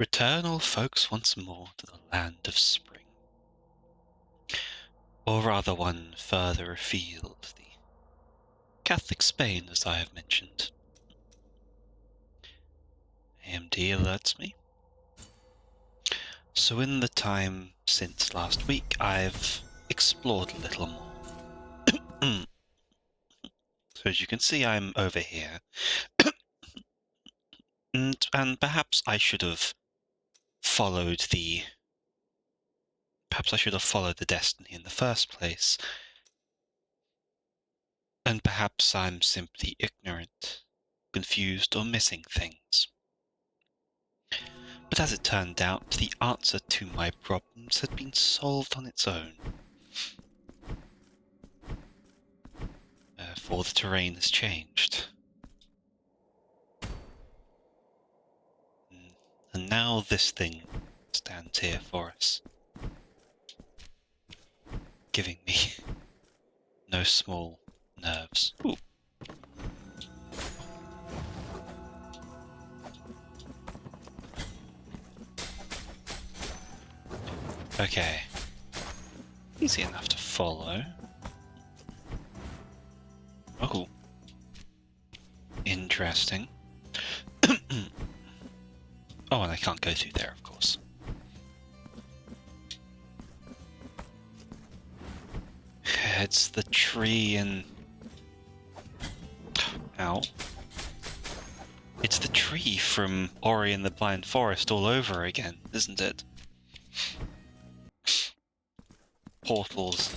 Return all folks once more to the land of spring. Or rather one further afield, the Catholic Spain, as I have mentioned. AMD alerts me. So in the time since last week, I've explored a little more. So as you can see, I'm over here. and perhaps I should have followed the destiny in the first place. And perhaps I'm simply ignorant, confused, or missing things. But as it turned out, the answer to my problems had been solved on its own. For the terrain has changed. And now this thing stands here for us, giving me no small nerves. Ooh. Okay. Easy enough to follow. Oh. Interesting. Oh, and I can't go through there, of course. It's the tree and... Ow. It's the tree from Ori and the Blind Forest all over again, isn't it? Portals.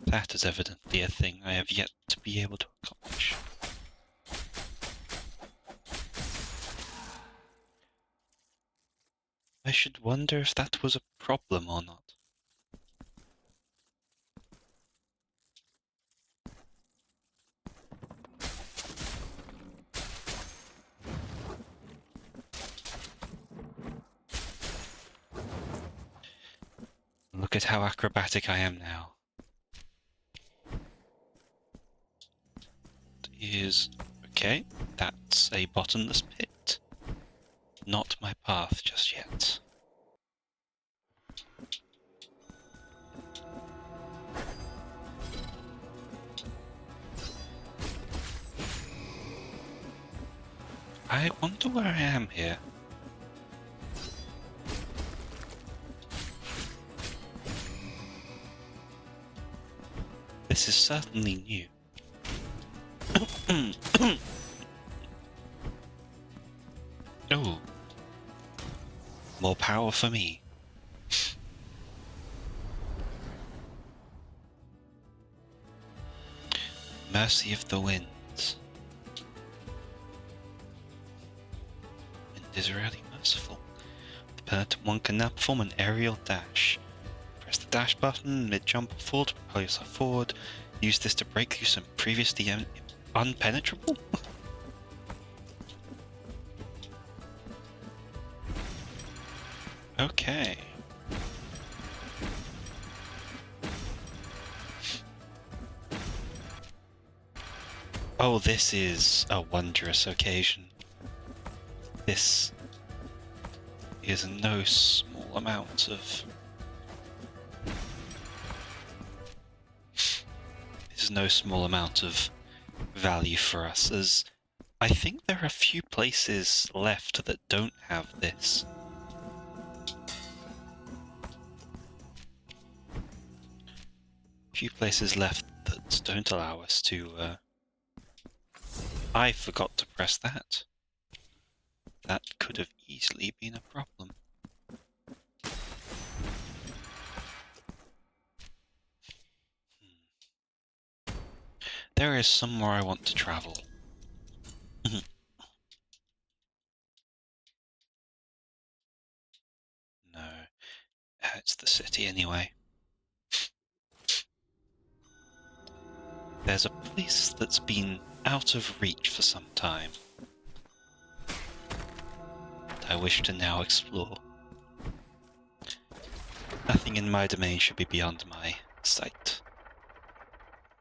That is evidently a thing I have yet to be able to accomplish. I should wonder if that was a problem or not. Look at how acrobatic I am now. Okay, that's a bottomless pit. Not my path just yet. I wonder where I am here. This is certainly new. Oh. More power for me. Mercy of the winds. Wind is really merciful. The penitent one can now perform an aerial dash. Press the dash button mid-jump or fall to propel yourself forward. Use this to break through some previously unpenetrable? Okay. Oh, this is a wondrous occasion. This is no small amount of... This is no small amount of value for us, as I think there are a few places left that don't have this. A few places left that don't allow us to... I forgot to press that. That could have easily been a problem. There is somewhere I want to travel. No, it's the city anyway. There's a place that's been out of reach for some time that I wish to now explore. Nothing in my domain should be beyond my sight.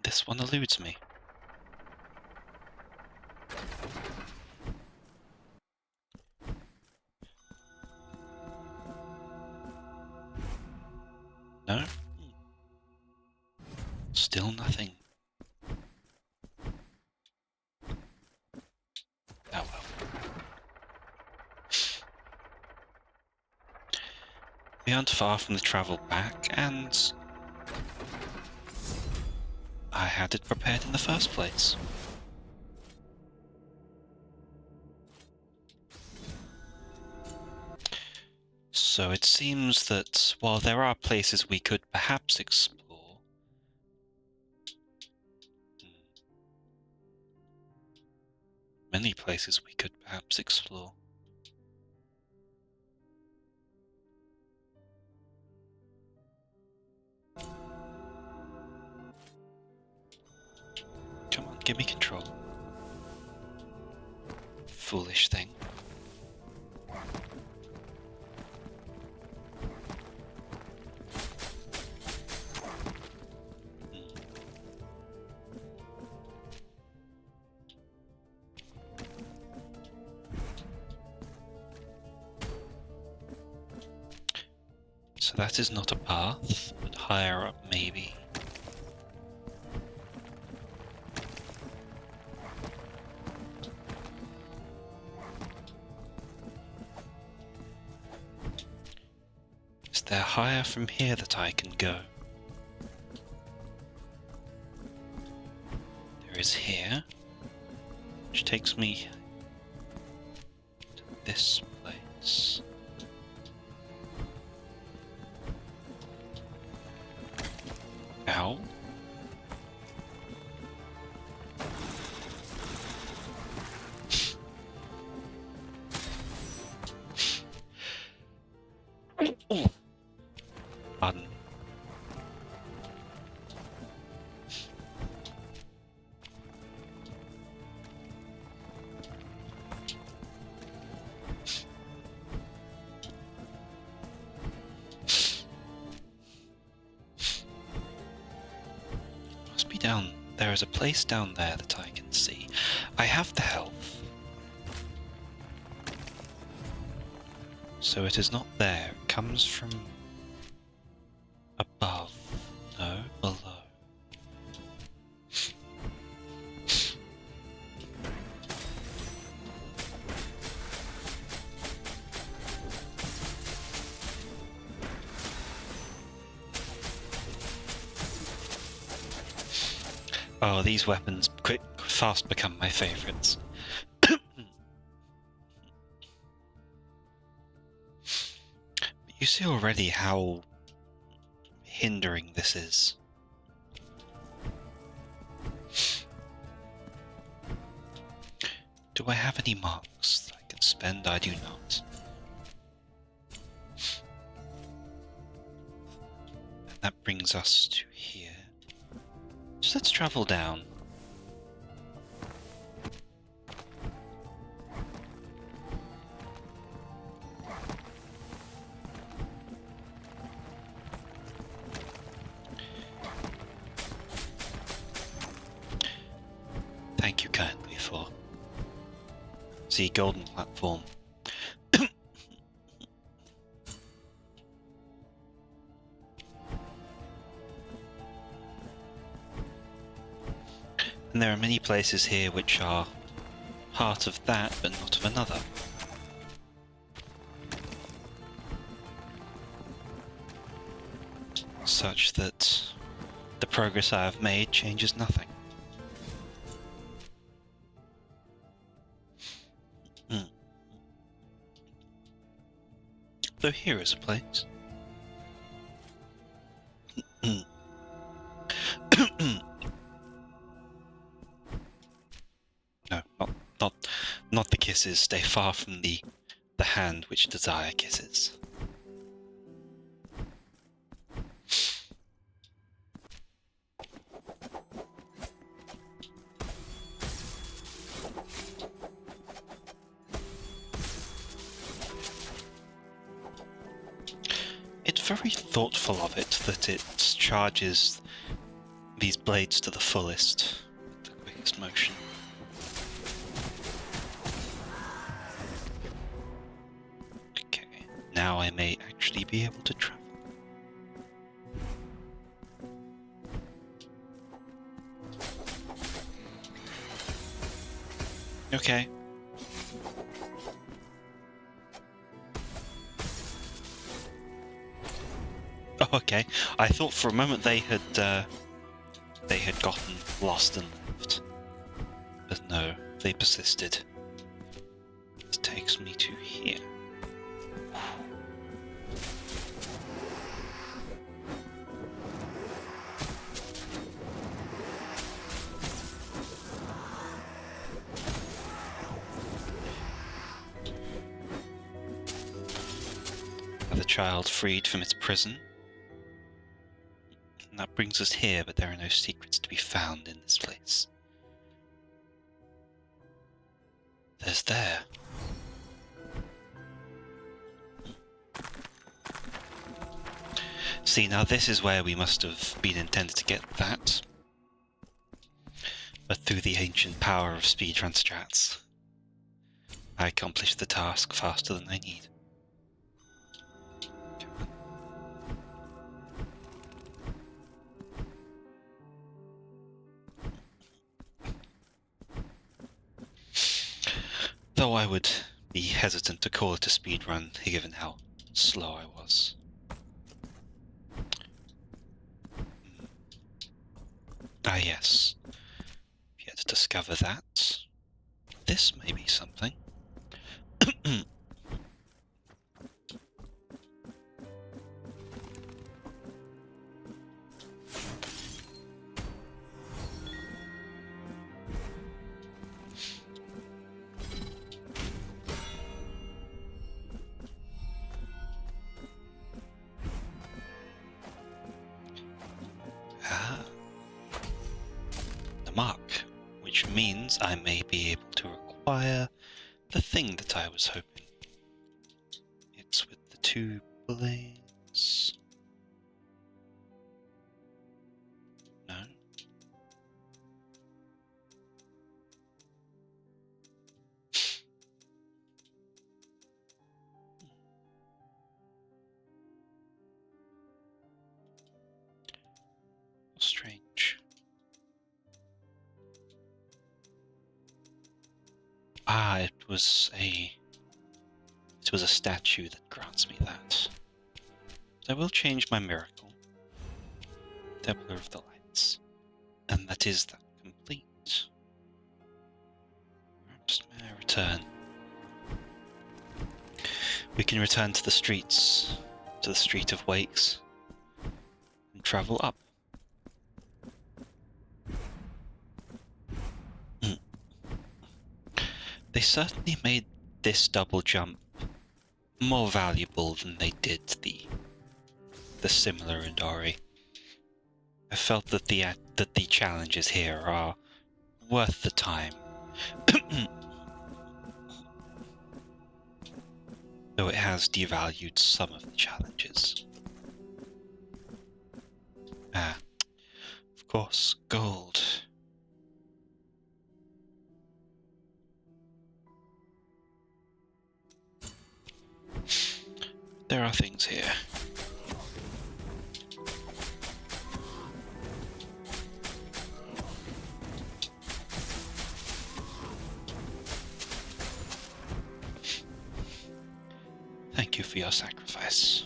This one eludes me. No? Still nothing. Oh well. We aren't far from the travel back, and I had it prepared in the first place. So it seems that while there are places we could perhaps explore, many places we could perhaps explore. Come on, give me control. Foolish thing. So that is not a path, but higher up maybe. Is there higher from here that I can go? There is here, which takes me to this place. Ow. Pardon. Must be down. There is a place down there that I can see. I have the health. So it is not there. It comes from above. No, below. Oh, these weapons fast become my favorites. But you see already how hindering this is. Do I have any marks that I can spend? I do not. And that brings us to here. So let's travel down. Thank you kindly for the golden platform. And there are many places here which are part of that, but not of another. Such that the progress I have made changes nothing. Though here is a place. No, not the kisses. Stay far from the hand which desire kisses. It's very thoughtful of it that it charges these blades to the fullest with the quickest motion. Okay, now I may actually be able to travel. Okay. Oh, okay. I thought for a moment they had gotten lost and left, but no, they persisted. This takes me to here. The child freed from its prison. And that brings us here, but there are no secrets to be found in this place. There's there. See, now this is where we must have been intended to get that. But through the ancient power of speedrun strats, I accomplished the task faster than I need. Though I would be hesitant to call it a speedrun, given how slow I was. Ah yes, yet to discover that. This may be something. The mark, which means I may be able to acquire the thing that I was hoping. It's with the 2 blades. No. Strange. Ah, it was a statue that grants me that. So I will change my miracle. Templar of the Lights. And that is that complete. Perhaps may I return? We can return to the streets, to the Street of Wakes, and travel up. They certainly made this double jump more valuable than they did the similar Indori. I felt that the challenges here are worth the time. Though it has devalued some of the challenges. Ah, of course, gold. There are things here. Thank you for your sacrifice.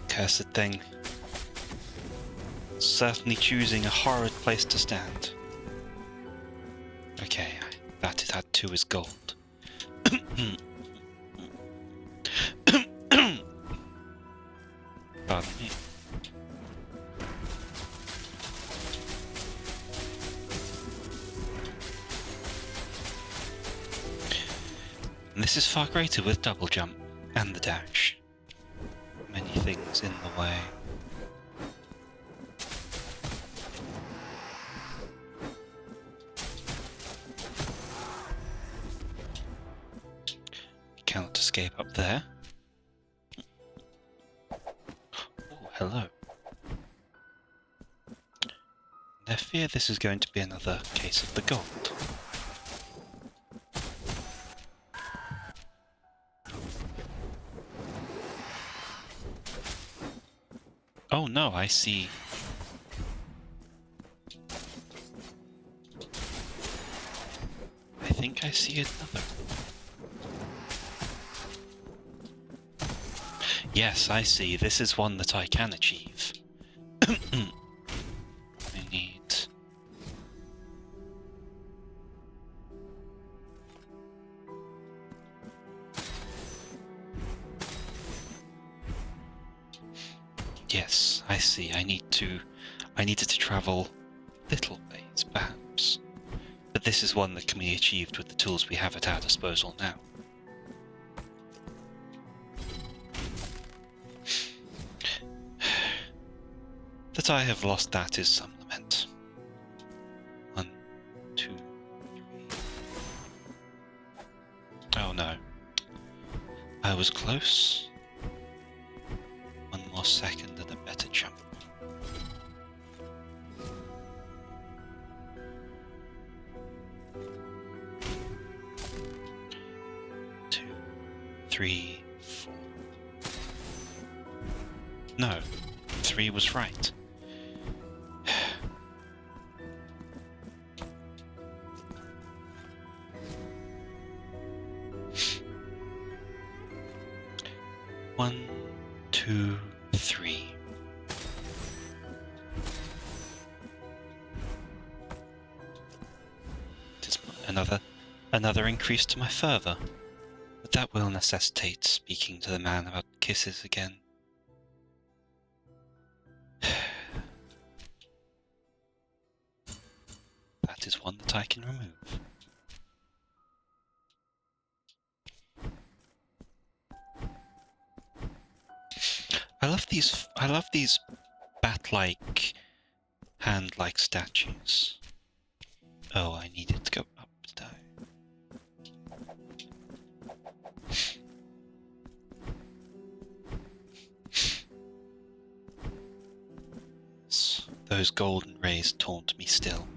Cursed thing. Certainly choosing a horrid place to stand. Okay, that too is gold. Pardon me. And this is far greater with double jump and the dash. Many things in the way. cannot escape up there. Oh, hello. I fear this is going to be another case of the gold. Oh no, I see. I think I see another. Yes, I see. This is one that I can achieve. I need... Yes, I see. I needed to travel little ways, perhaps. But this is one that can be achieved with the tools we have at our disposal now. That I have lost that is some lament. 1, 2, 3. Oh no. I was close. One more second and a better jump. Two, 3, 4. No, 3 was right. One, 2, 3. Just another increase to my fervor, but that will necessitate speaking to the man about kisses again. That is one that I can remove. I love these bat-like, hand-like statues. Oh, I needed to go up today. Those golden rays taunt me still.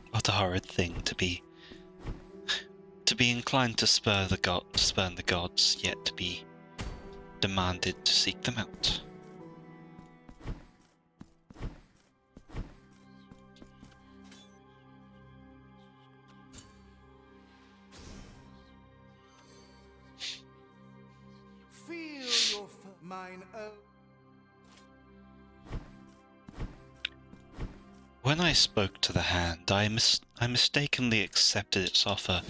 What a horrid thing to be inclined to spurn the gods, yet to be demanded to seek them out. Feel your mine own. When I spoke to the hand, I mistakenly accepted its offer.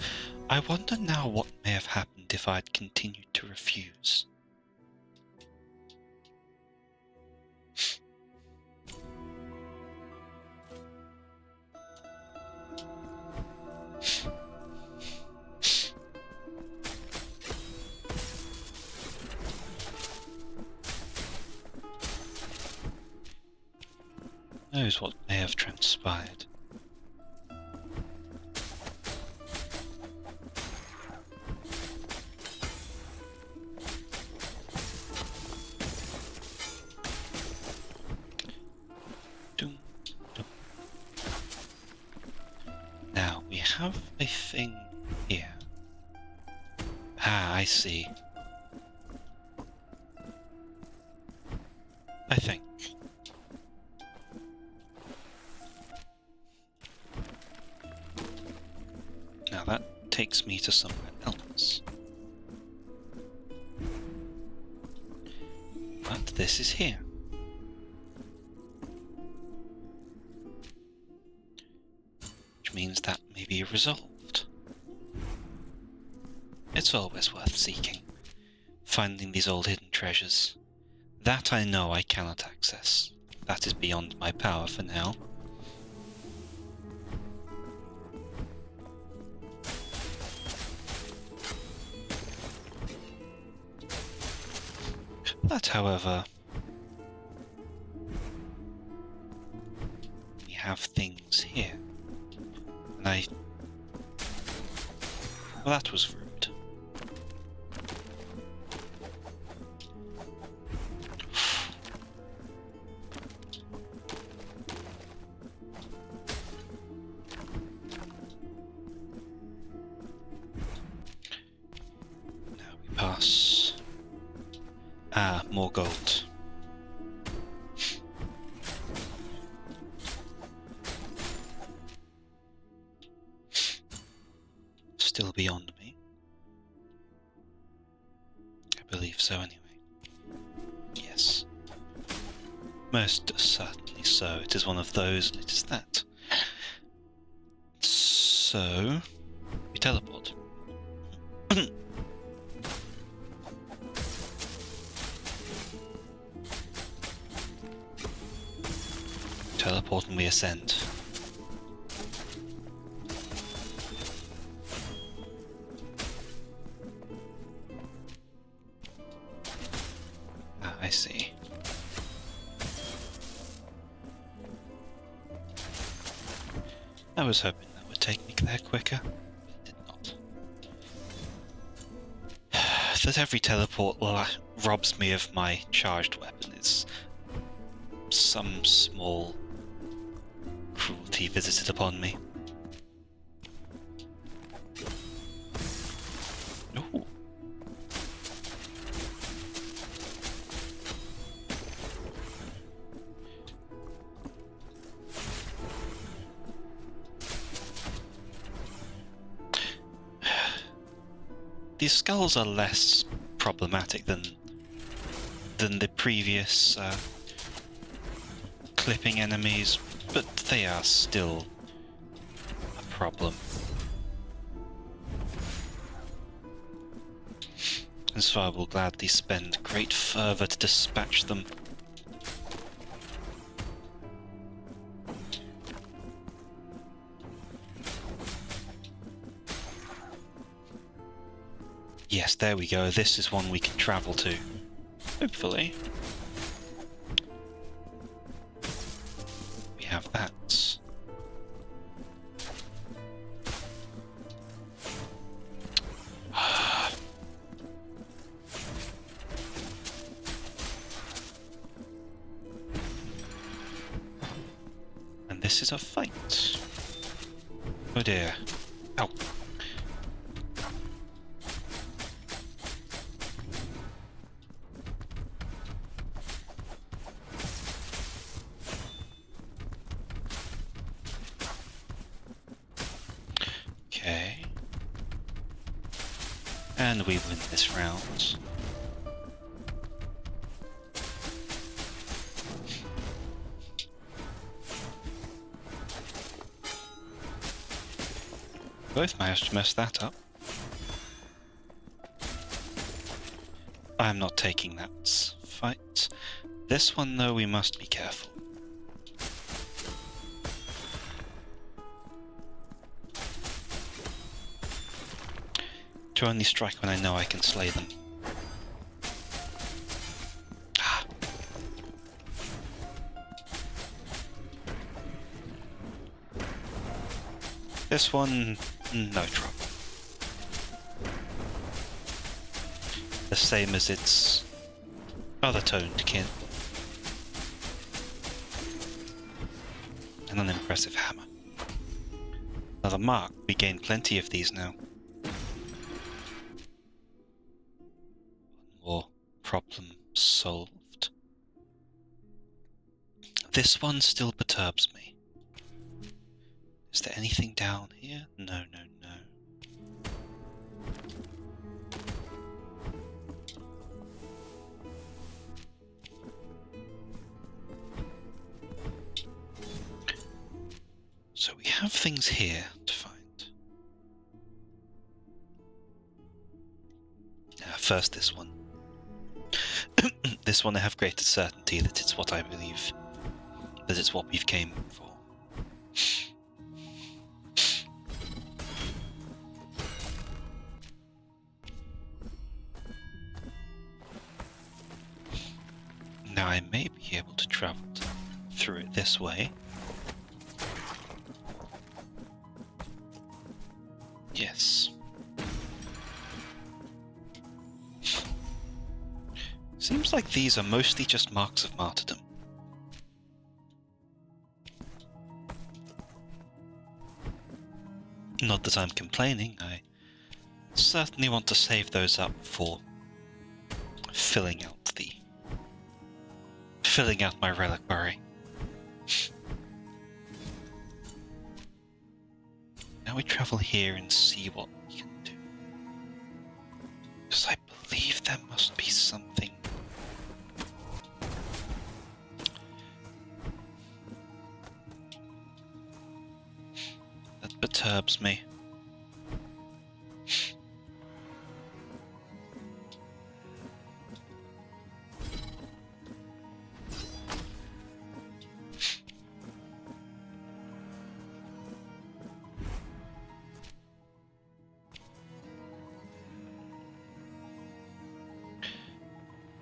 I wonder now what may have happened if I'd continued to refuse. Who knows what may have transpired. Now, we have a thing here. Ah, I see. I think. Now that takes me to somewhere else. But this is here. Which means that may be resolved. It's always worth seeking, finding these old hidden treasures. That I know I cannot access. That is beyond my power for now. That, however, we have things here, and Well, that was rude. Now we pass. Ah, more gold. Still beyond me. I believe so anyway. Yes. Most certainly so. It is one of those, and it is that. So, we teleport. Teleport and we ascend. Ah, I see. I was hoping that would take me there quicker, but it did not. That every teleport robs me of my charged weapon is some small cruelty visited upon me. Ooh. These skulls are less problematic than the previous clipping enemies, but they are still a problem. And so I will gladly spend great fervour to dispatch them. Yes, there we go. This is one we can travel to. Hopefully. We have that. And this is a fight. Oh dear. Ow. Okay. And we win this round. Both managed to mess that up. I'm not taking that fight. This one, though, we must be careful. To only strike when I know I can slay them. Ah. This one, no trouble. The same as its other toned kin. And an impressive hammer. Another mark, we gain plenty of these now. One more problem solved. This one still perturbs me. Is there anything down here? No, no, no. So we have things here to find. First this one. This one I have greater certainty that it's what I believe. That it's what we've came for. Now I may be able to travel through it this way. Yes. Seems like these are mostly just marks of martyrdom. Not that I'm complaining, I certainly want to save those up for filling out my reliquary. Now we travel here and see what we can do. Because I believe there must be something. That perturbs me.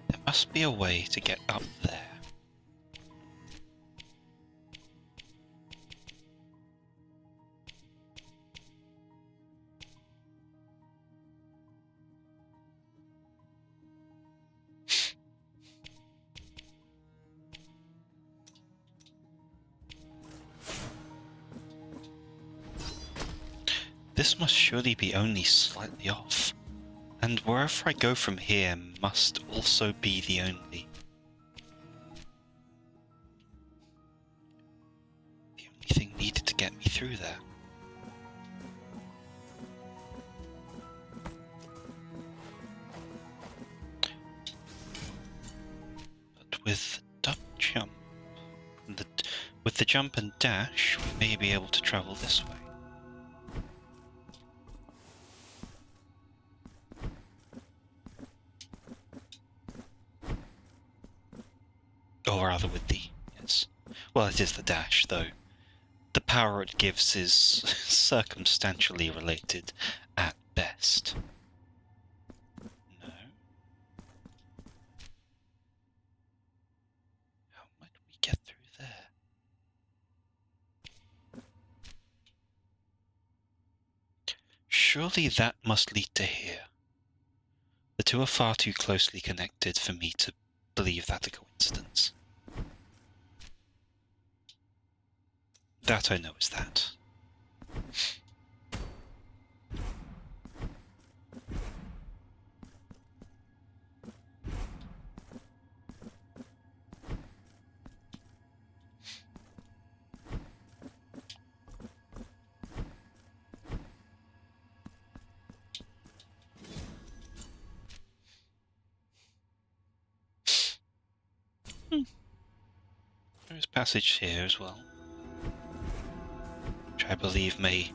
There must be a way to get up there. This must surely be only slightly off, and wherever I go from here must also be the only thing needed to get me through there. But with the jump, with the jump and dash, we may be able to travel this way. Or rather with the, yes. Well, it is the dash, though. The power it gives is circumstantially related at best. No. How might we get through there? Surely that must lead to here. The two are far too closely connected for me to believe that a coincidence. That I know is that. There is passage here as well, which I believe may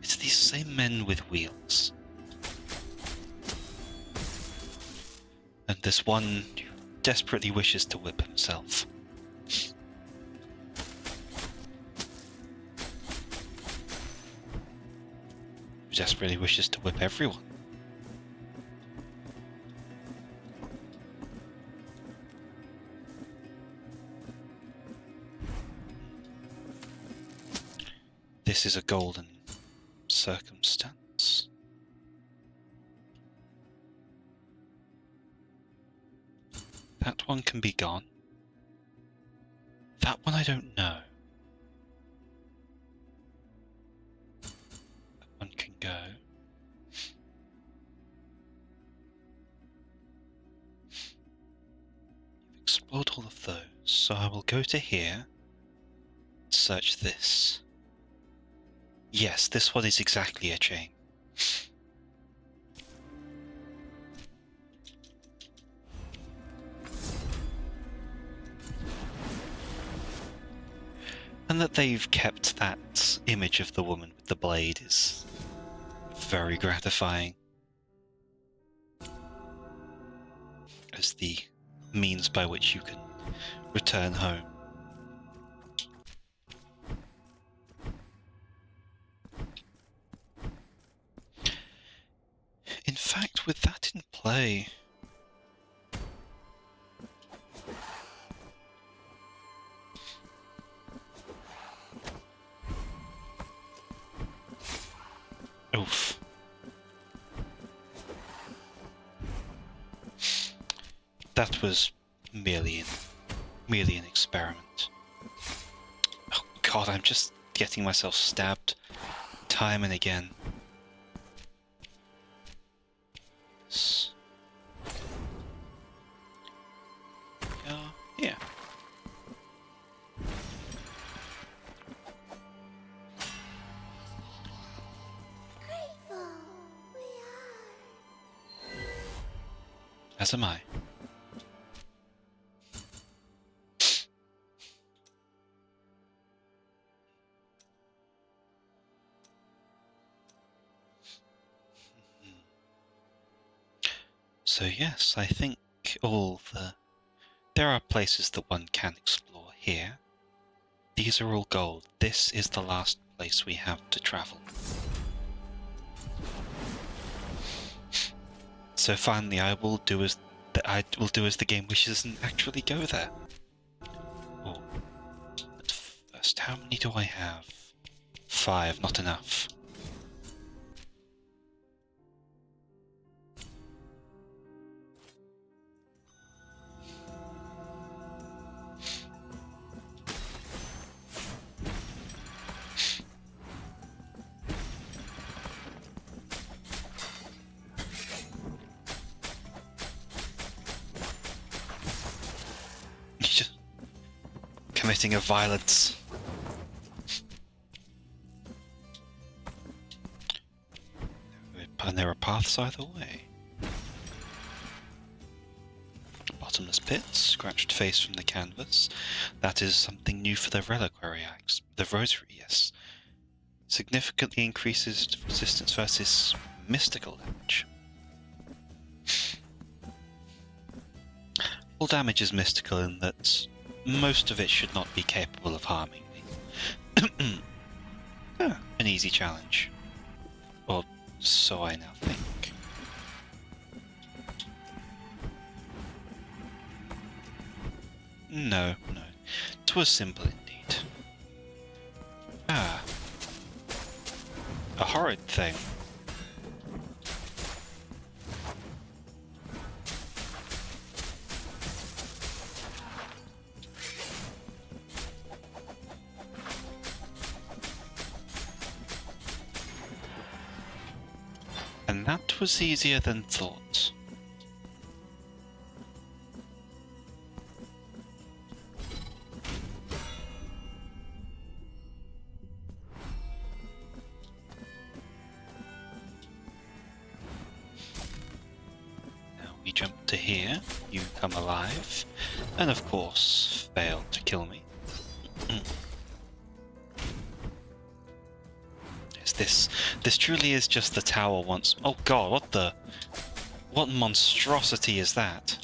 it's these same men with wheels. And this one who desperately wishes to whip himself. Who desperately wishes to whip everyone. This is a golden circumstance. That one can be gone. That one I don't know. That one can go. You've explored all of those, so I will go to here. Search this. Yes, this one is exactly a chain. And that they've kept that image of the woman with the blade is very gratifying. As the means by which you can return home. In fact, with that in play, that was merely an experiment. Oh god, I'm just getting myself stabbed time and again. Yeah. Grateful we are. As am I. So yes, I think there are places that one can explore here. These are all gold. This is the last place we have to travel. So finally, I will do as the game wishes and actually go there. Oh, but first, how many do I have? 5, not enough. Just committing a violence. And there are paths either way. Bottomless pits, scratched face from the canvas. That is something new for the reliquary axe. The rosary, yes. Significantly increases resistance versus mystical damage. All damage is mystical in that most of it should not be capable of harming me. An easy challenge. Or so I now think. No. 'Twas simple indeed. Ah. A horrid thing. And that was easier than thought. Now we jump to here, you come alive, and of course fail to kill me. This truly is just the tower once. Oh god, what monstrosity is that?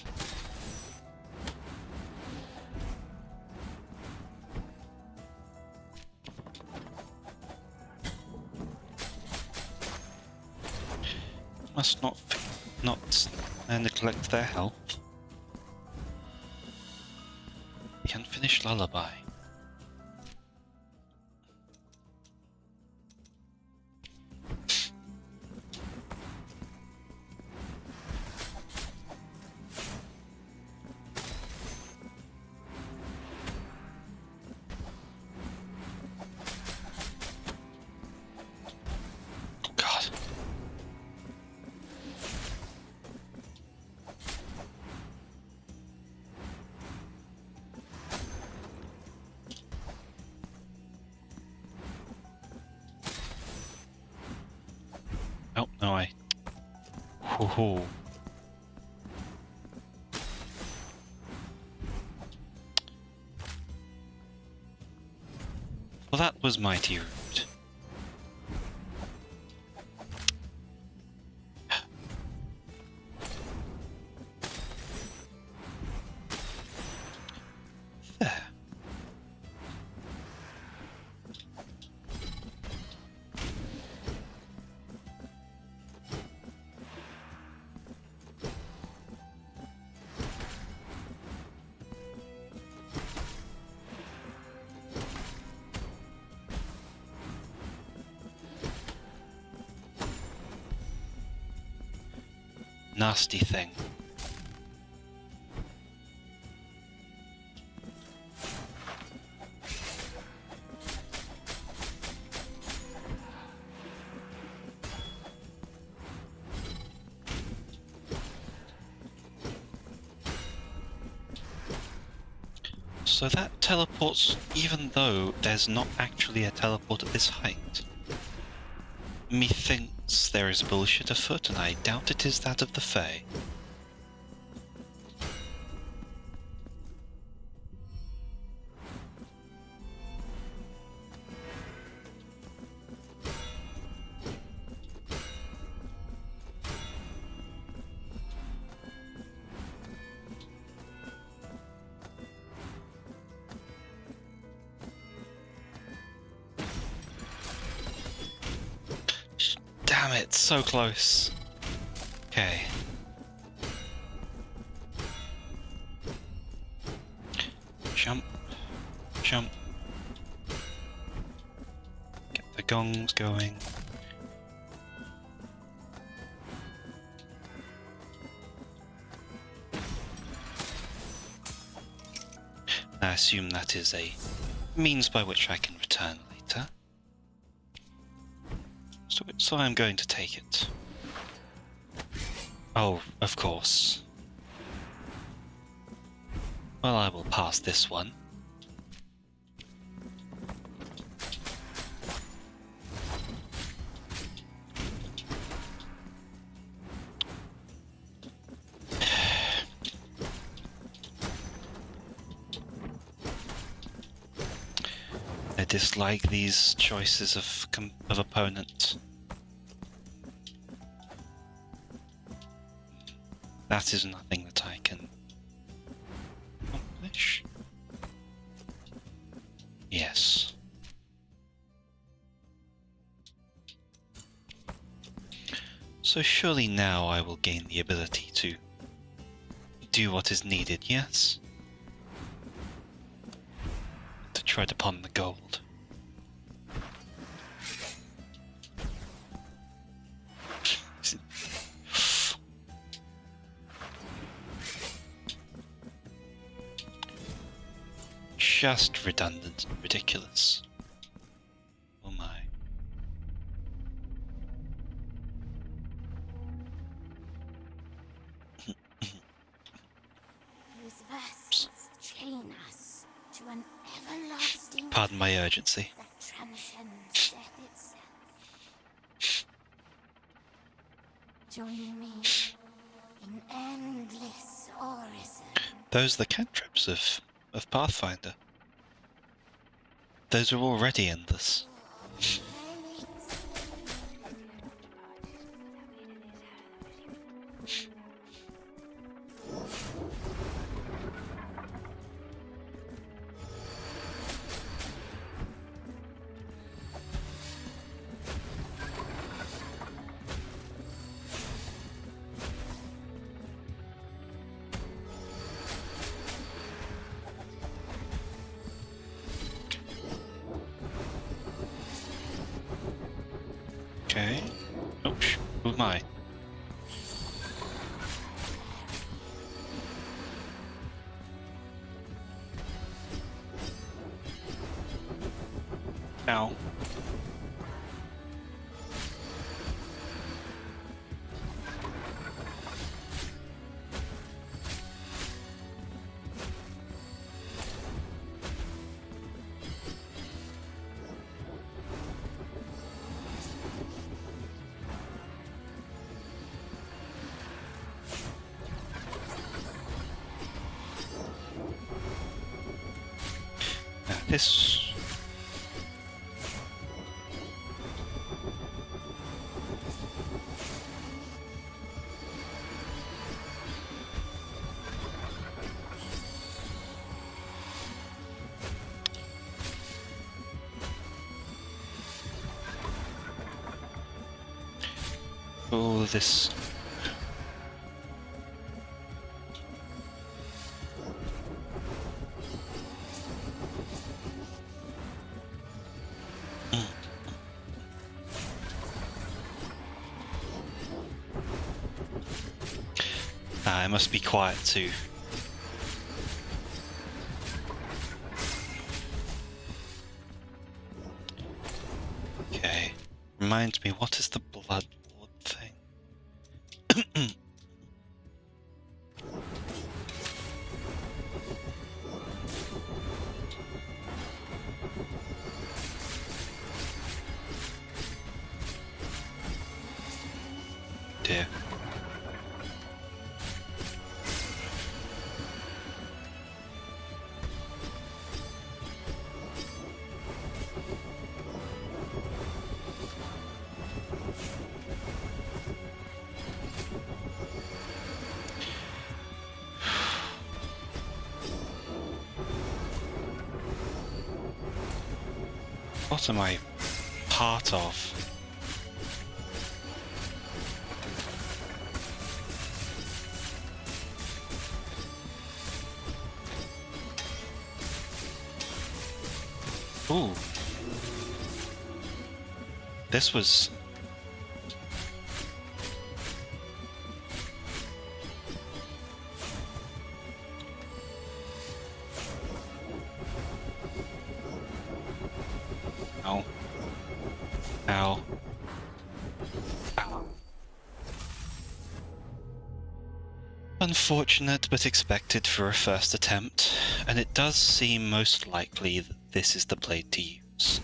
Must not neglect their health. The unfinished lullaby. Oh, no, Ooh. Well, that was mighty rude. There. Nasty thing. So that teleports even though there's not actually a teleport at this height. Methinks there is bullshit afoot, and I doubt it is that of the Fae. Damn it, so close. Okay. Jump. Jump. Get the gongs going. I assume that is a means by which I can return later. So I'm going to take it. Oh, of course. Well, I will pass this one. I dislike these choices of opponent. That is nothing that I can accomplish. Yes. So surely now I will gain the ability to do what is needed, yes? To tread upon the gold. Just redundant and ridiculous. Oh my. Whose vessels chain us to an everlasting Pardon my urgency. that transcends death itself. Join me in endless orison. Those are the cantrips of Pathfinder. Those are already endless. Okay. Oh, who am I? Ow. Now this... all of this. I must be quiet too. Okay. Reminds me, what is the blood thing? dear. What am I part of? Ooh. This was... Ow. Ow. Ow. Unfortunate but expected for a first attempt, and it does seem most likely that this is the blade to use.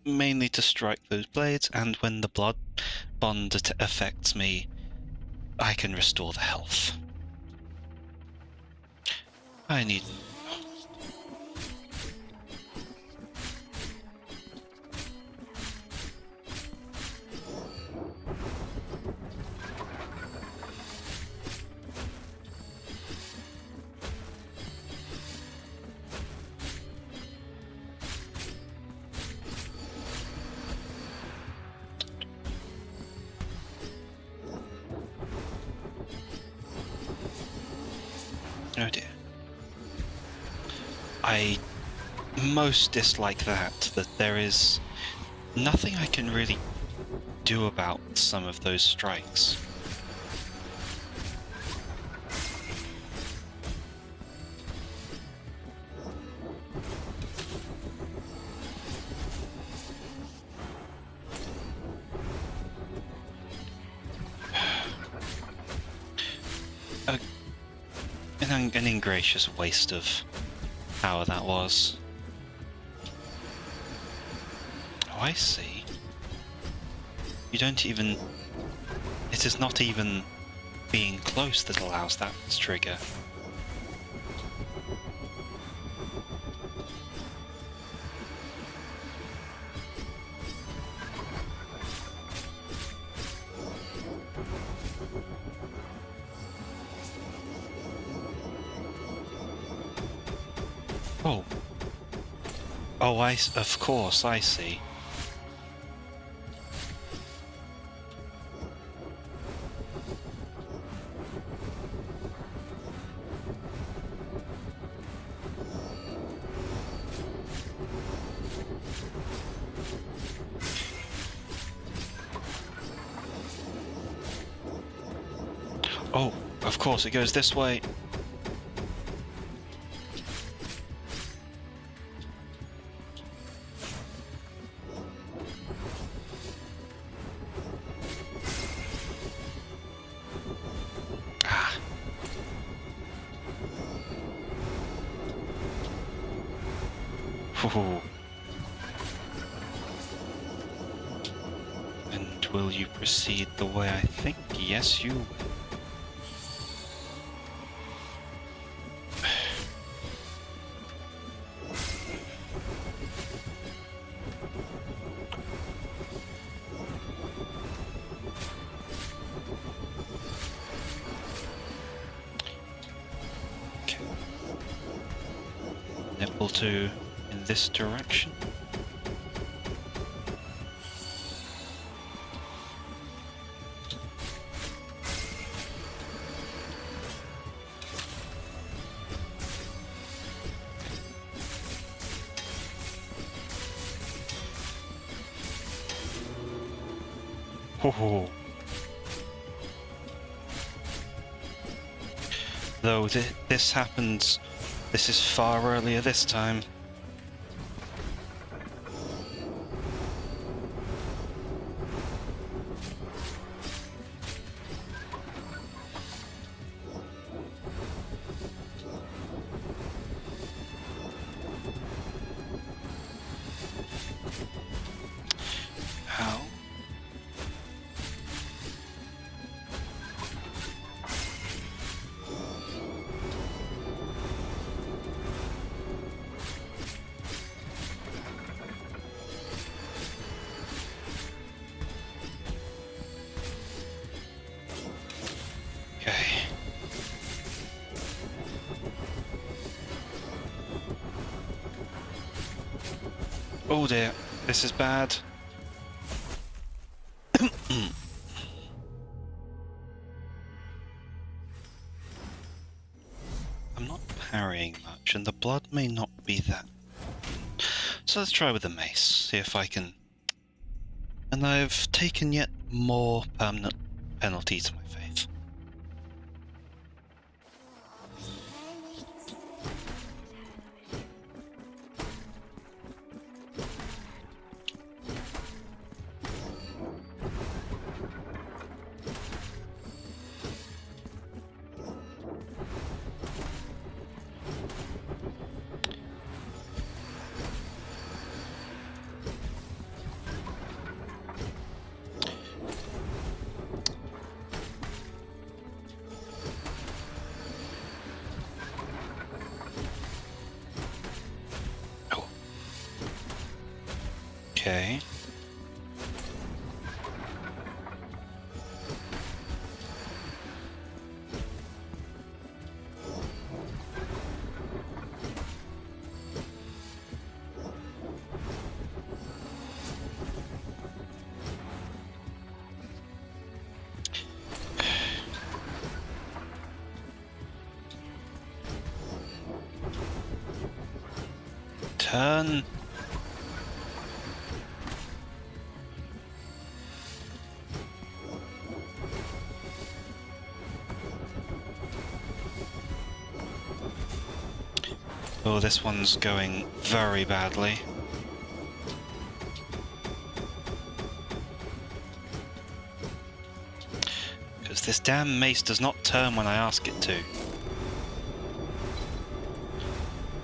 Mainly to strike those blades, and when the blood bond affects me, I can restore the health. I need... Oh dear. I most dislike that there is nothing I can really do about some of those strikes. An ingracious waste of power that was. Oh, I see. You don't even... It is not even being close that allows that trigger. Oh. Oh, of course, I see. Oh, of course, it goes this way. Ooh. And will you proceed the way I think? Yes, you will. Okay. Nipple to in this direction. Oh. Though this happened, this is far earlier this time. How Oh dear, this is bad. I'm not parrying much, and the blood may not be that. So let's try with the mace, see if I can. And I've taken yet more permanent penalty to my faith. Okay. Turn. Oh, this one's going very badly. Because this damn mace does not turn when I ask it to.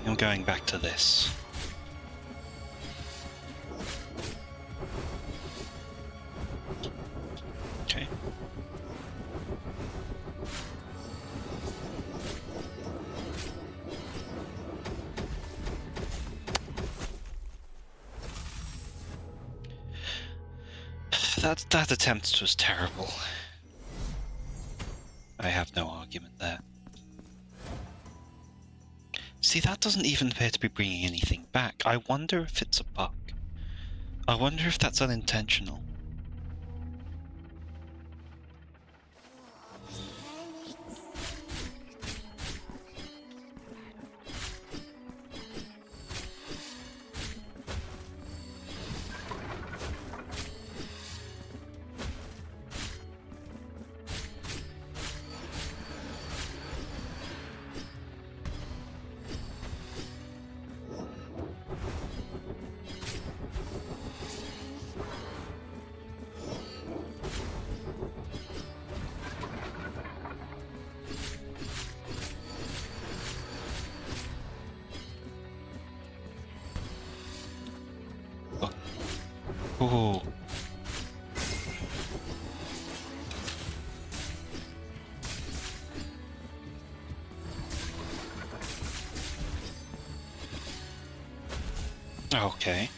I'm going back to this. Okay. That attempt was terrible. I have no argument there. See, that doesn't even appear to be bringing anything back. I wonder if it's a bug. I wonder if that's unintentional. Oh. Okay.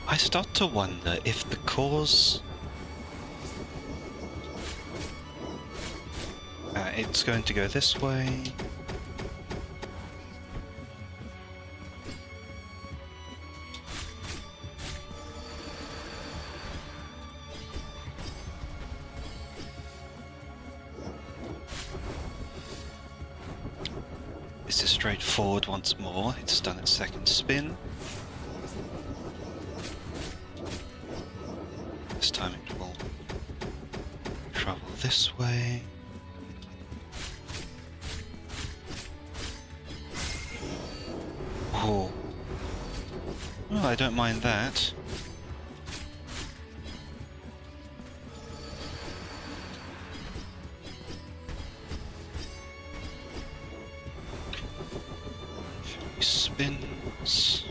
I start to wonder if the cause... it's going to go this way. This is straightforward once more. It's done its second spin. This time it will travel this way. Oh. Well, I don't mind that. Spins.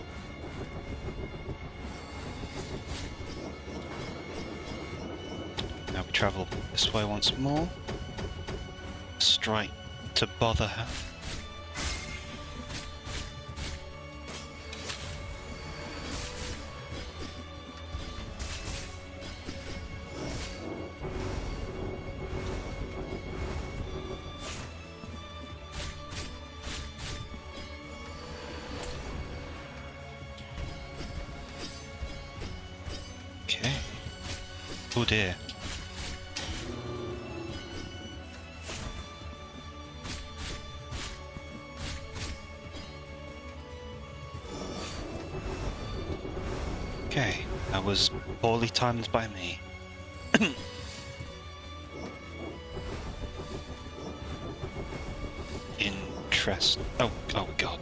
Now we travel this way once more. Strike to bother her. Okay. Oh dear. Okay, that was poorly timed by me. Interest. Oh god.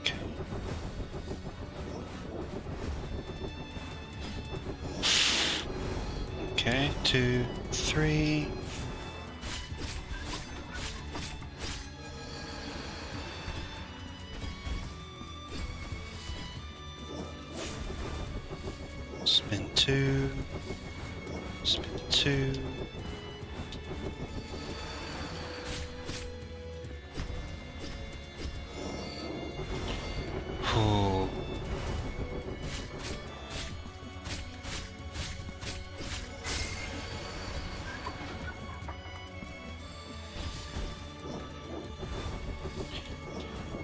Okay. Okay, 2, 3. Spin 2. Spin 2. Ooh.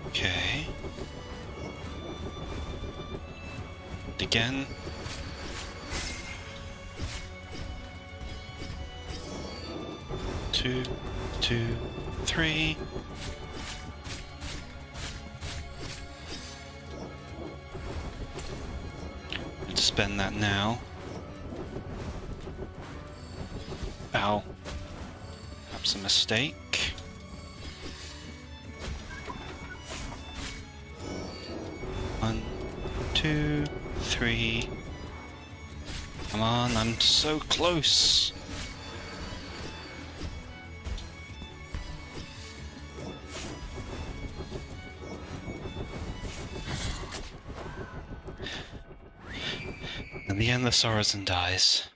Okay. Again. Two, 3. Need to spend that now. Ow. Perhaps a mistake. One, 2, 3. Come on, I'm so close. In the end, the Sorozen dies.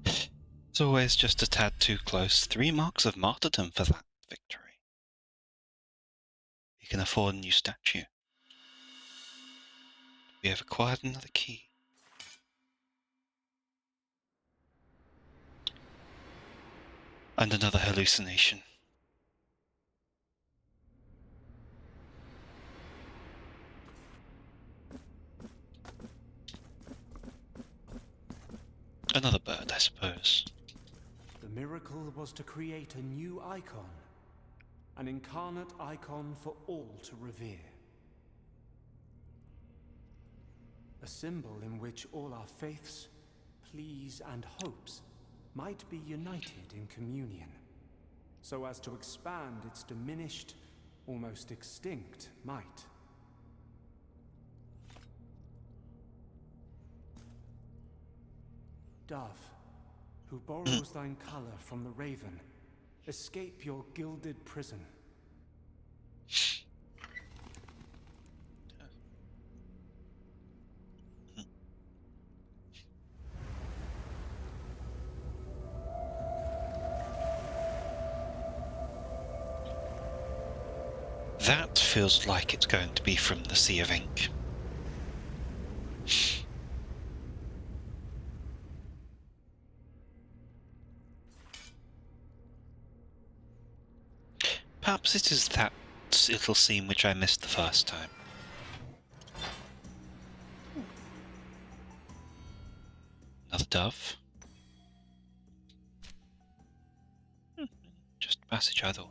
It's always just a tad too close. 3 marks of martyrdom for that victory. You can afford a new statue. We have acquired another key. And another hallucination. Another bird, I suppose. The miracle was to create a new icon. An incarnate icon for all to revere. A symbol in which all our faiths, pleas, and hopes might be united in communion, so as to expand its diminished, almost extinct might. Dove, who borrows thine color from the raven, escape your gilded prison. That feels like it's going to be from the Sea of Ink. Perhaps it is that little scene which I missed the first time. Another dove. Just a passage either way.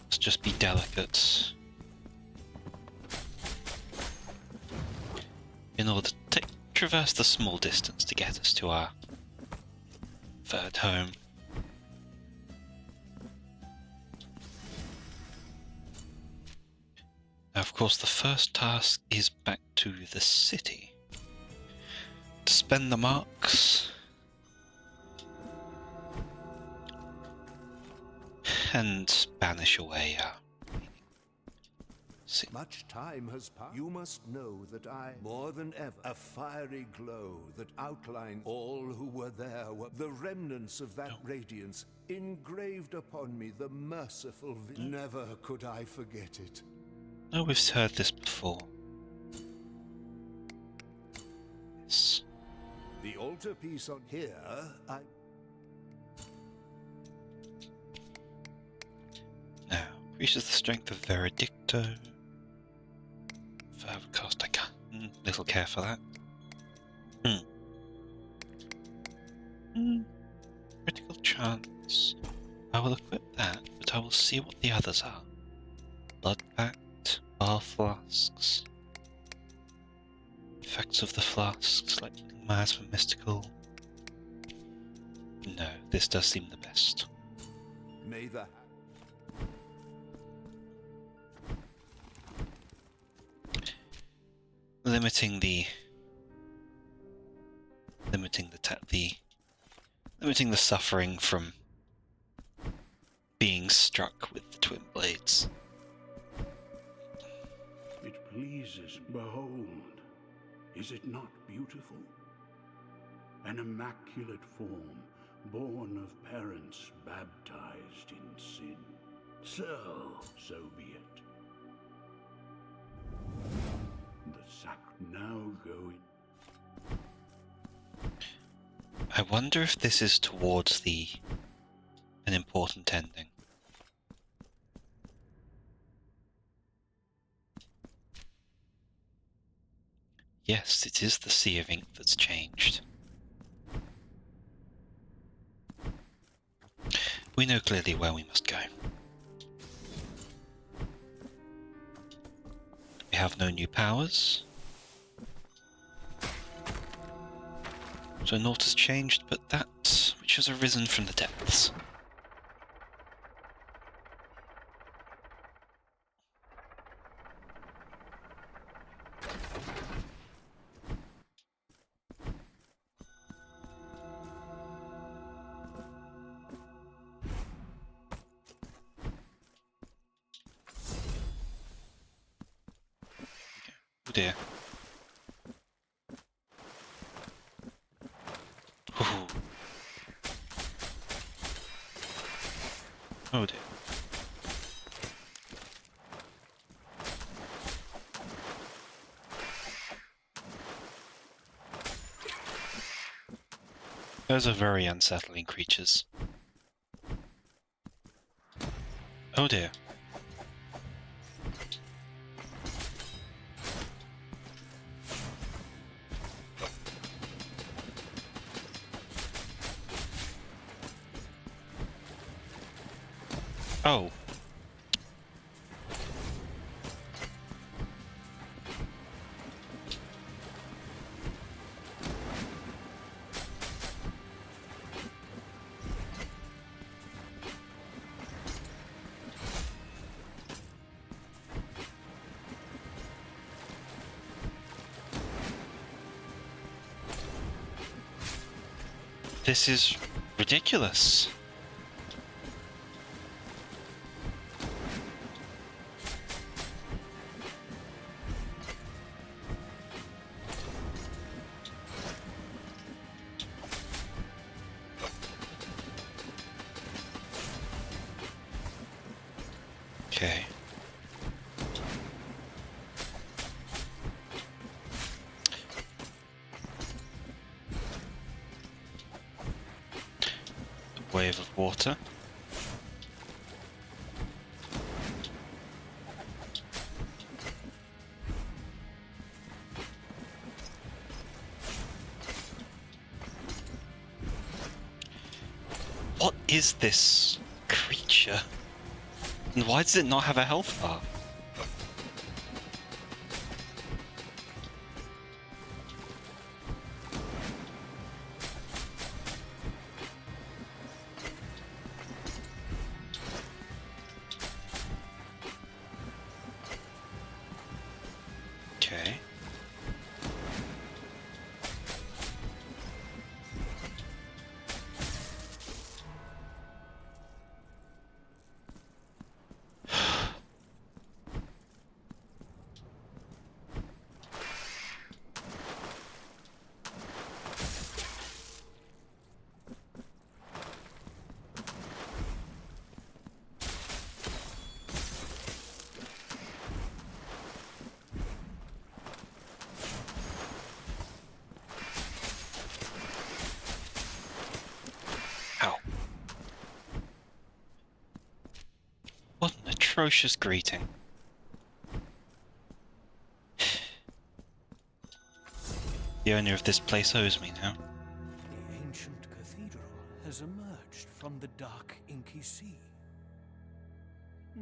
Let's just be delicate. In order to traverse the small distance to get us to our third home. Now, of course, the first task is back to the city. To spend the marks and banish away our see. Much time has passed. You must know that I, more than ever, a fiery glow that outlined all who were there were the remnants of that radiance engraved upon me the merciful vision. Never could I forget it. Oh, we've heard this before. Yes. The altarpiece on here, Now, increases the strength of Veredicto. Further cost, I can't. Little care for that. Critical chance. I will equip that, but I will see what the others are. Blood Pact, Bar Flasks. Effects of the flasks, like Miasma Mystical. No, this does seem the best. may the Limiting the suffering from being struck with the twin blades. It pleases, behold. Is it not beautiful? An immaculate form, born of parents baptized in sin. So be it. The sac now go in. I wonder if this is towards an important ending. Yes, it is the Sea of Ink that's changed. We know clearly where we must go. We have no new powers. So naught has changed but that which has arisen from the depths. Oh dear. Ooh. Oh dear. Those are very unsettling creatures. Oh dear. Oh. This is ridiculous. Okay. A wave of water. What is this creature? And why does it not have a health bar? atrocious greeting. The owner of this place owes me now. The ancient cathedral has emerged from the dark inky sea.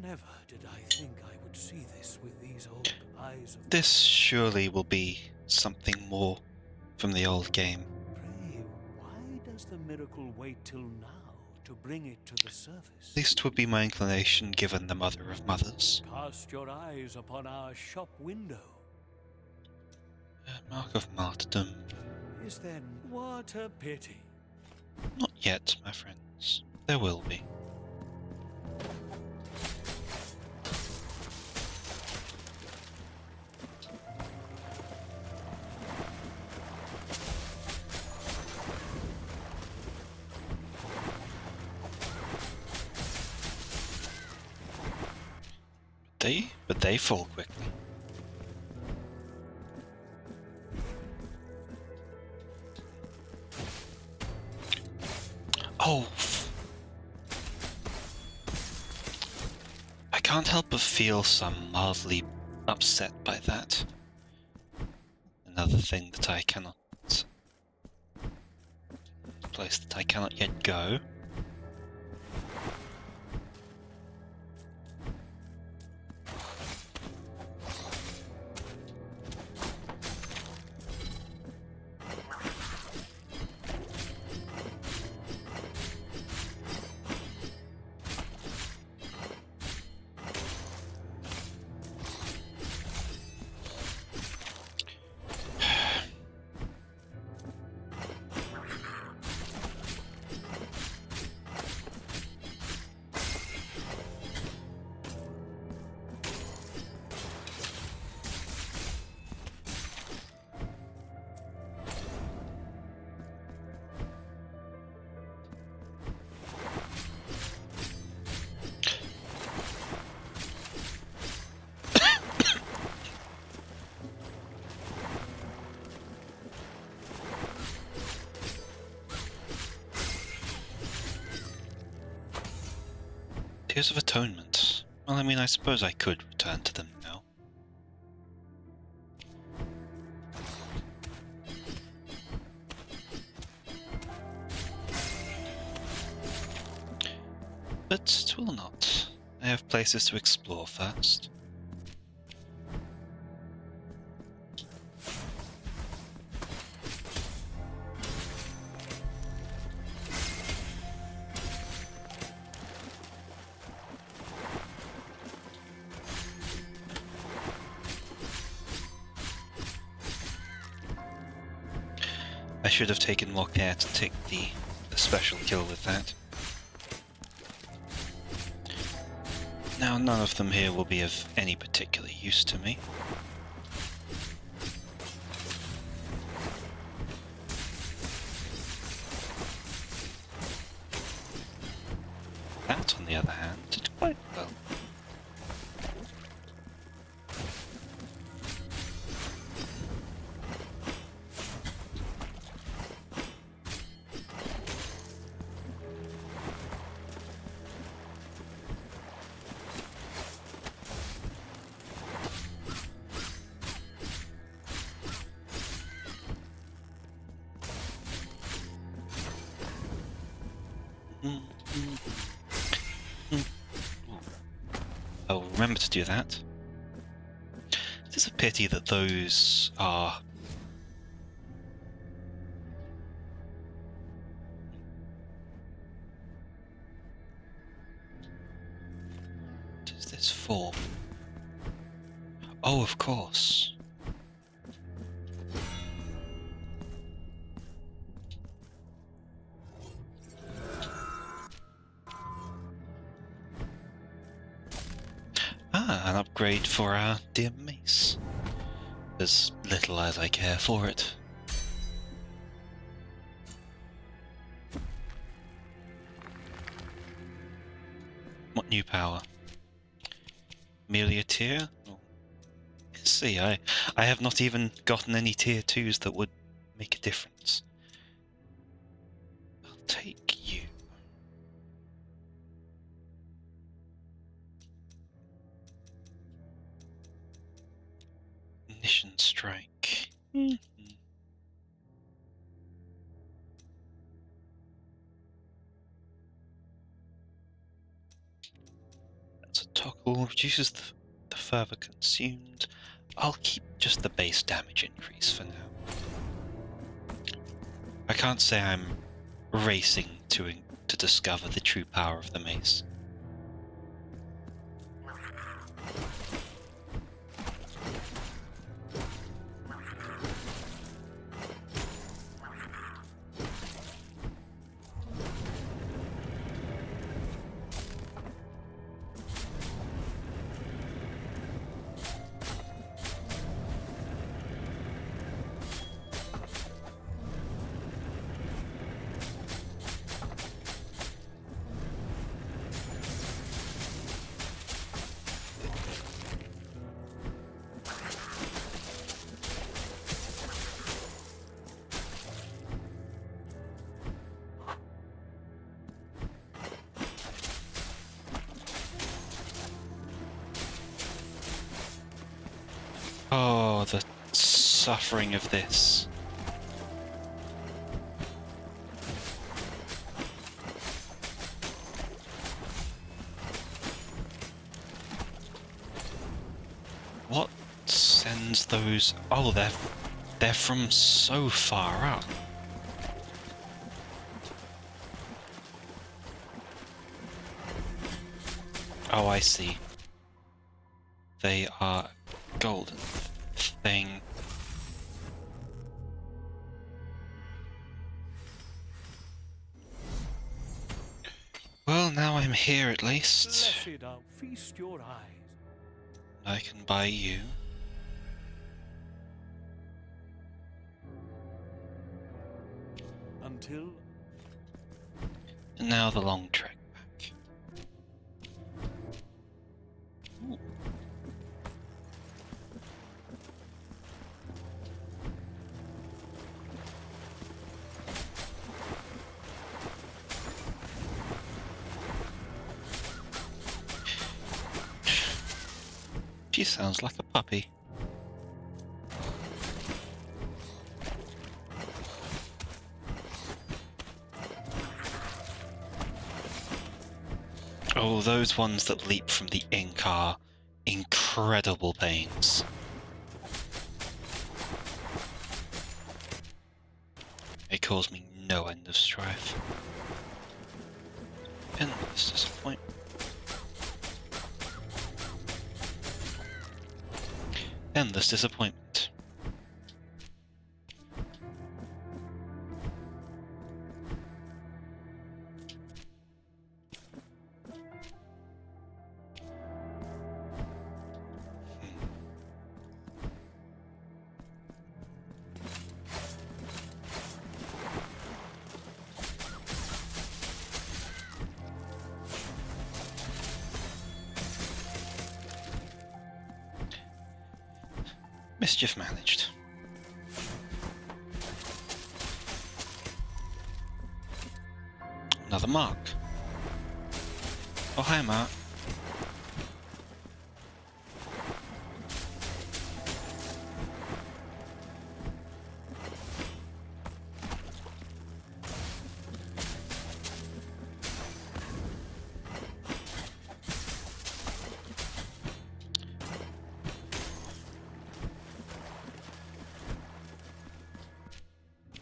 Never did I think I would see this with these old eyes of... This surely will be something more from the old game. Pray, why does the miracle wait till now to bring it to the surface? At least would be my inclination given the mother of mothers. Cast your eyes upon our shop window. A mark of martyrdom. Is then what a pity. Not yet, my friends. There will be. But they fall quickly. Oh! I can't help but feel some mildly upset by that. Another thing that I cannot... a place that I cannot yet go. Tears of Atonement. Well, I mean, I suppose I could return to them now. But it will not. I have places to explore first. I should have taken more care to take the special kill with that. Now, none of them here will be of any particular use to me. That, on the other hand, did quite well. I'll remember to do that. It is a pity that those are... What is this for? Oh, of course. Ah, an upgrade for our dear mace. As little as I care for it. What new power? Merely a tier? Oh. Let's see, I have not even gotten any tier 2s that would make a difference. I'll take you. Ignition strike. Mhm. That's a toggle, reduces the further consumed. I'll keep just the base damage increase for now. I can't say I'm racing to discover the true power of the mace. Oh, the suffering of this. What sends those? Oh, they're from so far up. Oh, I see. They are golden thing. Well, now I'm here at least. Blessed, I'll feast your eyes. I can buy you. Until And now the long trek back. Ooh. She sounds like a puppy. Oh, those ones that leap from the ink are incredible pains. They cause me no end of strife. Endless disappointment. Endless disappointment. Mischief managed. Another mark. Oh, hi, Mark.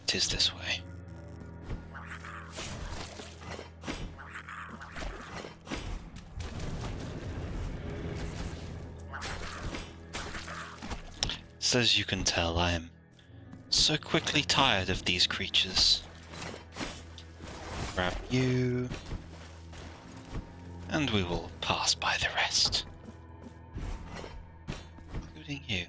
It is this way. So as you can tell, I am so quickly tired of these creatures. Grab you, and we will pass by the rest, including you.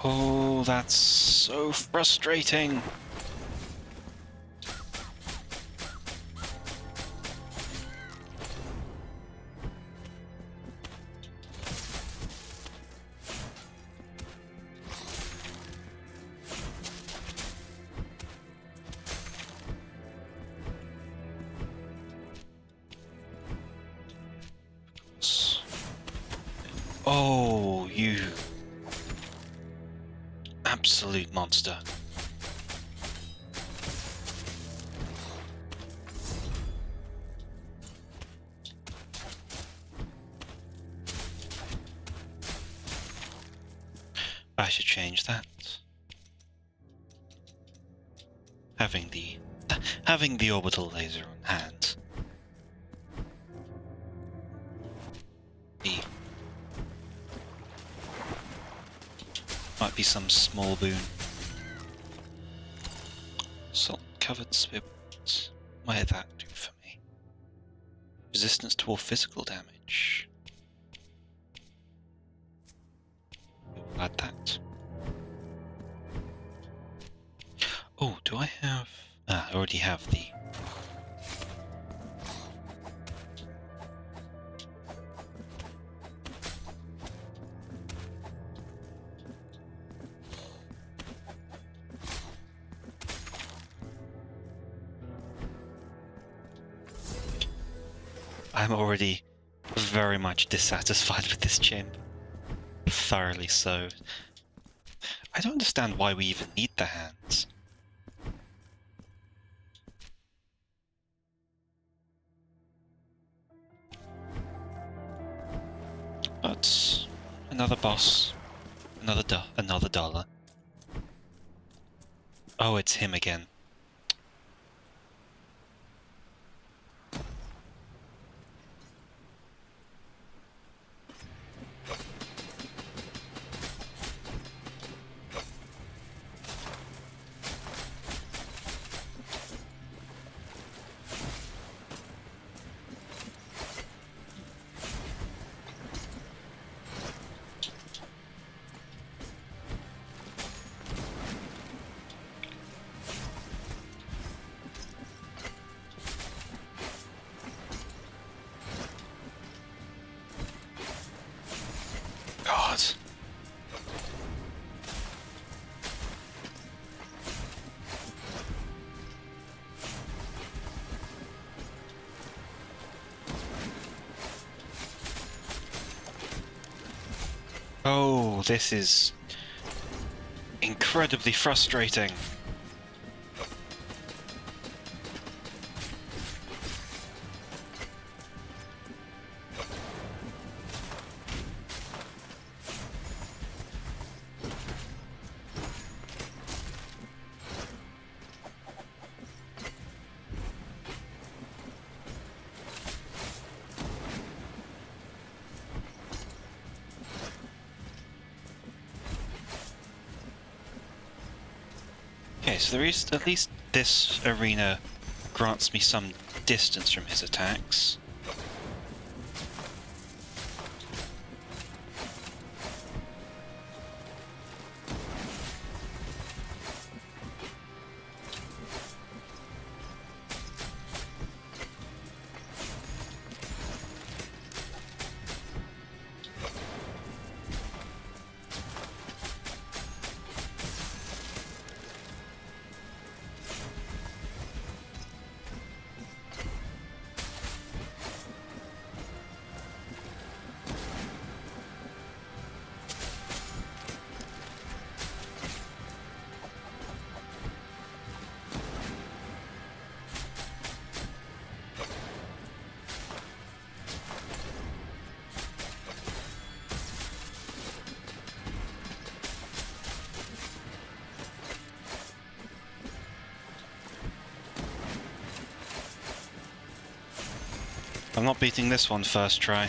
Oh, that's so frustrating. Oh, you absolute monster. I should change that. Having the orbital laser on hand. Might be some small boon. Salt-covered spigot. What might that do for me? Resistance to all physical damage. We'll add that. Oh, do I have... I already have the... I'm already very much dissatisfied with this chamber. Thoroughly so. I don't understand why we even need the hands. But another boss, another dollar. Oh, it's him again. God. Oh, this is incredibly frustrating. Okay, so there is at least this arena grants me some distance from his attacks. I'm not beating this one first try.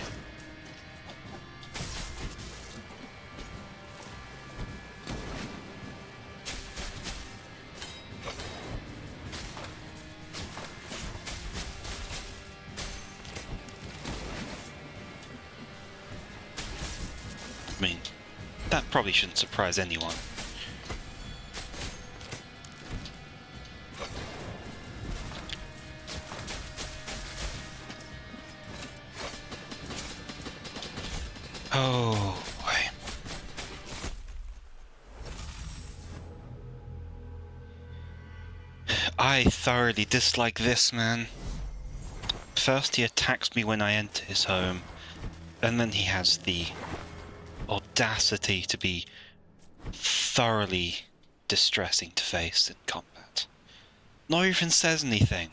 I mean, That probably shouldn't surprise anyone. Oh boy. I thoroughly dislike this man. First he attacks me when I enter his home, and then he has the audacity to be thoroughly distressing to face in combat. Not even says anything.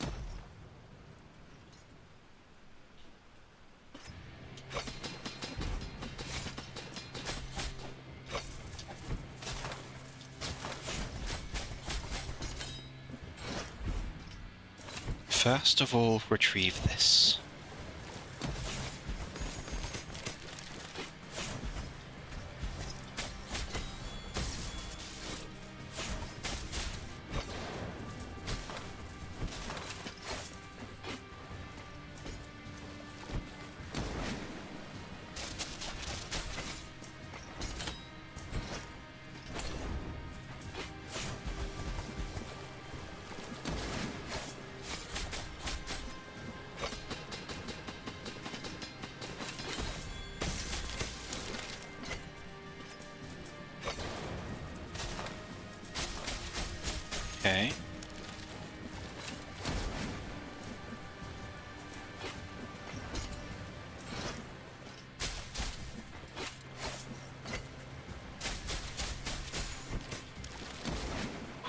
First of all, retrieve this. Okay.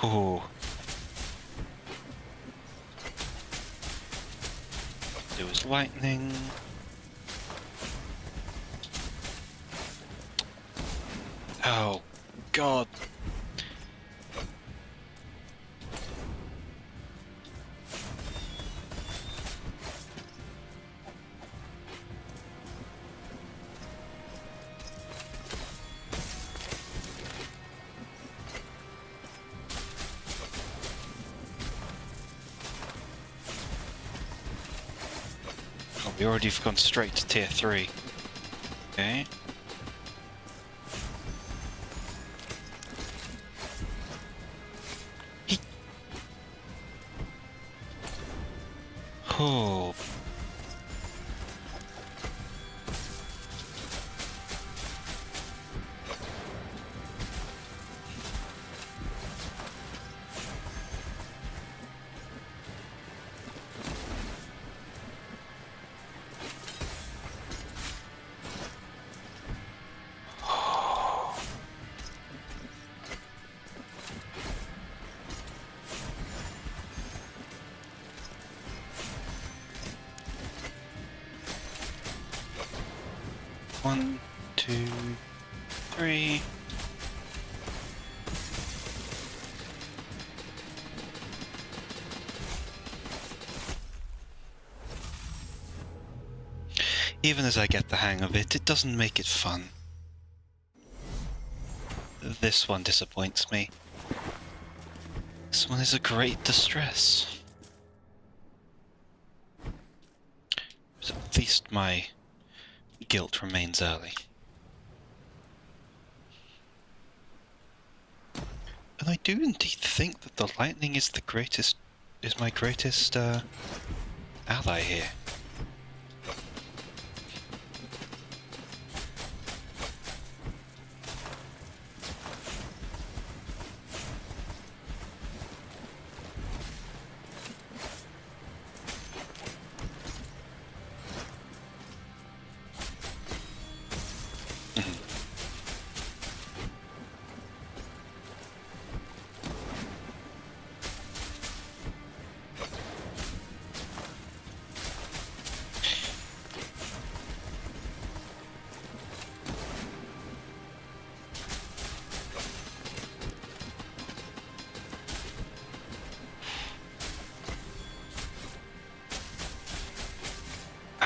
Ooh. There was lightning. Oh, God. Oh, we already have gone straight to tier 3. Okay. Oh. One, two, three. Even as I get the hang of it, it doesn't make it fun. This one disappoints me. This one is a great distress. But at least my guilt remains early. And I do indeed think that the lightning is my greatest ally here.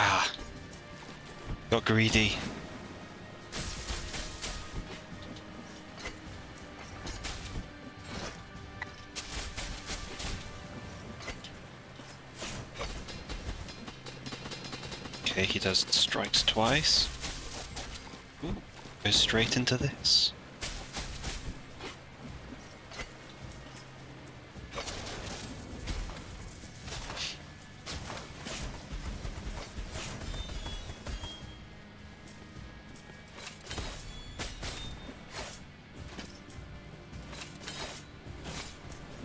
Ah, got greedy. Okay, he does strikes twice. Ooh. Go straight into this.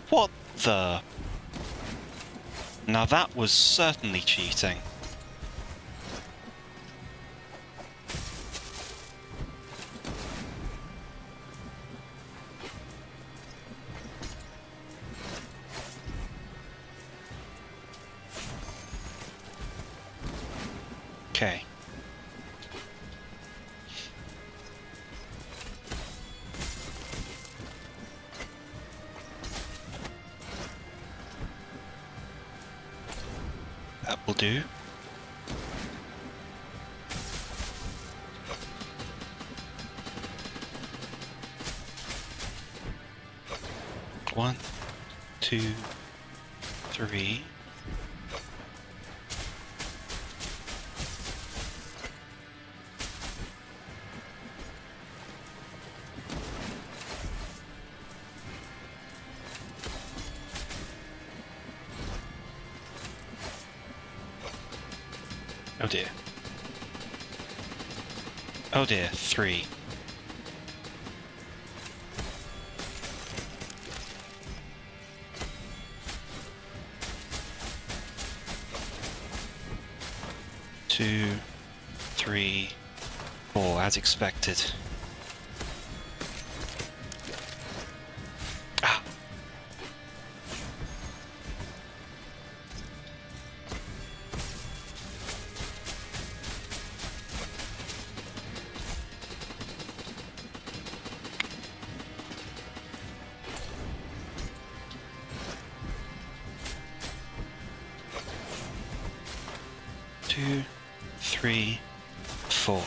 What the? Now that was certainly cheating. Okay. That will do. One, two, three. Oh dear. Oh dear, three. Two, three, four, as expected. Ah. Two, three, four.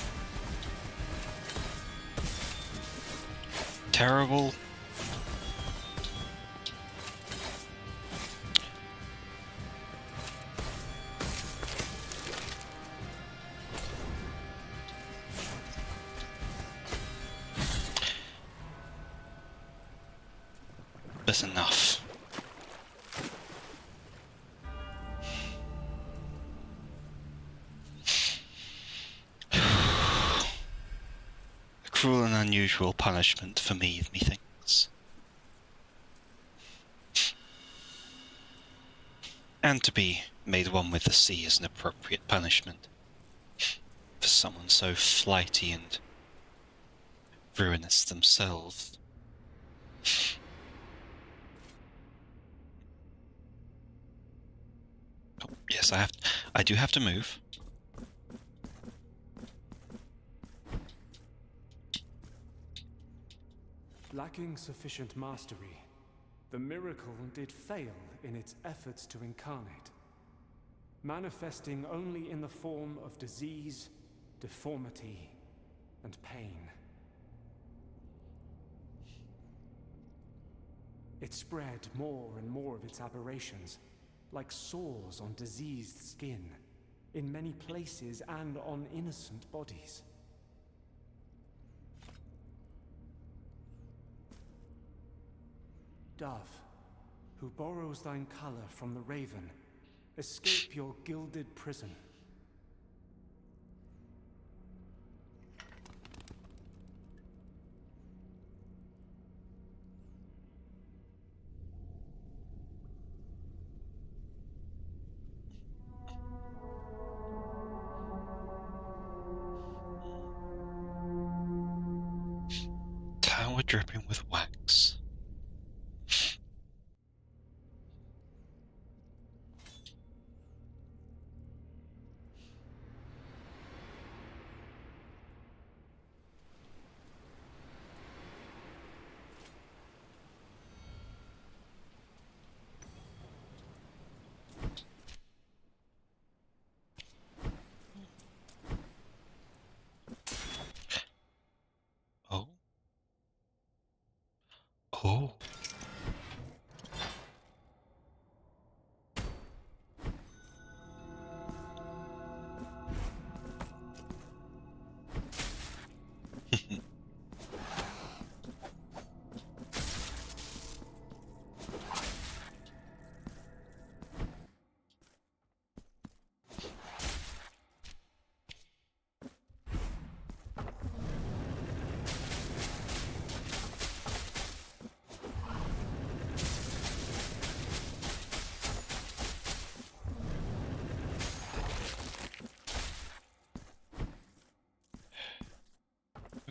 Terrible. That's enough. A cruel and unusual punishment for me, methinks. And to be made one with the sea is an appropriate punishment for someone so flighty and ruinous themselves. Oh, yes, I do have to move. Lacking sufficient mastery, the miracle did fail in its efforts to incarnate, manifesting only in the form of disease, deformity, and pain. It spread more and more of its aberrations, like sores on diseased skin, in many places and on innocent bodies. Dove, who borrows thine color from the raven, escape your gilded prison. Tower dripping with wax. Oh. Oh.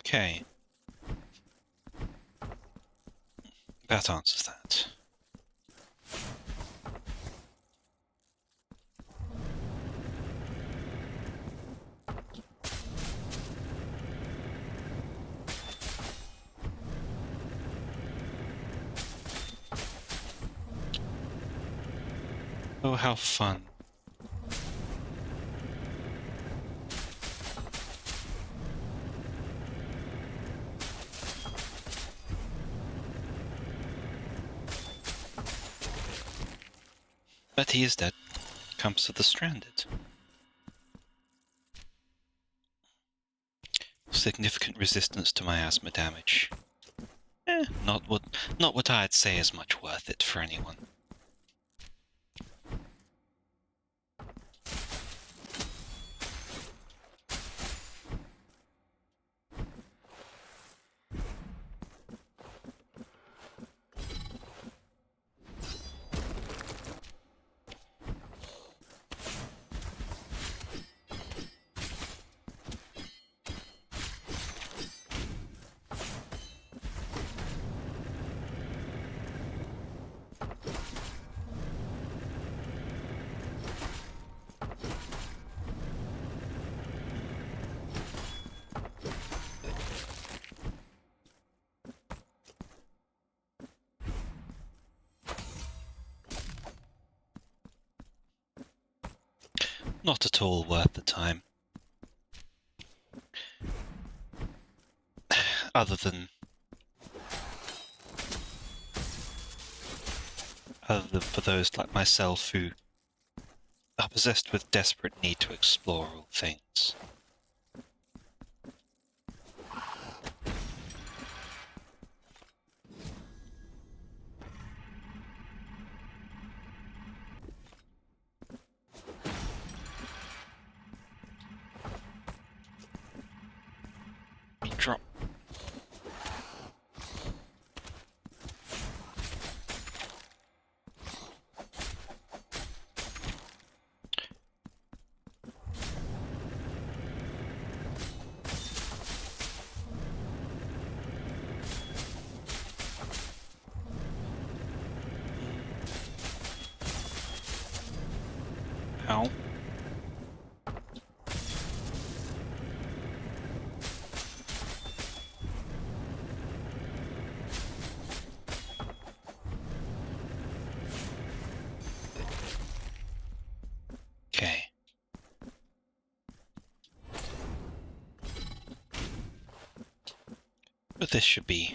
Okay. That answers that. Oh, how fun. But he is dead. Comes to the stranded. Significant resistance to miasma damage. Not what I'd say is much worth it for anyone. Not at all worth the time. Other than for those like myself who are possessed with desperate need to explore all things. Drop. Ow. Okay. But this should be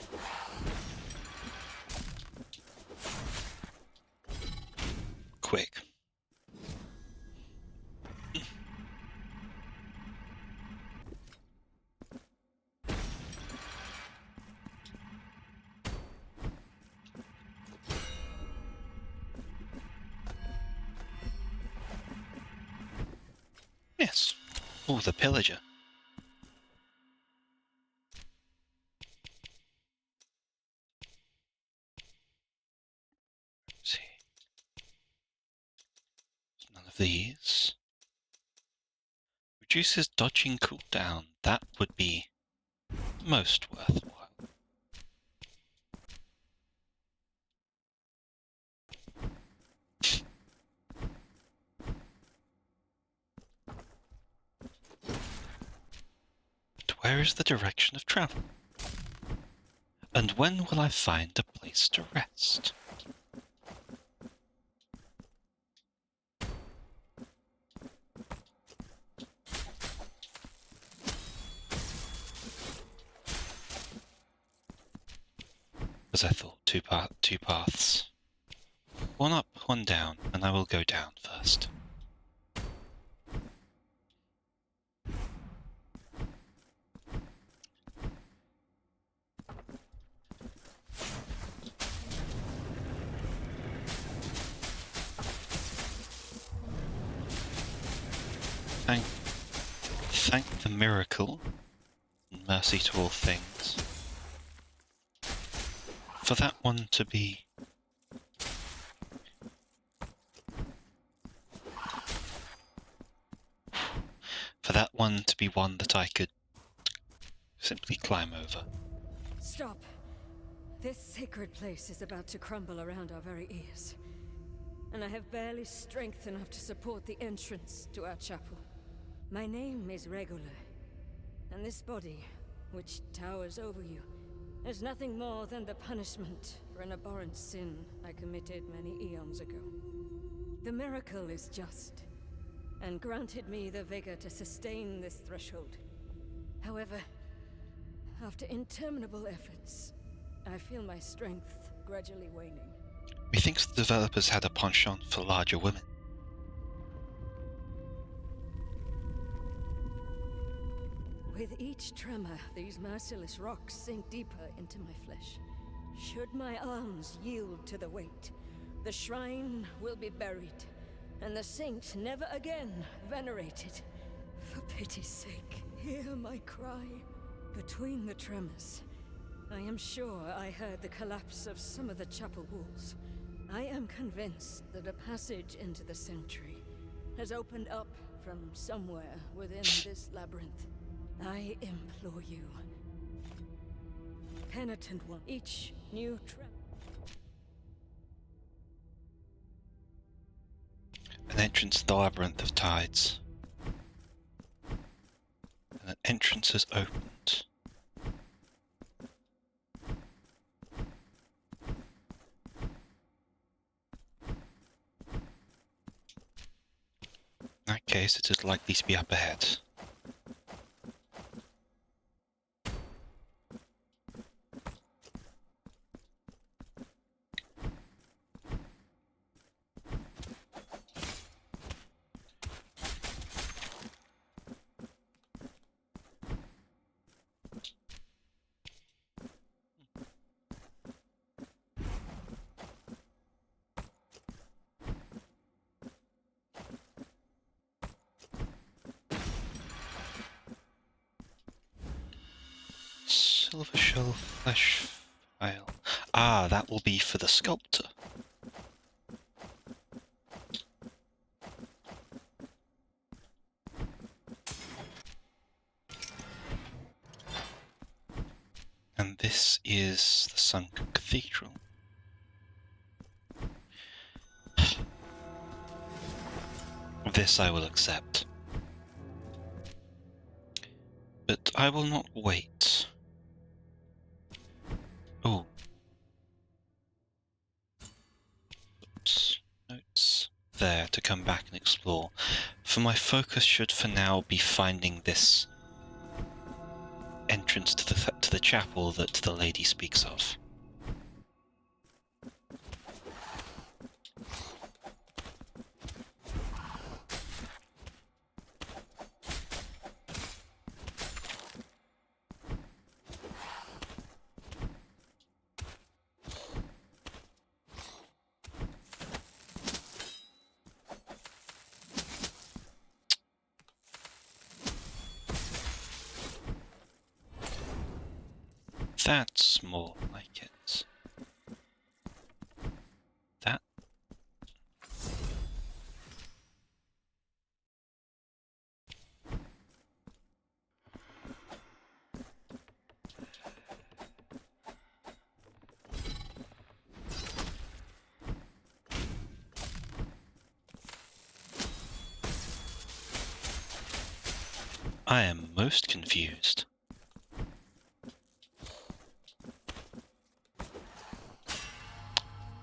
quick. Yes. Oh, the pillager. Let's see. None of these. Reduces dodging cooldown. That would be most worthwhile. But where is the direction of travel? And when will I find a place to rest? As I thought, two paths. One up, one down, and I will go down first. Thank the miracle, and mercy to all things, for that one to be one that I could simply climb over. Stop. This sacred place is about to crumble around our very ears. And I have barely strength enough to support the entrance to our chapel. My name is Regular, and this body, which towers over you, is nothing more than the punishment for an abhorrent sin I committed many eons ago. The miracle is just, and granted me the vigor to sustain this threshold. However, after interminable efforts, I feel my strength gradually waning. Methinks the developers had a penchant for larger women. With each tremor, these merciless rocks sink deeper into my flesh. Should my arms yield to the weight, the shrine will be buried, and the saint never again venerated. For pity's sake, hear my cry. Between the tremors, I am sure I heard the collapse of some of the chapel walls. I am convinced that a passage into the sanctuary has opened up from somewhere within this labyrinth. I implore you, penitent one, each new An entrance to the labyrinth of tides. And an entrance has opened. In that case, it is likely to be up ahead. Silver shell flesh file. Ah, that will be for the sculptor. And this is the sunken cathedral. This I will accept. But I will not wait. Oh. Oops. Notes there to come back and explore. For my focus should for now be finding this entrance to the chapel that the lady speaks of. That's more like it. That. I am most confused.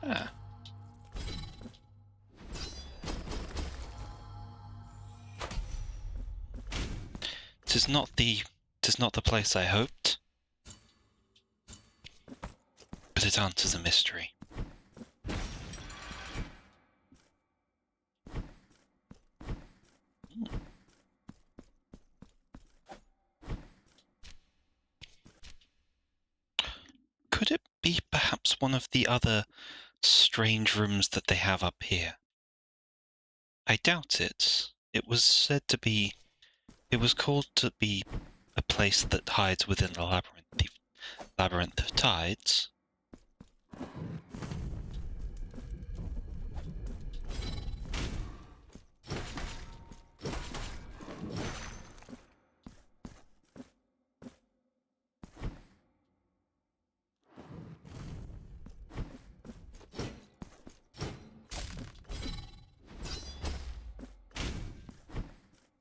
Ah. Tis not the place I hoped, but it answers a mystery. Could it be perhaps one of the other strange rooms that they have up here? I doubt it. It was called to be a place that hides within the labyrinth of tides.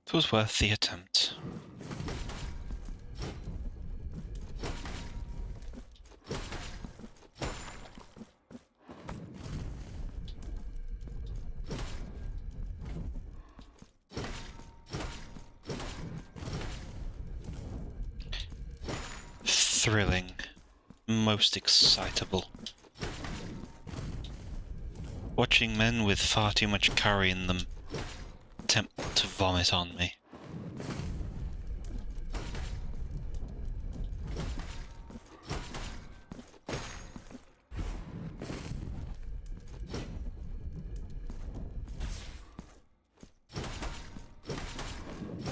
It was worth the attempt. Thrilling. Most excitable. Watching men with far too much curry in them attempt to vomit on me.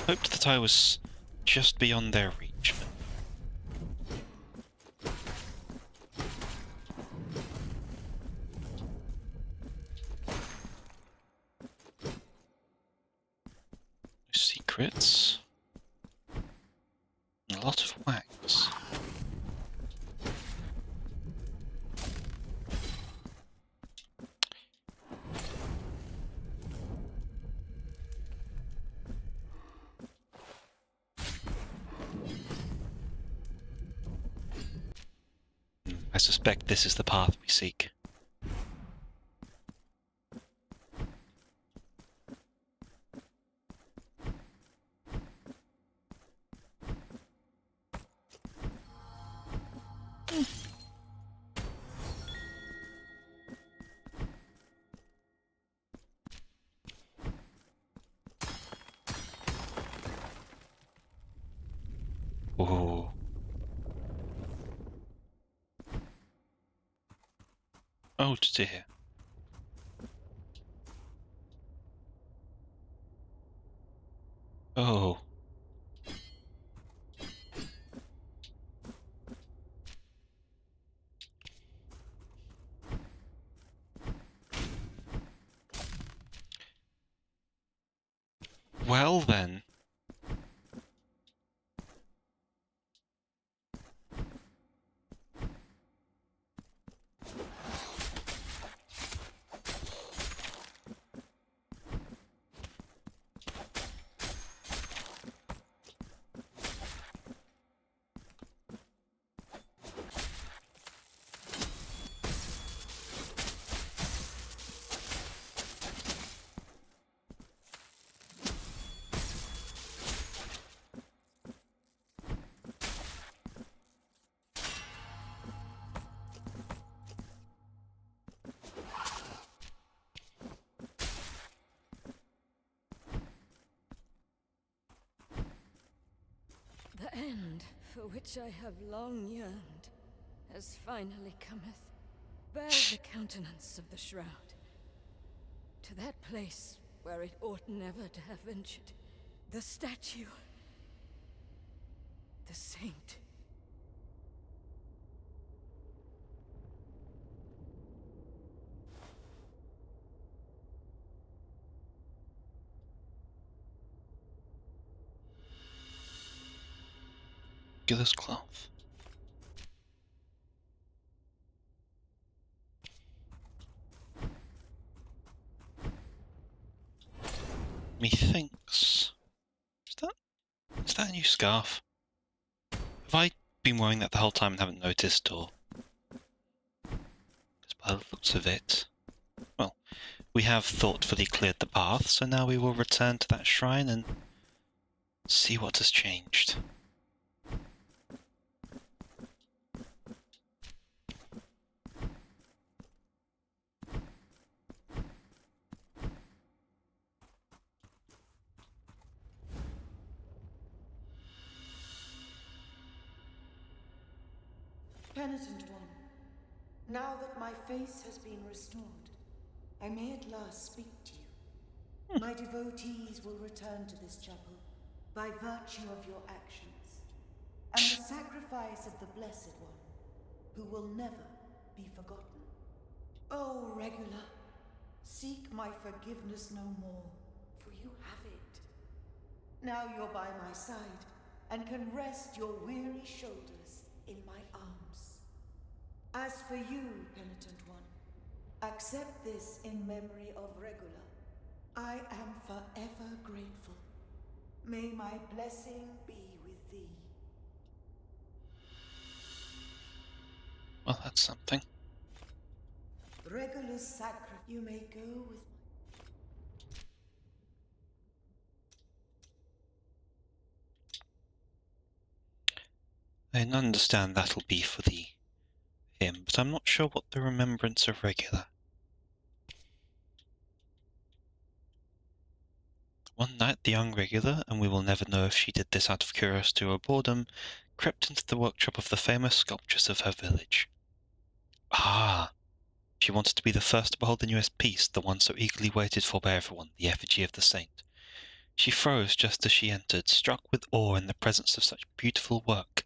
Hoped that I was just beyond their reach, but secrets. And a lot of wax. I suspect this is the path we seek. Oh. Oh dear. Oh. Well then. The end, for which I have long yearned, has finally cometh. Bear the countenance of the shroud, to that place where it ought never to have ventured. The statue, the saint. Give us cloth. Methinks. Is that a new scarf? Have I been wearing that the whole time and haven't noticed, or? Because by the looks of it, well, we have thoughtfully cleared the path, so now we will return to that shrine and see what has changed. Penitent one, now that my face has been restored, I may at last speak to you. My devotees will return to this chapel by virtue of your actions, and the sacrifice of the Blessed One, who will never be forgotten. Oh, Regula, seek my forgiveness no more, for you have it. Now you're by my side, and can rest your weary shoulders in my arms. As for you, Penitent One, accept this in memory of Regula. I am forever grateful. May my blessing be with thee. Well, that's something. Regulus sacra, you may go with I understand that'll be for the him, but I'm not sure what the remembrance of regular. One night the young regular, and we will never know if she did this out of curiosity or boredom, crept into the workshop of the famous sculptress of her village. Ah! She wanted to be the first to behold the newest piece, the one so eagerly waited for by everyone, the effigy of the saint. She froze just as she entered, struck with awe in the presence of such beautiful work,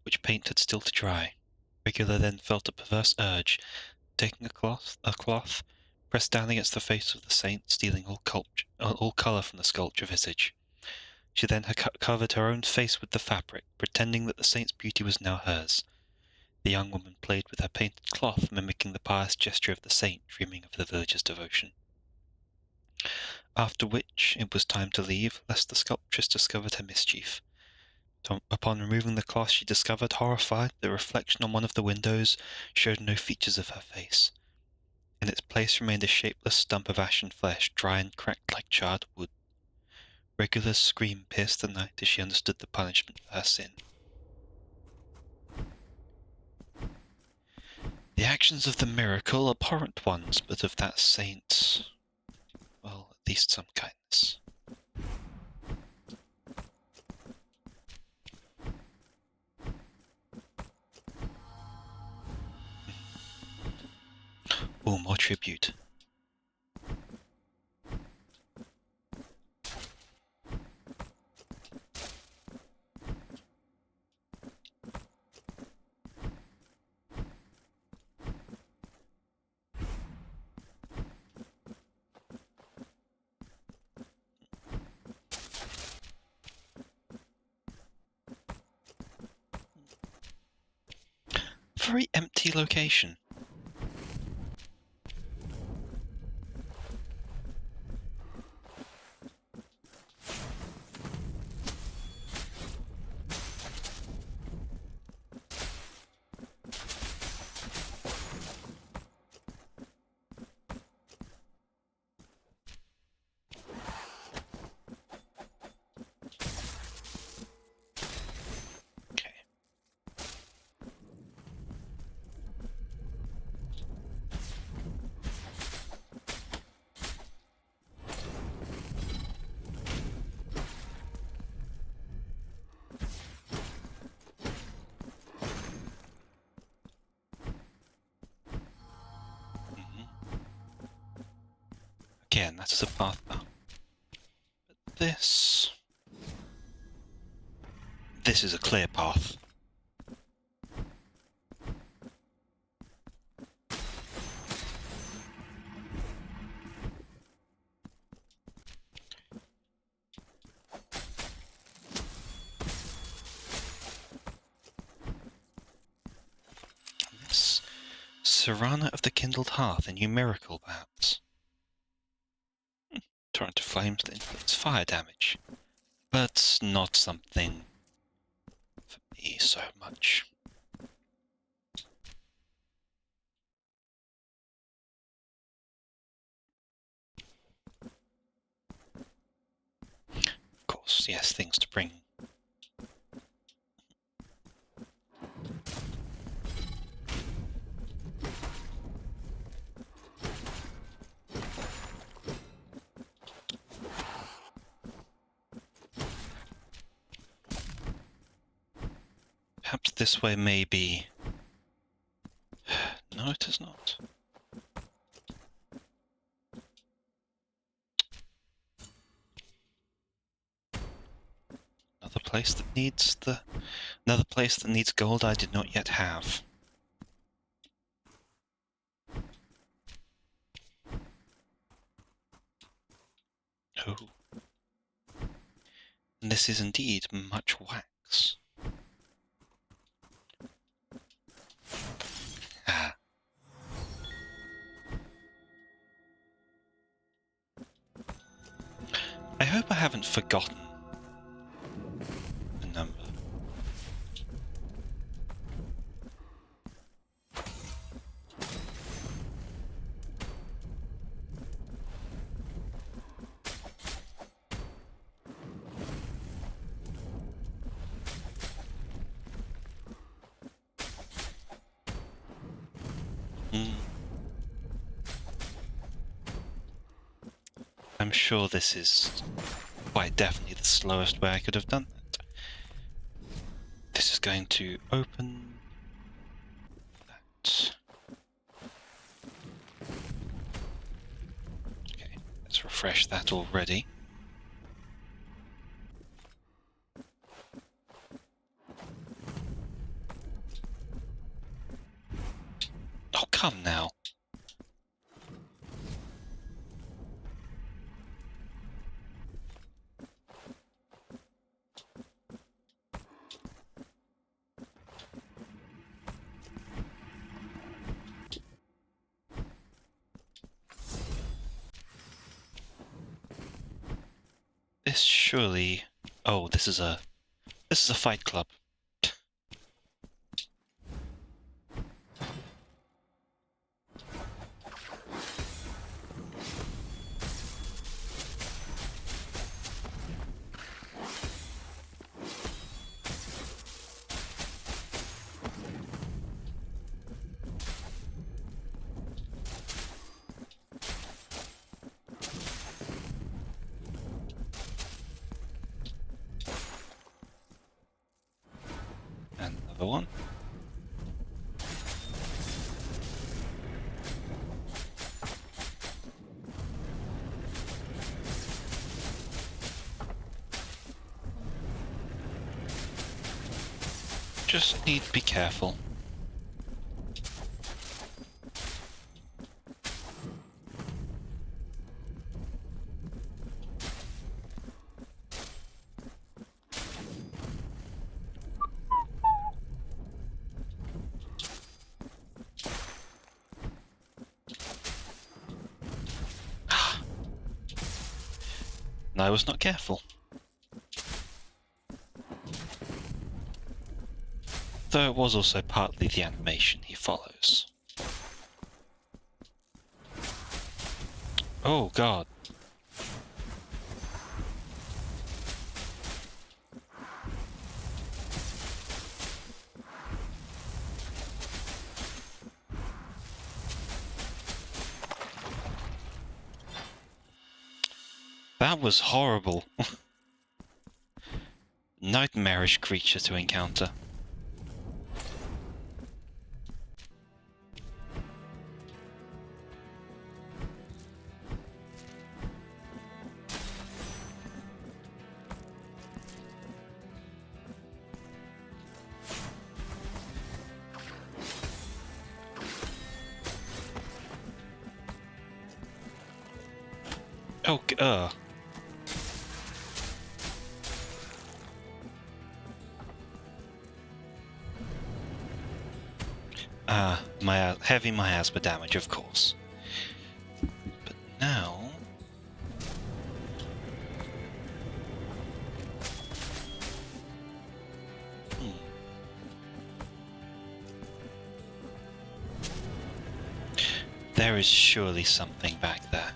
which paint had still to dry. Regular then felt a perverse urge, taking a cloth, pressed down against the face of the saint, stealing all colour from the sculpture visage. She then covered her own face with the fabric, pretending that the saint's beauty was now hers. The young woman played with her painted cloth, mimicking the pious gesture of the saint, dreaming of the villagers' devotion. After which it was time to leave, lest the sculptress discovered her mischief. Upon removing the cloth, she discovered, horrified, the reflection on one of the windows showed no features of her face. In its place remained a shapeless stump of ashen flesh, dry and cracked like charred wood. Regular's scream pierced the night as she understood the punishment for her sin. The actions of the miracle, abhorrent ones, but of that saint, well, at least some kindness. Oh, more tribute. Very empty location. Again, that is a path now. But this is a clear path. This Serana of the Kindled Hearth, a new miracle, perhaps. Torrent of flames that inflicts fire damage, but not something for me so much. Of course, yes, things to bring. Perhaps this way may be... No, it is not. Another place that needs gold I did not yet have. Oh. And this is indeed much wax. Ah. I hope I haven't forgotten I'm sure this is quite definitely the slowest way I could have done that. This is going to open that. Okay, let's refresh that already. Oh, come now. This surely... Oh, this is a fight club. And another one. Just need to be careful. And I was not careful. Though it was also partly the animation he follows. Oh god. That was horrible. Nightmarish creature to encounter. Oh, heavy miasma damage, of course. But now... There is surely something back there.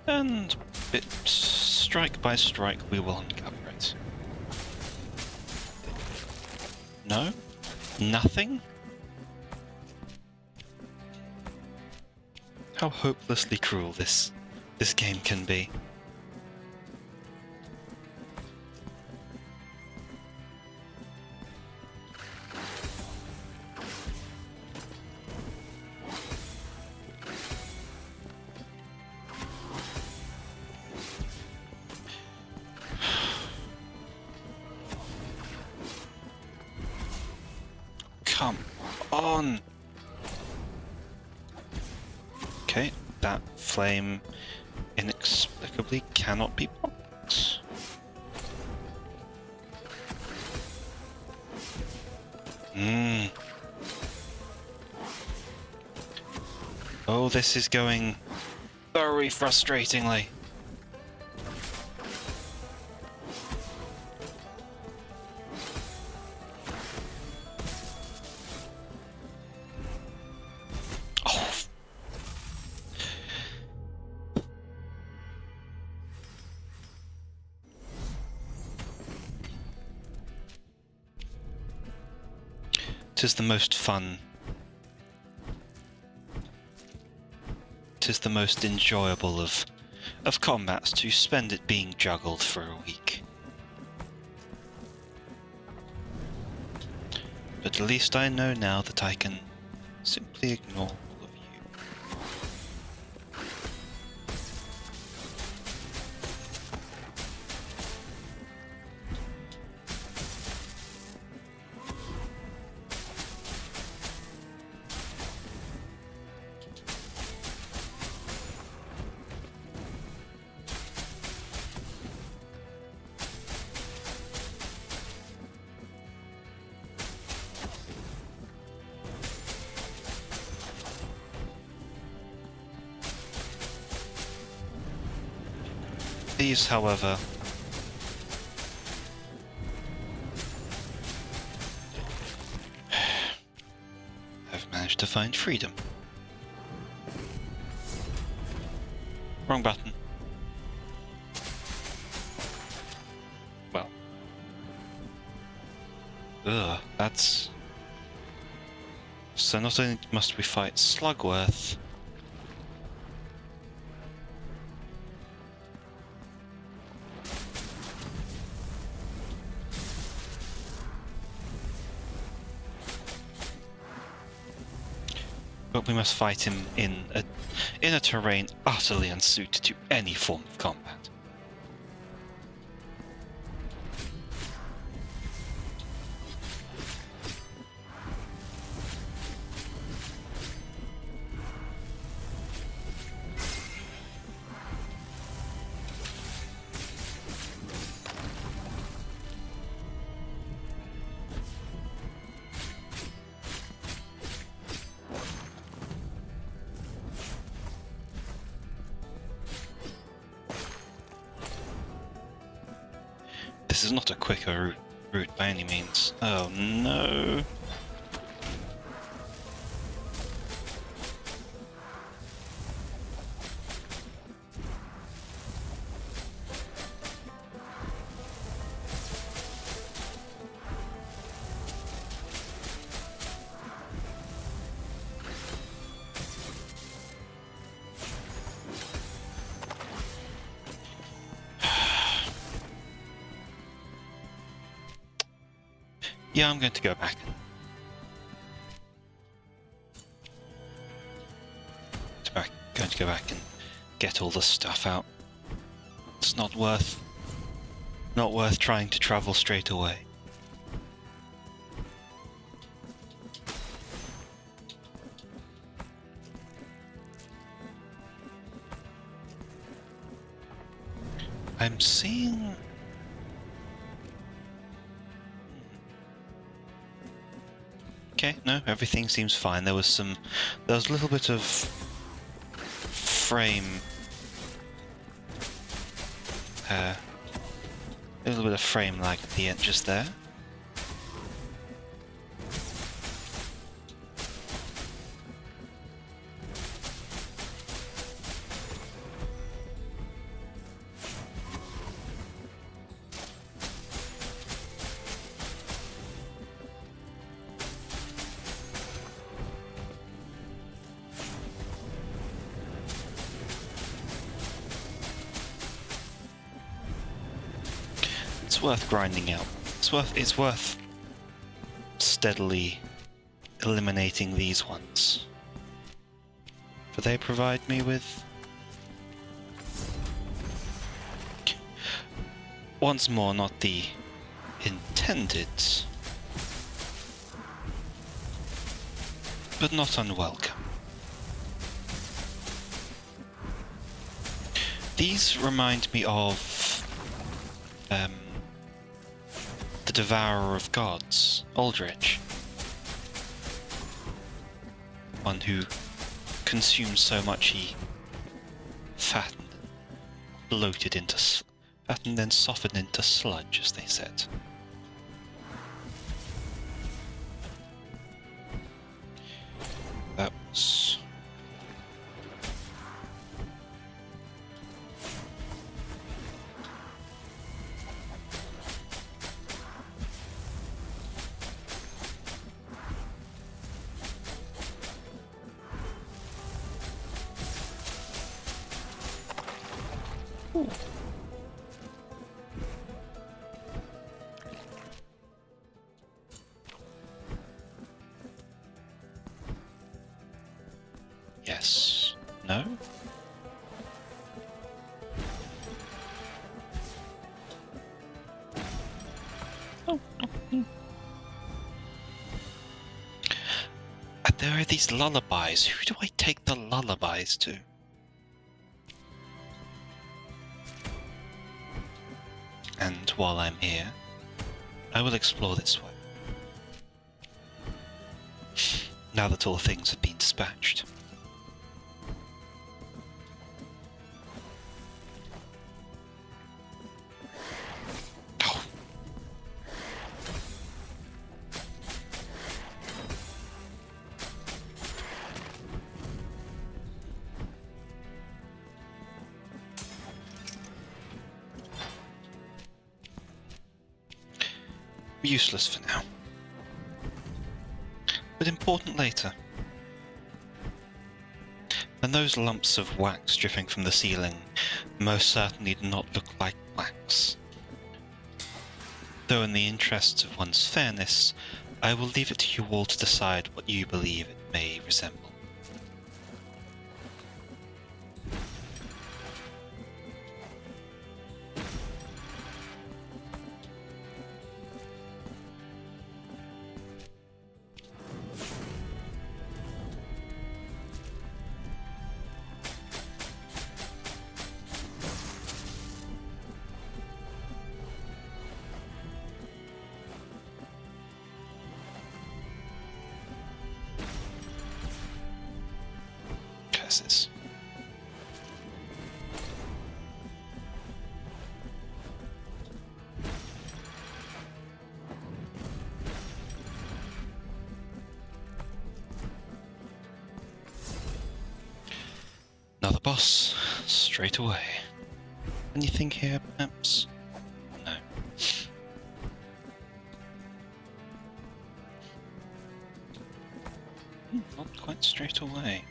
And strike by strike we will uncover it. No? Nothing? How hopelessly cruel this game can be. Come on! Okay, that flame inexplicably cannot be blocked. Oh, this is going very frustratingly. 'Tis the most fun. 'Tis the most enjoyable of combats to spend it being juggled for a week. But at least I know now that I can simply ignore all of you. These, however, have managed to find freedom. Wrong button. Well. Ugh, that's... So not only must we fight Slugworth, but we must fight him in a terrain utterly unsuited to any form of combat. This is not a quicker route by any means. Oh no. Yeah, I'm going to go back. Going to go back and get all the stuff out. It's not worth trying to travel straight away. I'm seeing... Okay, no, everything seems fine. There was a little bit of frame, a little bit of frame lag at the end just there. It's worth grinding out. It's worth steadily eliminating these ones. For they provide me with... once more, not the intended, but not unwelcome. These remind me of the Devourer of Gods, Aldrich. One who consumed so much he fattened, bloated into, fattened then softened into sludge, as they said. That was... No, not you. And there are these lullabies. Who do I take the lullabies to? And while I'm here, I will explore this way. Now that all things have been dispatched. Oh. Useless for now. But important later. And those lumps of wax dripping from the ceiling most certainly do not look like wax. Though in the interests of one's fairness, I will leave it to you all to decide what you believe it may resemble. Curses. Another boss, straight away. Anything here, perhaps? No. Not quite straight away.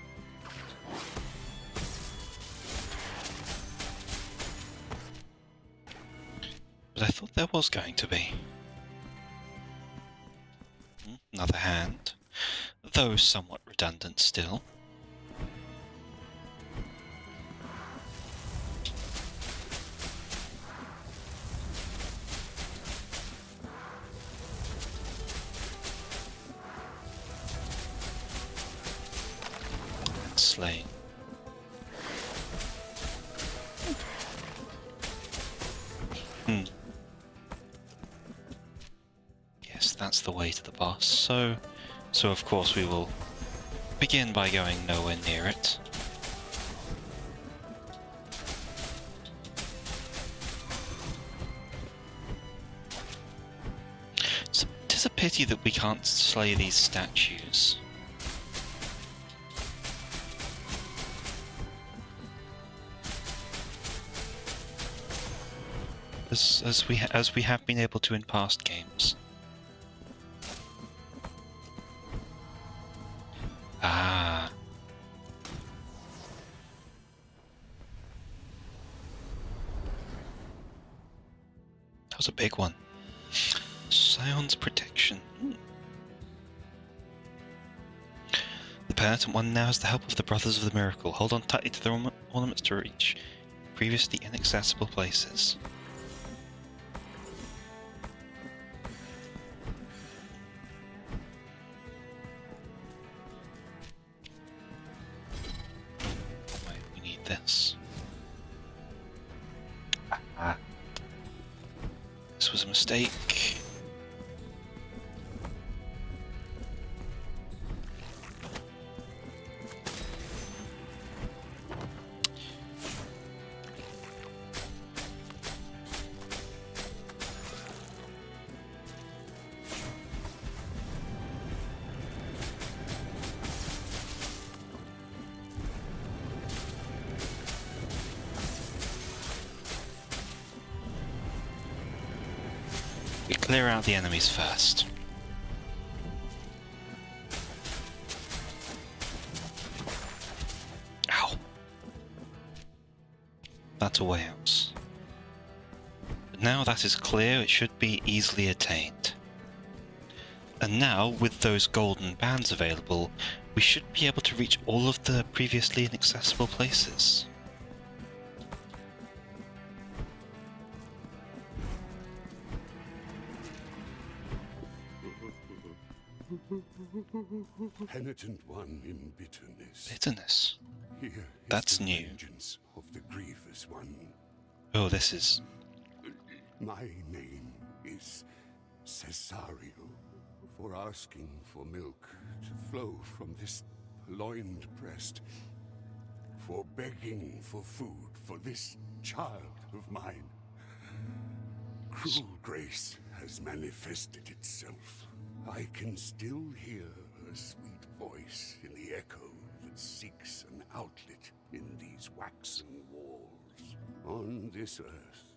But I thought there was going to be. Another hand, though somewhat redundant still. Slain. Yes, that's the way to the boss. So of course we will begin by going nowhere near it. It is a pity that we can't slay these statues. As we have been able to in past games. Ah. That was a big one. Scion's protection. The penitent one now has the help of the Brothers of the Miracle. Hold on tightly to the ornaments to reach previously inaccessible places. This. This was a mistake. We clear out the enemies first. Ow. That's a way out. But now that is clear, it should be easily attained. And now, with those golden bands available, we should be able to reach all of the previously inaccessible places. Penitent one in bitterness. Bitterness. Here is That's the new. vengeance of the grievous one. Oh, this is... My name is Cesario. For asking for milk to flow from this loined breast. For begging for food for this child of mine. Cruel grace has manifested itself. I can still hear her sweet voice in the echo that seeks an outlet in these waxen walls. On this earth,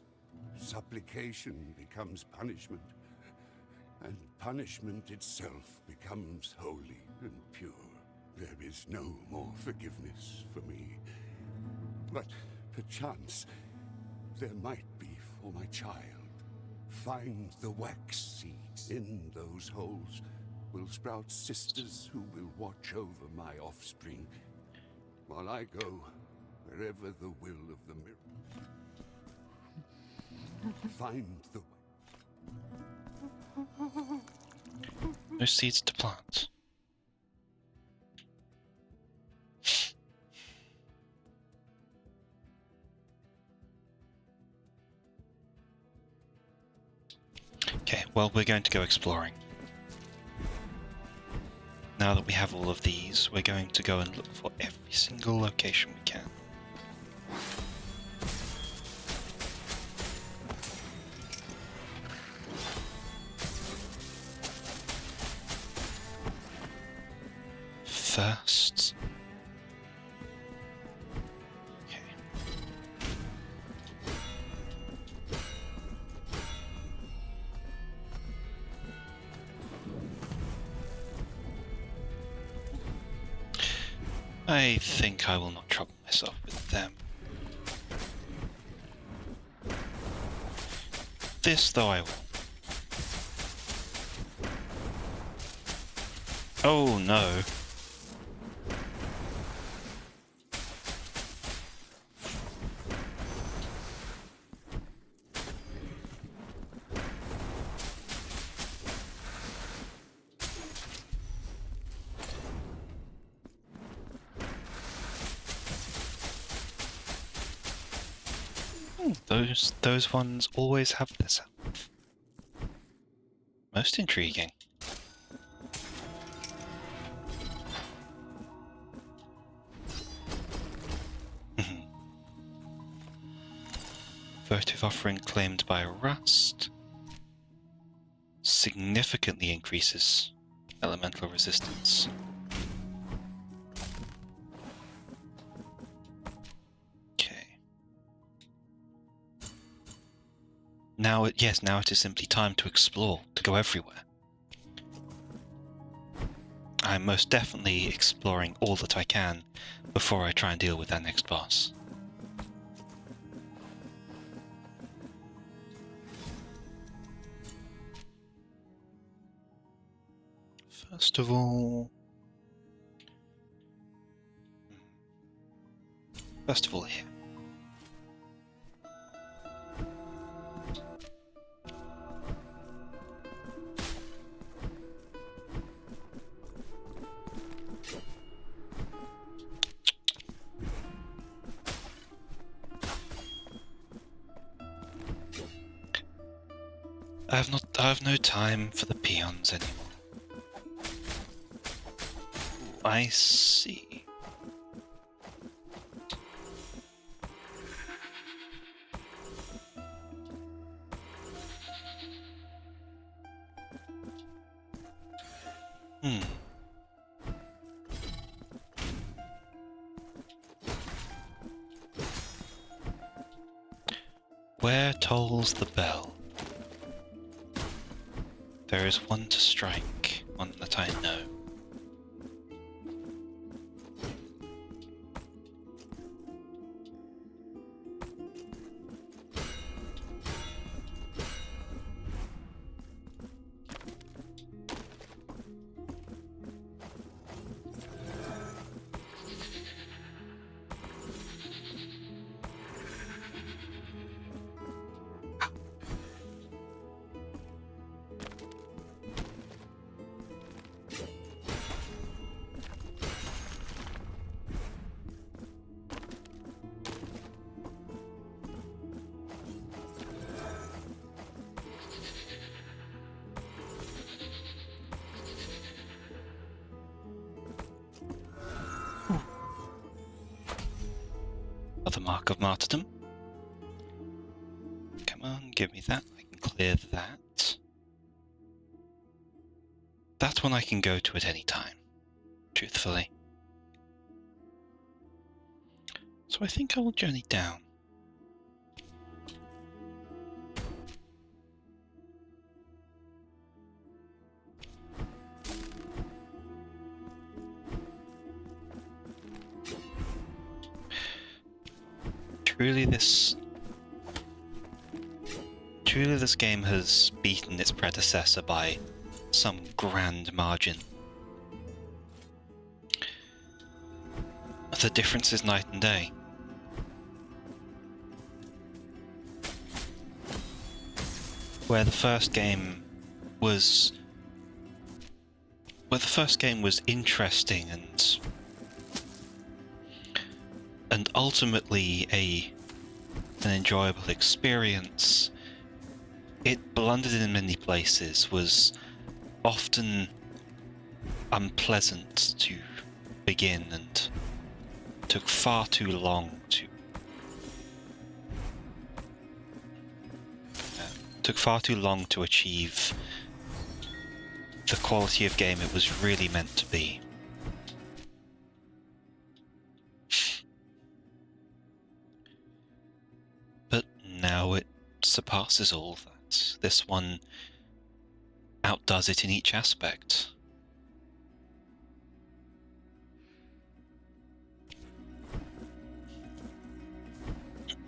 supplication becomes punishment, and punishment itself becomes holy and pure. There is no more forgiveness for me, but perchance there might be for my child. Find the wax seeds in those holes. Will sprout sisters who will watch over my offspring, while I go wherever the will of the mirror. Find the... No seeds to plant. Okay, well, we're going to go exploring. Now that we have all of these, we're going to go and look for every single location we can. First... Okay. I think I will not trouble myself with them. This, though, I will. Oh no. Those ones always have this health. Most intriguing. Votive offering claimed by Rust significantly increases elemental resistance. Now it is simply time to explore, to go everywhere. I'm most definitely exploring all that I can before I try and deal with that next boss. First of all here. I have no time for the peons anymore. I see. Where tolls the bell? There is one to strike, one that I know. the Mark of Martyrdom. Come on, give me that. I can clear that. That one I can go to at any time, truthfully. So I think I will journey down. Truly this game has beaten its predecessor by some grand margin. The difference is night and day. Where the first game was interesting and ultimately an enjoyable experience, it blundered in many places, was often unpleasant to begin, and took far too long to achieve the quality of game it was really meant to be. But now it surpasses all that. This one outdoes it in each aspect.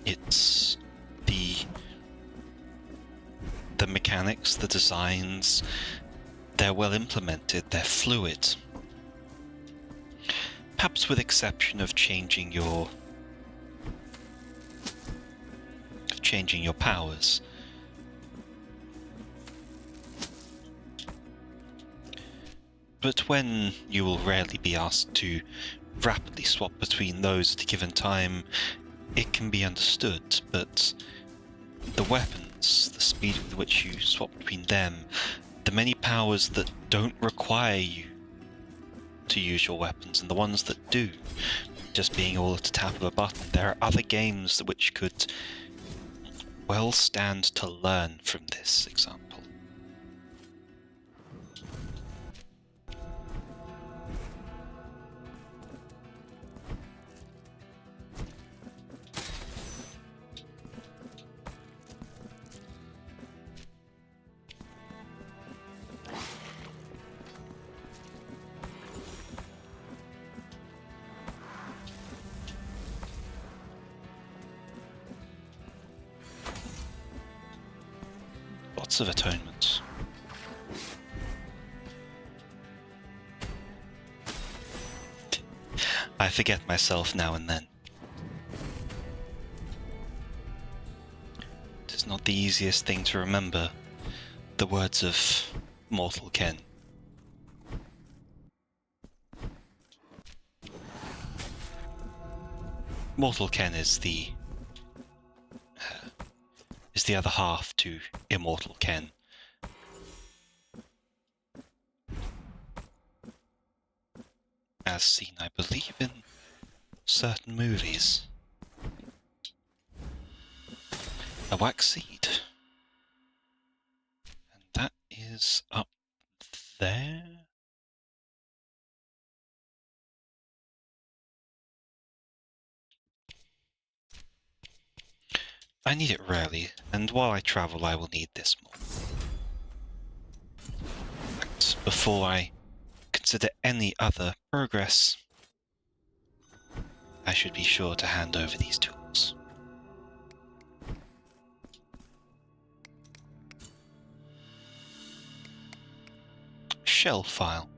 It's the mechanics, the designs, they're well implemented, they're fluid. Perhaps with exception of changing your powers. But when you will rarely be asked to rapidly swap between those at a given time, it can be understood, but the weapons, the speed with which you swap between them, the many powers that don't require you to use your weapons, and the ones that do, just being all at a tap of a button, there are other games which could well stand to learn from this example. Lots of atonement. I forget myself now and then. It is not the easiest thing to remember the words of mortal Ken. Mortal Ken is the other half to Immortal Ken. As seen, I believe, in certain movies. A wax seed. And that is up there. I need it rarely, and while I travel I will need this more. But before I consider any other progress, I should be sure to hand over these tools. Shell file.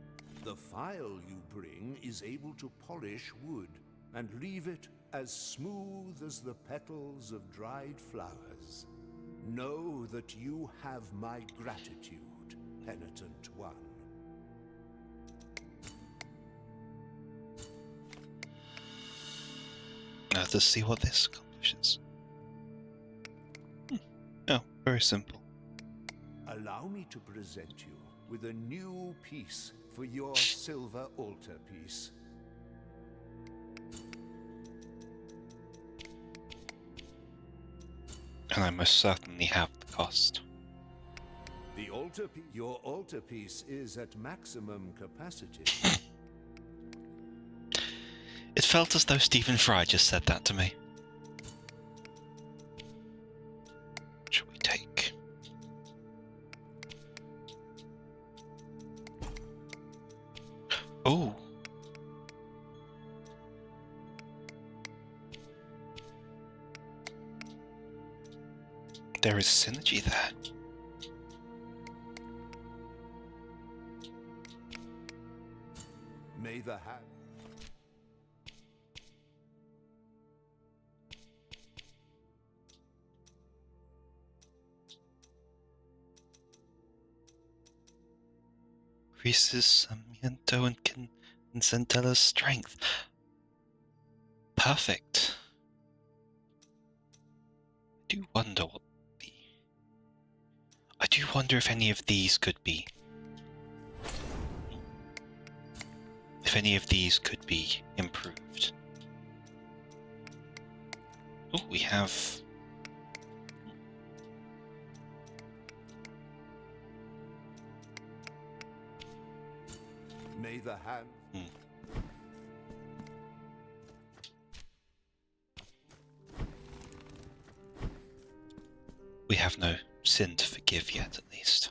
The file you bring is able to polish wood and leave it as smooth as the petals of dried flowers. Know that you have my gratitude, penitent one. Now let's see what this accomplishes. Oh, very simple. Allow me to present you with a new piece for your silver altarpiece. And I most certainly have the cost. The your altarpiece is at maximum capacity. It felt as though Stephen Fry just said that to me. What should we take? Oh! There is synergy there. May the hand. Increases Sarmiento and Centella's strength. Perfect. I do wonder what the... I do wonder if any of these could be... If any of these could be improved. Oh, we have... May the hand. We have no sin to forgive yet, at least.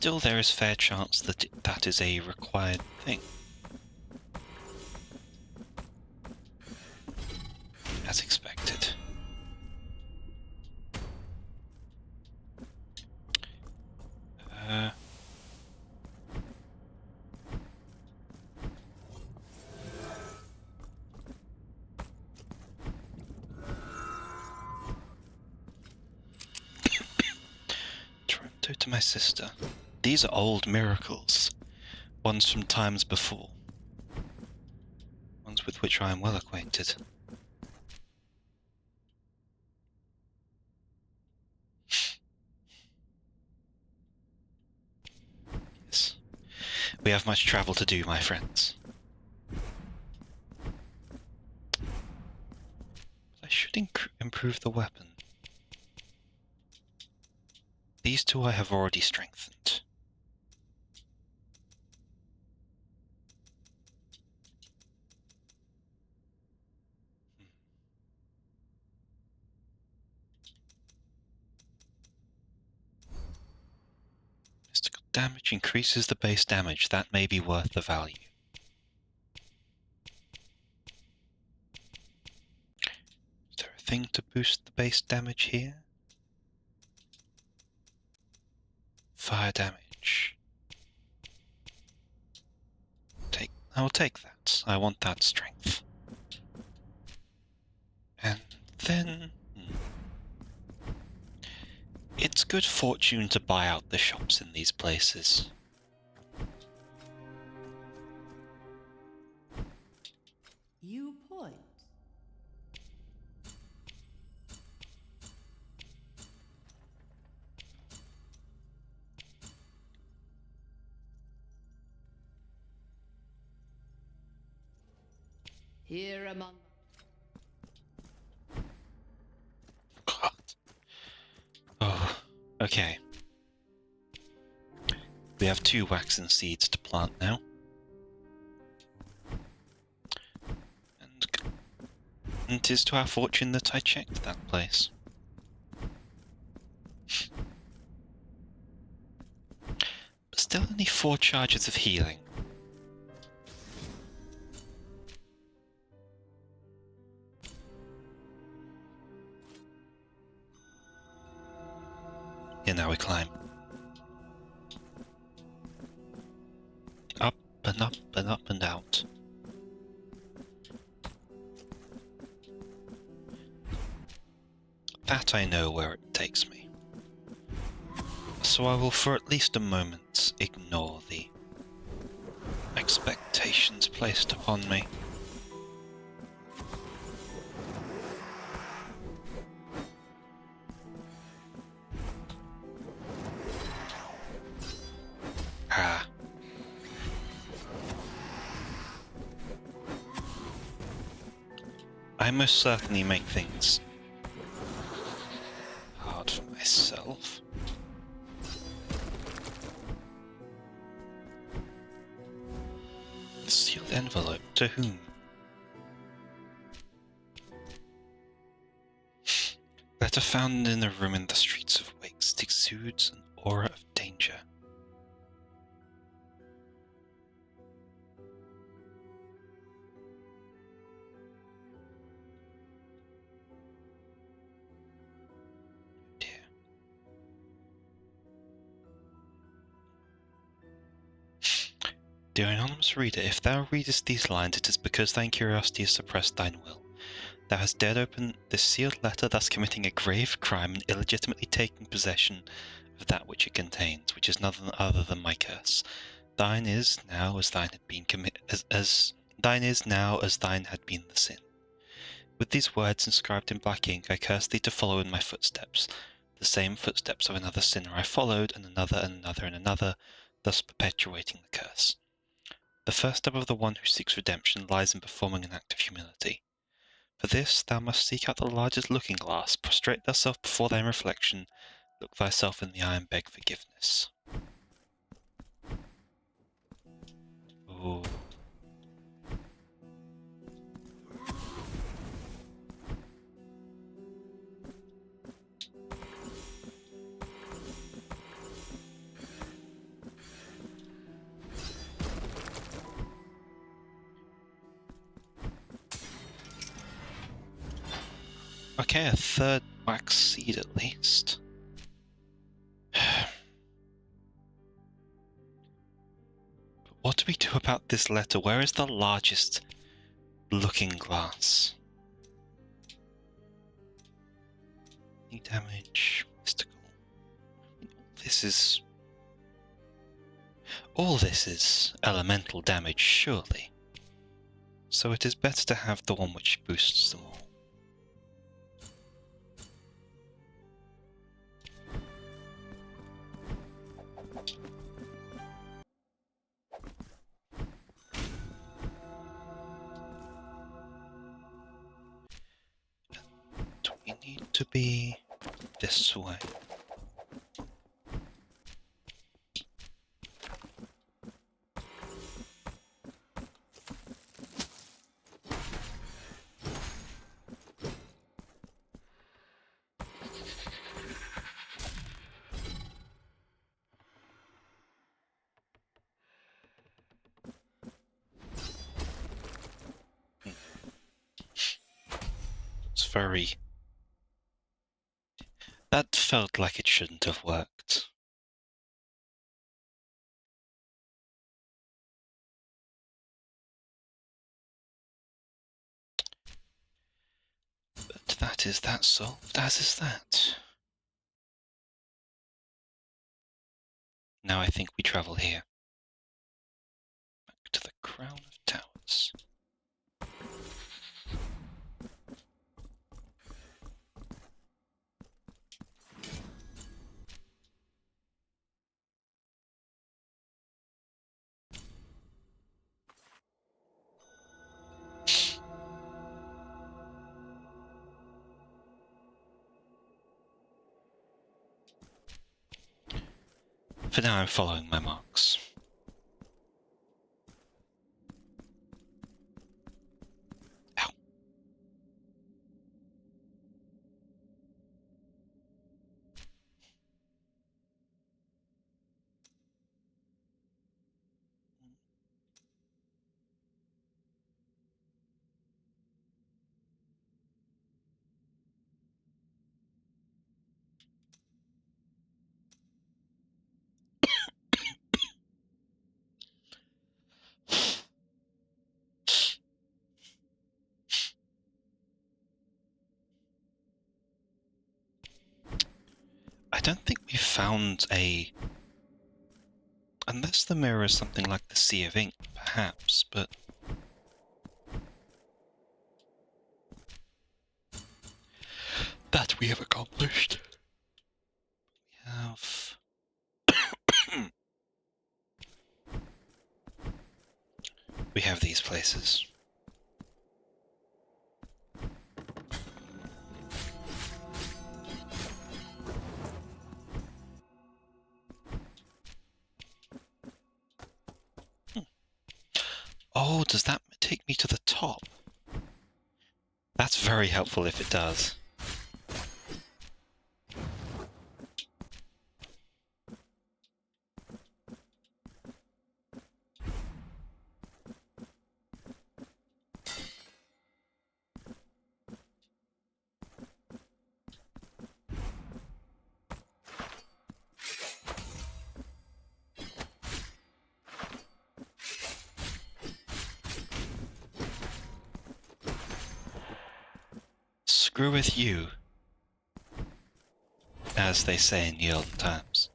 Though there is fair chance that that is a required thing. As expected. Toronto to my sister. These are old miracles. Ones from times before. Ones with which I am well acquainted. Yes. We have much travel to do, my friends. I should improve the weapon. These two I have already strengthened. Mystical damage increases the base damage. That may be worth the value. Is there a thing to boost the base damage here? Fire damage. I will take that. I want that strength. And then... It's good fortune to buy out the shops in these places. You point. Here among God. Oh, okay. We have 2 waxen seeds to plant now. And 'tis to our fortune that I checked that place. But still only 4 charges of healing. Here now we climb. Up and up and up and out. That I know where it takes me. So I will for at least a moment ignore the expectations placed upon me. Ah. I I most certainly make things hard for myself. Sealed envelope. To whom? Letter found in a room in the streets of Wakes exudes an aura of danger. Dear. Dear anonymous reader, if thou readest these lines, it is because thine curiosity has suppressed thine will. Thou hast dared open this sealed letter, thus committing a grave crime and illegitimately taking possession of that which it contains, which is nothing other than my curse. Thine is now as thine had been thine is now as thine had been the sin. With these words inscribed in black ink, I curse thee to follow in my footsteps, the same footsteps of another sinner I followed, and another, and another, and another, thus perpetuating the curse. The first step of the one who seeks redemption lies in performing an act of humility. For this thou must seek out the largest looking-glass, prostrate thyself before thy reflection, look thyself in the eye and beg forgiveness. Ooh. Okay, a third wax seed at least. But what do we do about this letter? Where is the largest looking glass? Any damage? Mystical. All this is elemental damage, surely. So it is better to have the one which boosts them all. Do we need to be this way? It's very... That felt like it shouldn't have worked. But that is that solved, as is that. Now I think we travel here. Back to the Crown of Towers. For now I'm following my marks. Ow. I don't think we've found a... Unless the mirror is something like the Sea of Ink, perhaps, but... That we have accomplished. We have... we have these places. Oh, does that take me to the top? That's very helpful if it does. Screw with you, as they say in the olden times.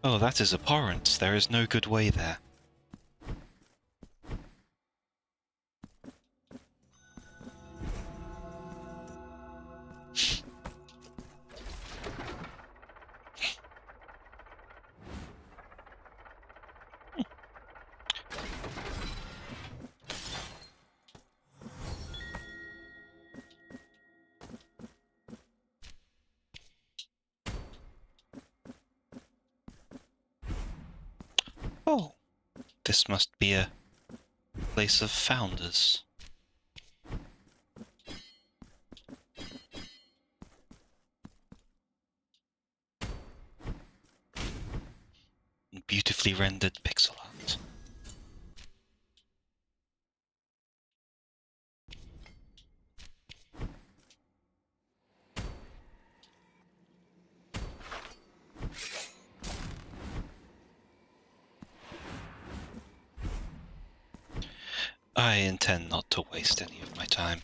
Oh, that is abhorrent. There is no good way there. Oh, this must be a place of founders. Beautifully rendered pixel art. I intend not to waste any of my time.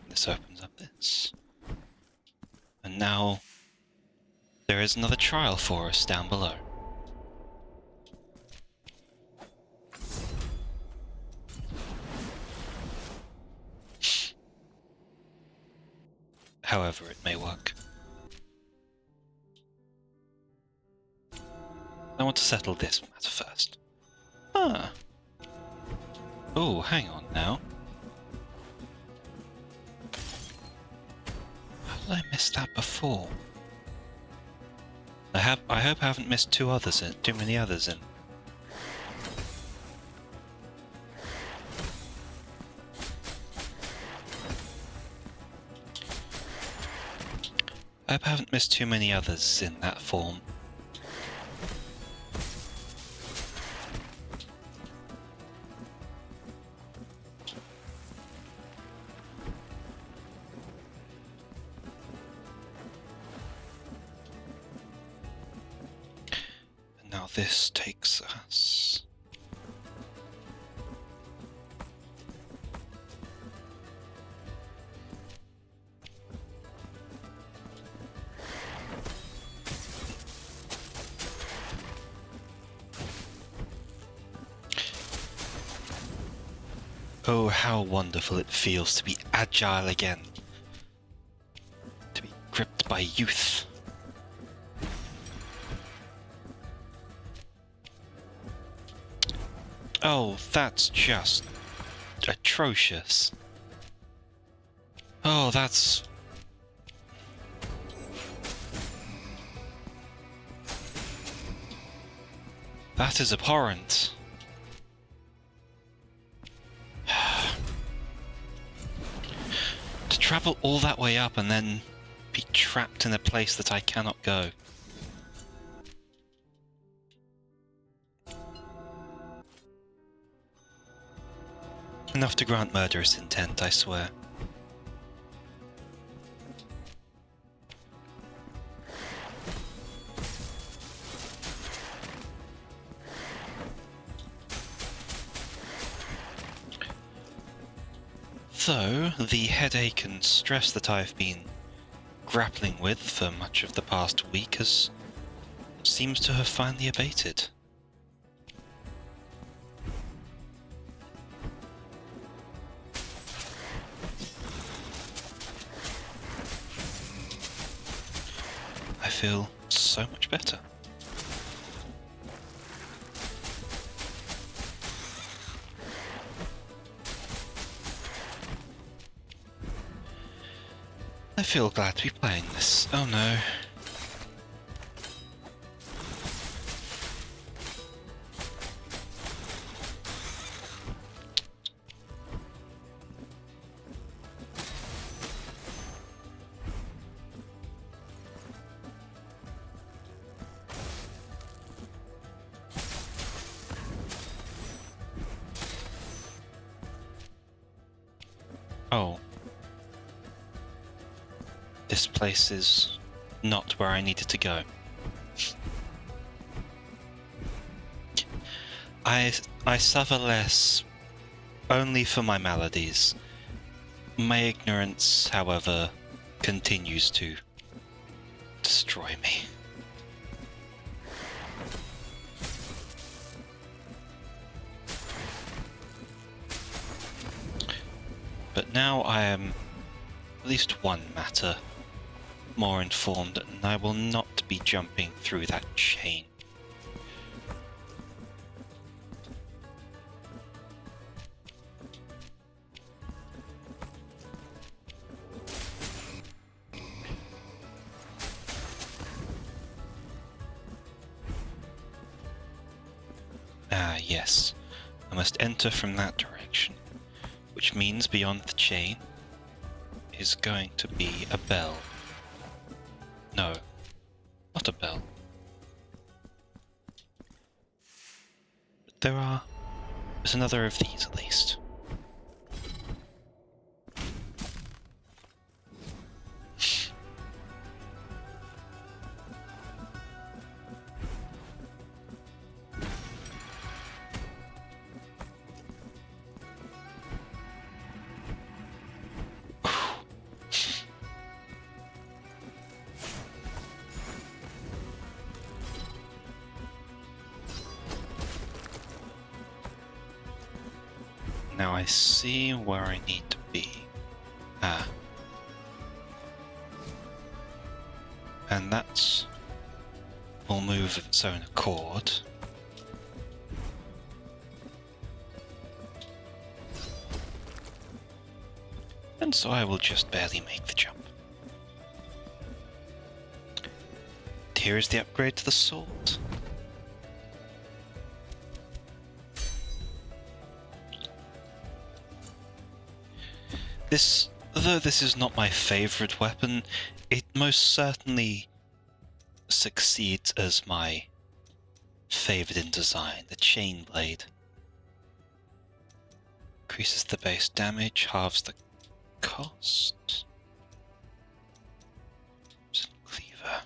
This opens up this. And now there is another trial for us down below. However it may work. I want to settle this matter first. Ah. Oh, hang on now. How did I miss that before? I hope I haven't missed too many others in. I hope I haven't missed too many others in that form. And now this takes us... Oh, how wonderful it feels to be agile again. To be gripped by youth. Oh, that's just atrocious. Oh, that's... That is abhorrent. To travel all that way up and then be trapped in a place that I cannot go. Enough to grant murderous intent, I swear. Though the headache and stress that I've been grappling with for much of the past week seems to have finally abated. I feel so much better. I feel glad to be playing this. Oh no. Oh. This place is not where I needed to go. I suffer less only for my maladies. My ignorance, however, continues to destroy me. But now I am, at least one matter, more informed, and I will not be jumping through that chain. Ah, yes. I must enter from that direction, which means beyond the chain is going to be a bell. No, not a bell. But there's another of these at least. Now I see where I need to be. Ah. And that will move of its own accord. And so I will just barely make the jump. Here is the upgrade to the sword. Though this is not my favorite weapon, it most certainly succeeds as my favored in design, the chain blade. Increases the base damage, halves the cost. Cleaver.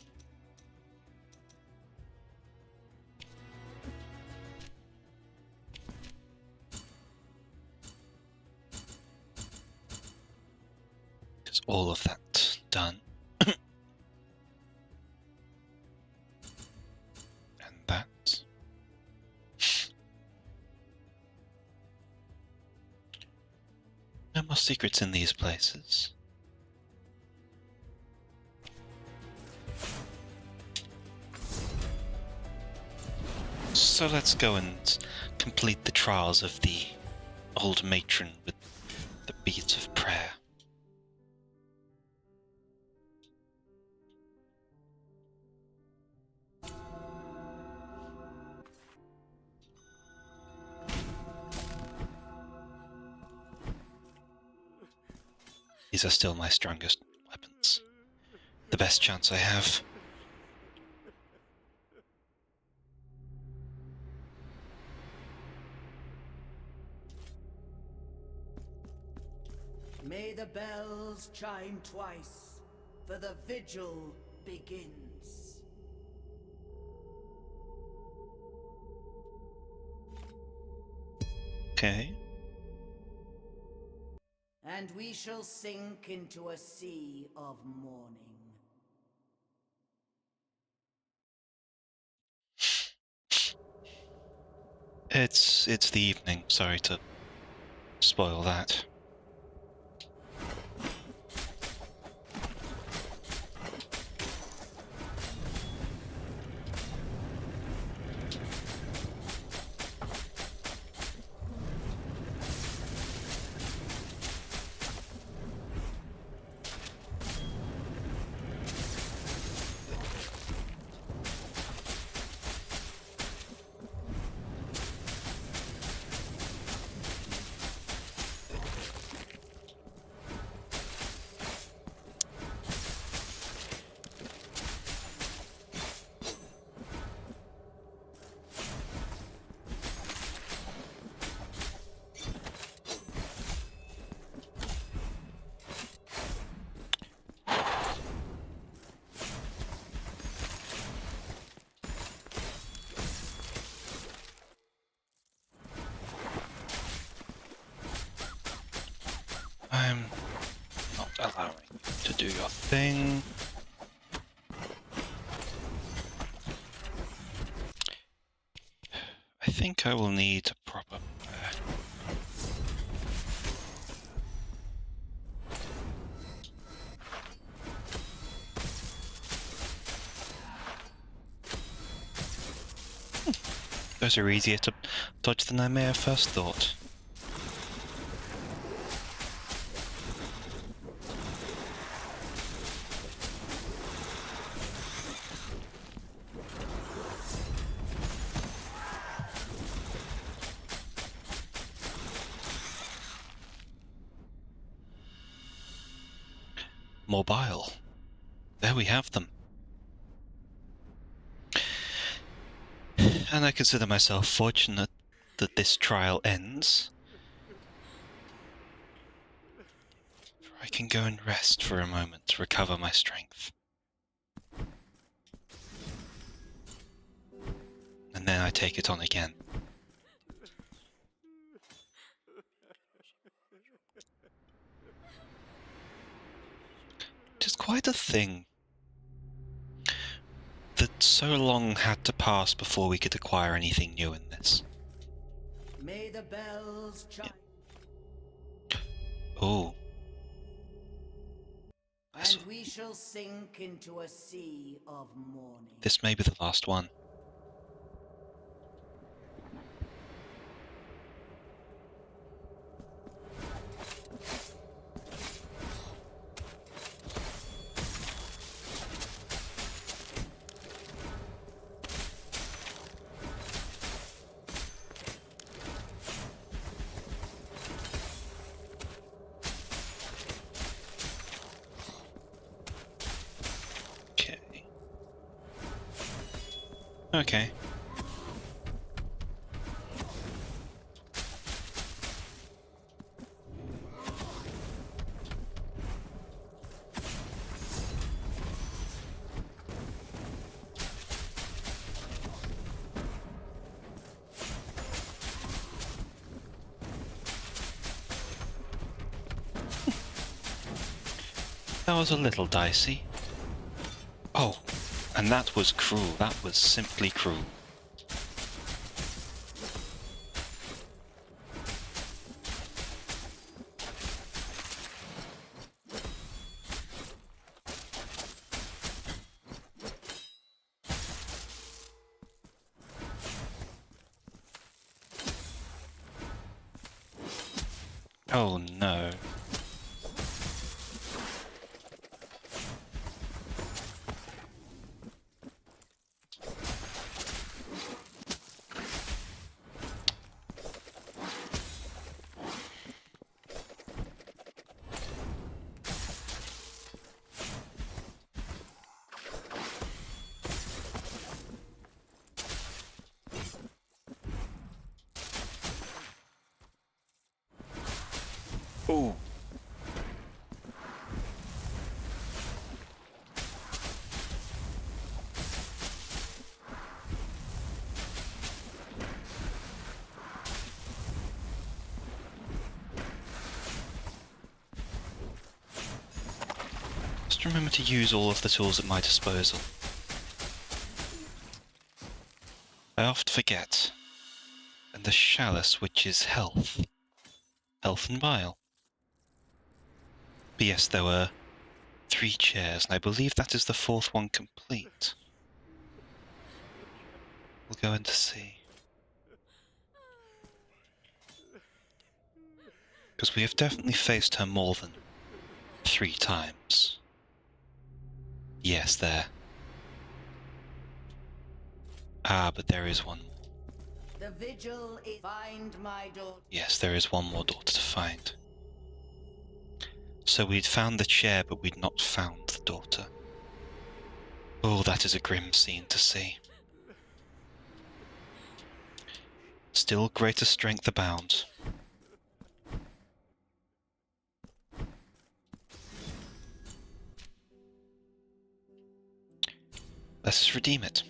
All of that done. And that. No more secrets in these places. So let's go and complete the trials of the old matron with the beads of prayer. These are still my strongest weapons. The best chance I have. May the bells chime twice, for the vigil begins. Okay. And we shall sink into a sea of mourning. It's the evening. Sorry to spoil that. I'm not allowing you to do your thing. I think I will need a proper... Those are easier to dodge than I may have first thought. Mobile. There we have them. And I consider myself fortunate that this trial ends. For I can go and rest for a moment to recover my strength. And then I take it on again. It is quite a thing that so long had to pass before we could acquire anything new in this. May the bells chime. Oh. And we shall sink into a sea of mourning. This may be the last one. Okay. That was a little dicey. Oh, and that was cruel. That was simply cruel. Oh no. Oh. to remember to use all of the tools at my disposal. I often forget. And the chalice, which is health. Health and bile. But yes, there were 3 chairs, and I believe that is the 4th one complete. We'll go in to see. Because we have definitely faced her more than 3 times. Yes, there. Ah, but there is one more. The vigil is find my daughter. Yes, there is one more daughter to find. So we'd found the chair, but we'd not found the daughter. Oh, that is a grim scene to see. Still greater strength abounds. Let us redeem it.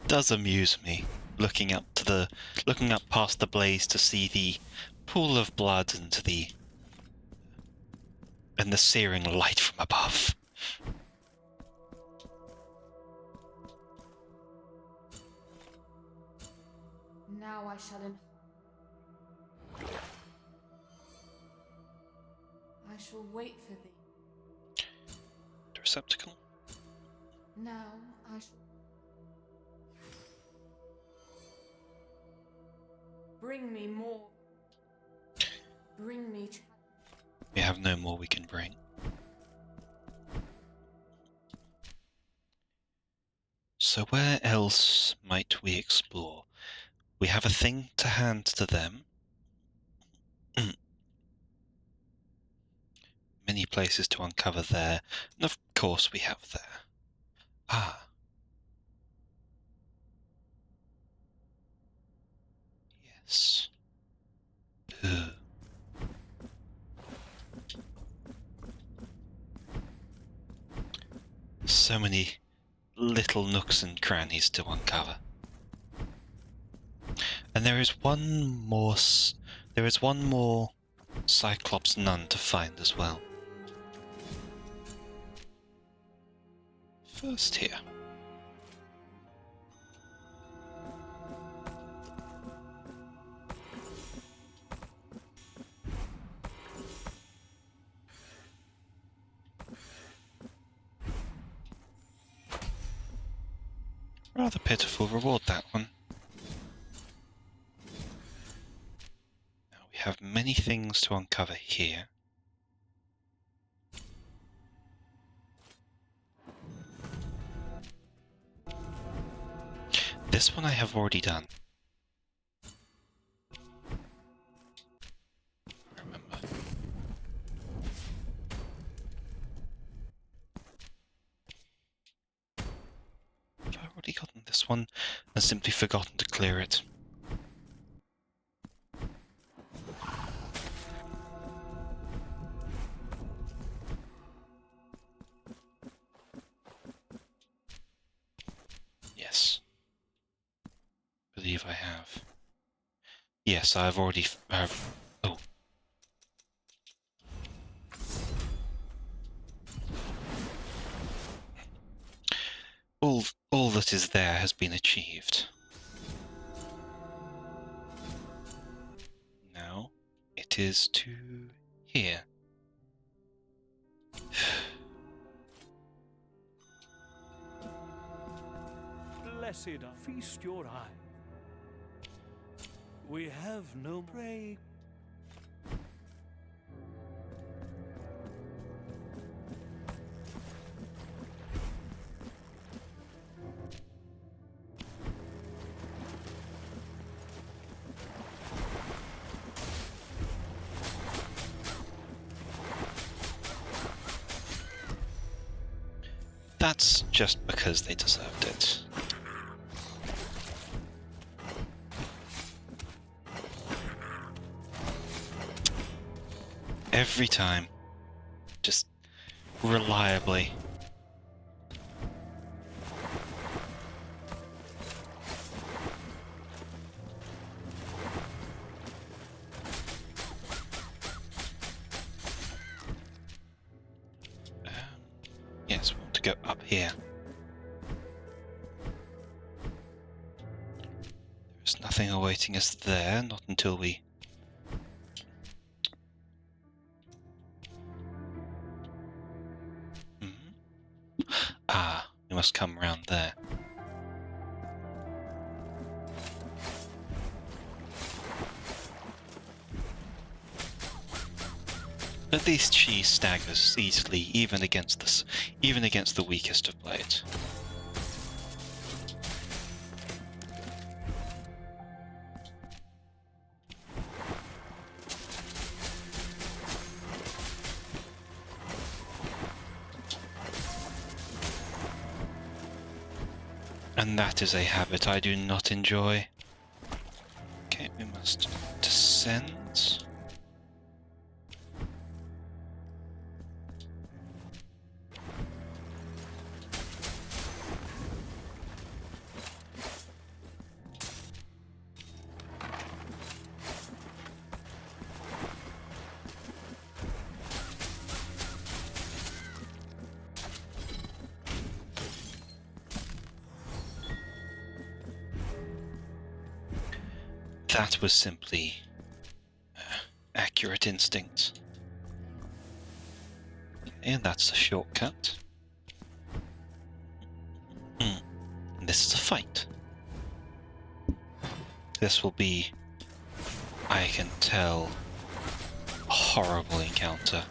Does amuse me looking up past the blaze to see the pool of blood and the searing light from above. Now I shall wait for thee. The receptacle. Now I shall bring me more. Bring me. We have no more we can bring. So where else might we explore? We have a thing to hand to them. Many places to uncover there, and of course we have there. Ah. Yes. Ugh. So many little nooks and crannies to uncover. And there is one more Cyclops nun to find as well. First here. Rather pitiful reward, that one. Now we have many things to uncover here. This one I have already done. Remember. Have I already gotten this one and simply forgotten to clear it? Yes. Believe I have. Yes, I have already. Oh. All that is there has been achieved. Now it is to here. Blessed, feast your eye. We have no prey. That's just because they deserved it. Every time. Just reliably. Yes, we want to go up here. There's nothing awaiting us there, not until we... Ah, we must come round there. At least she staggers easily, even against the weakest of blades. And that is a habit I do not enjoy. Okay, we must descend. That was simply accurate instinct. And that's a shortcut. And this is a fight. This will be, I can tell, a horrible encounter.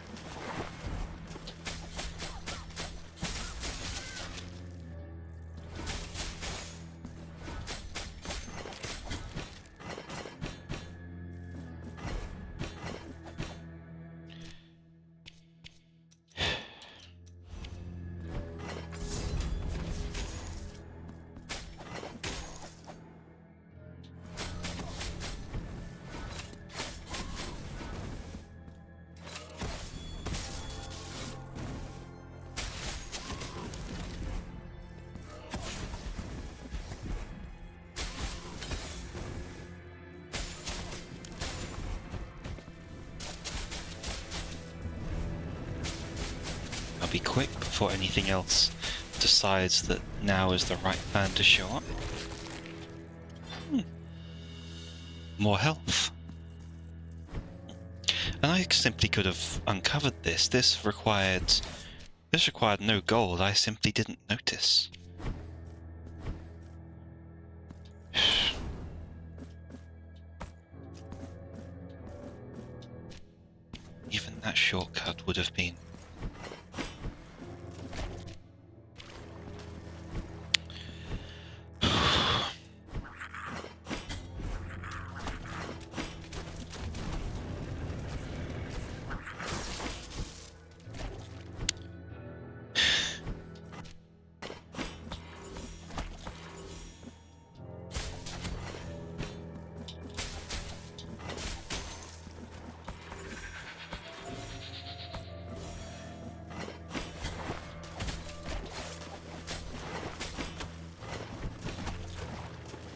Be quick before anything else decides that now is the right plan to show up. More health. And I simply could have uncovered this. This required no gold. I simply didn't notice. Even that shortcut would have been...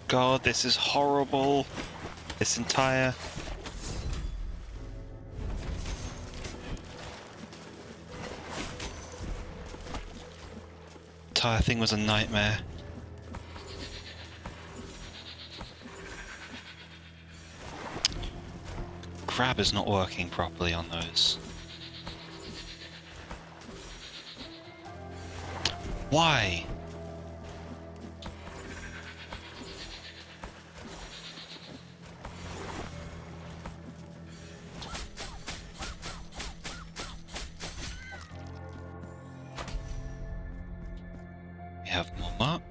God, this is horrible. This entire thing was a nightmare. Grab is not working properly on those. Why? We have more mark.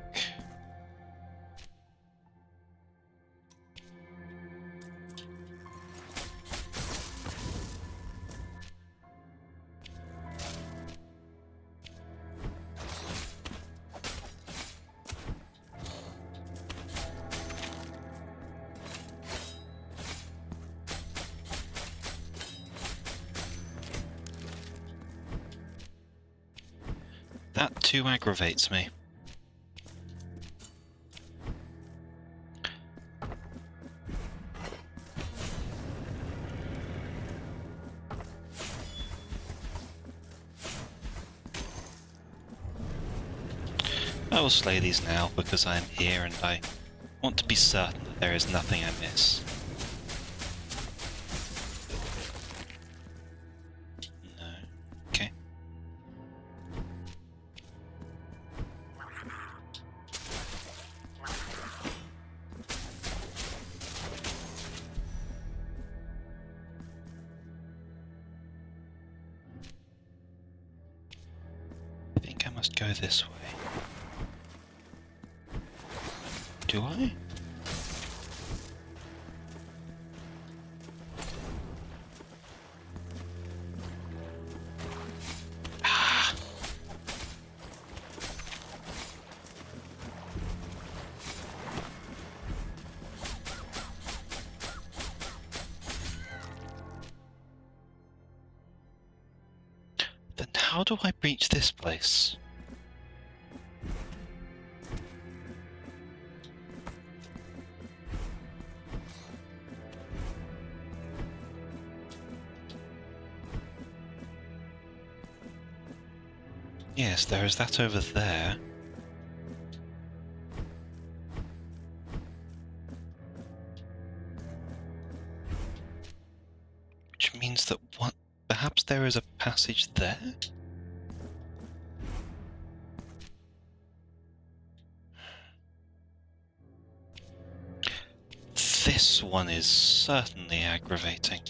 That too aggravates me. I will slay these now because I am here and I want to be certain that there is nothing I miss. No. Okay. I think I must go this way. Do I? Ah. Then how do I reach this place? Yes, there is that over there. Which means that perhaps there is a passage there? This one is certainly aggravating.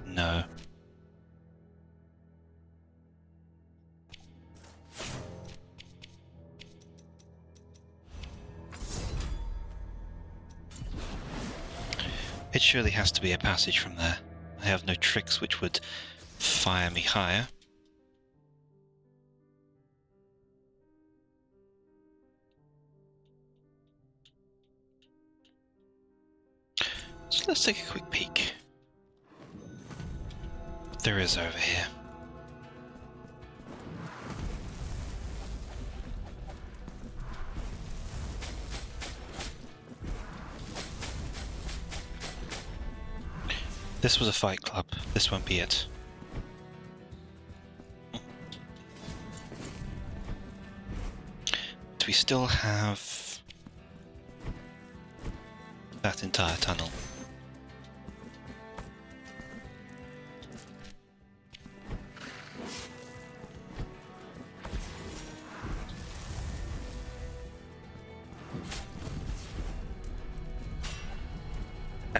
No. It surely has to be a passage from there. I have no tricks which would fire me higher. So let's take a quick peek. What there is over here. This was a fight club. This won't be it. But we still have that entire tunnel.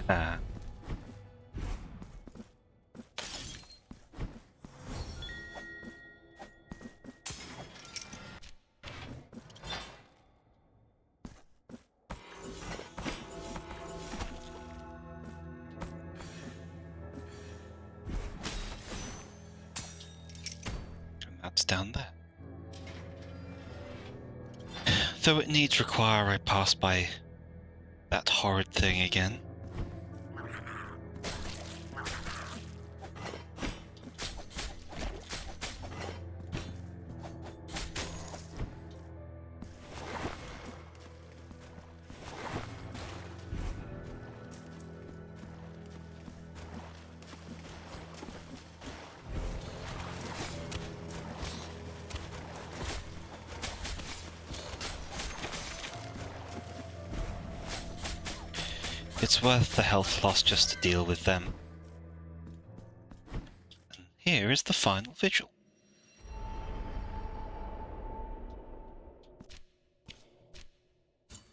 Ah. That's down there. Though it needs require I pass by that horrid thing again. It's worth the health loss just to deal with them. And here is the final vigil.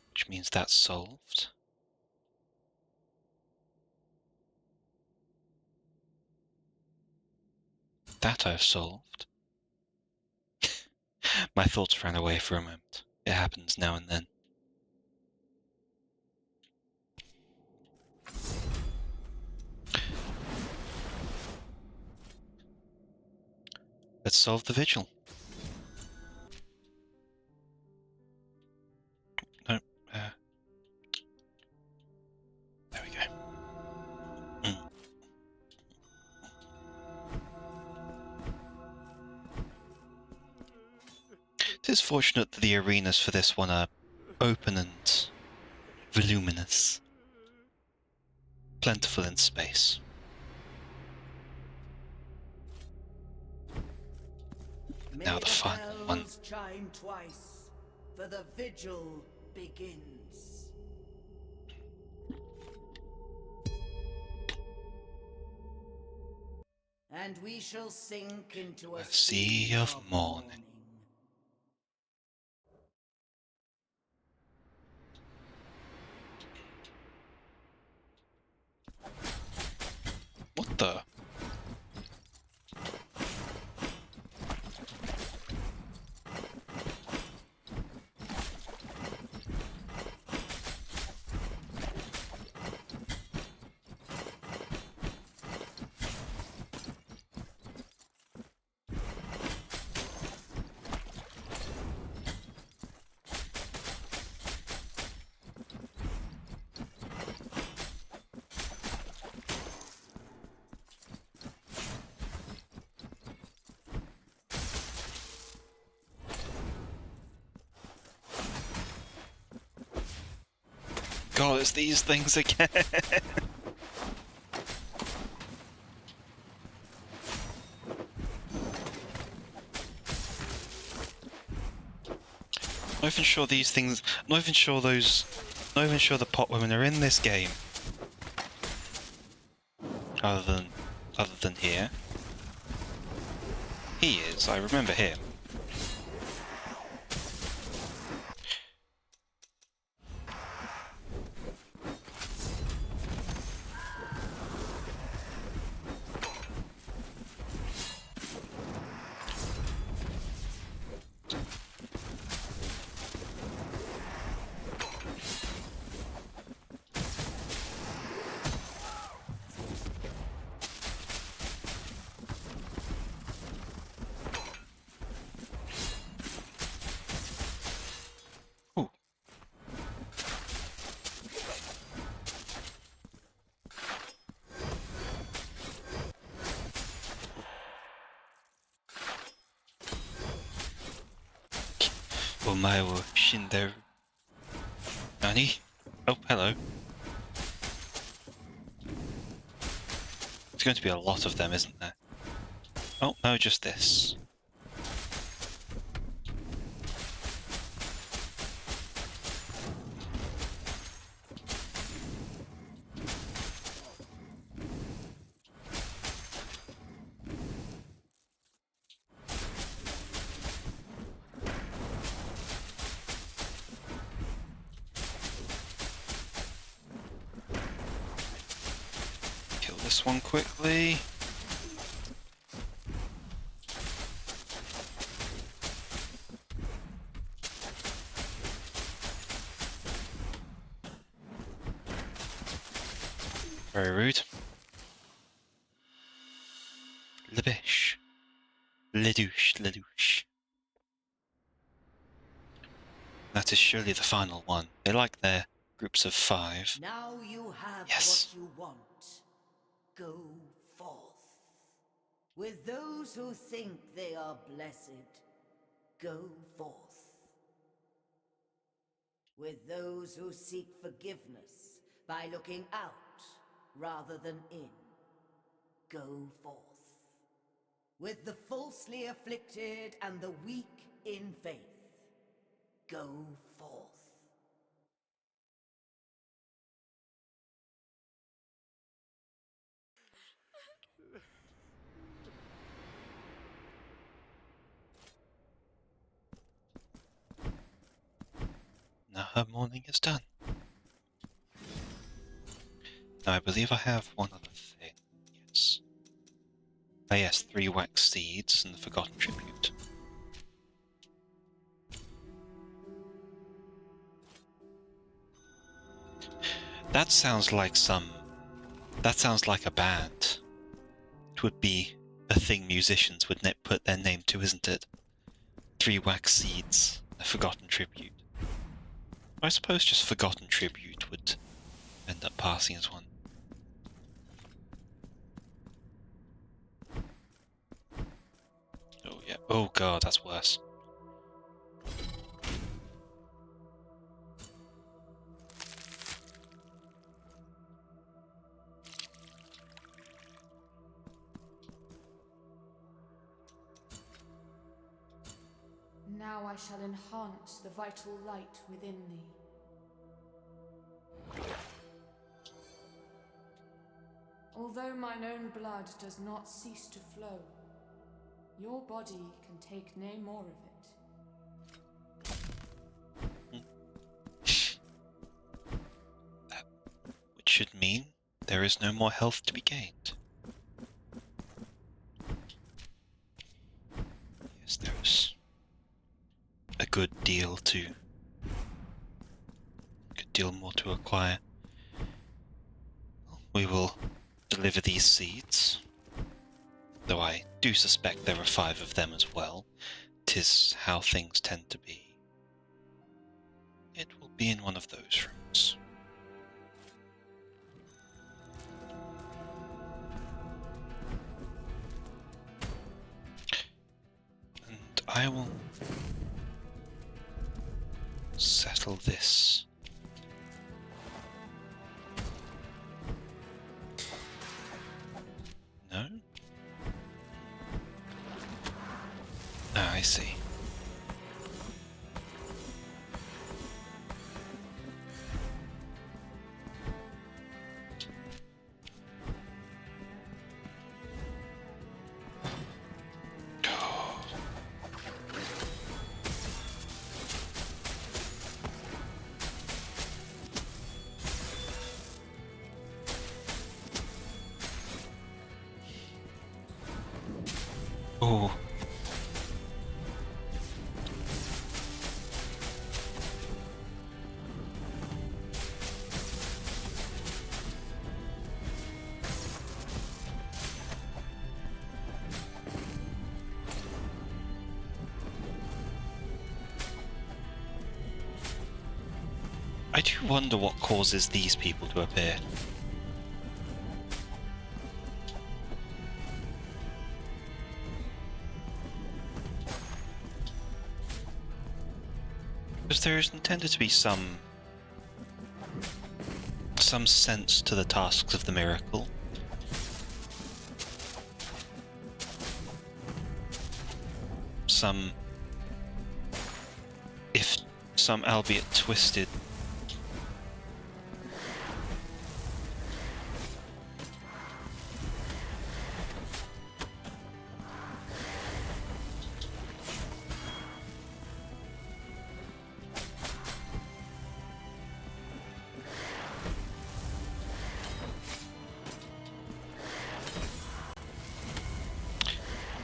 Which means that's solved. That I've solved. My thoughts ran away for a moment. It happens now and then. Let's solve the vigil. No, there we go. It is fortunate that the arenas for this one are open and voluminous, plentiful in space. Now the final one. bells chime twice, for the vigil begins. And we shall sink into a sea of morning. What the? God, it's these things again. Not even sure these things. Not even sure those. Not even sure the pot women are in this game. Other than here. He is. I remember him. Ooh. Omae wo shinderu. Nani? Oh, hello. There's going to be a lot of them, isn't there? Oh, no, just this. Kill this one quickly. Very rude. Lebish. Ledouche, ledouche. That is surely the final one. They like their groups of 5. Now you have Yes. what you want. Go forth. With those who think they are blessed, go forth. With those who seek forgiveness by looking out rather than in, go forth. With the falsely afflicted and the weak in faith, go forth. Now her morning is done. Now I believe I have one other thing. Yes. Ah yes, 3 wax seeds and the forgotten tribute. That sounds like a band. It would be a thing musicians would put their name to, isn't it? 3 wax seeds, a forgotten tribute. I suppose just forgotten tribute would end up passing as one. Oh yeah. Oh god, that's worse. I shall enhance the vital light within thee. Although mine own blood does not cease to flow, your body can take no more of it. Which should mean there is no more health to be gained. Yes, there's a good deal more to acquire. We will deliver these seeds, though I do suspect there are 5 of them as well. 'Tis how things tend to be. It will be in one of those rooms. And I will settle this. No? Ah, I see. Oh. I do wonder what causes these people to appear. Because there is intended to be some sense to the tasks of the miracle. Some, albeit twisted,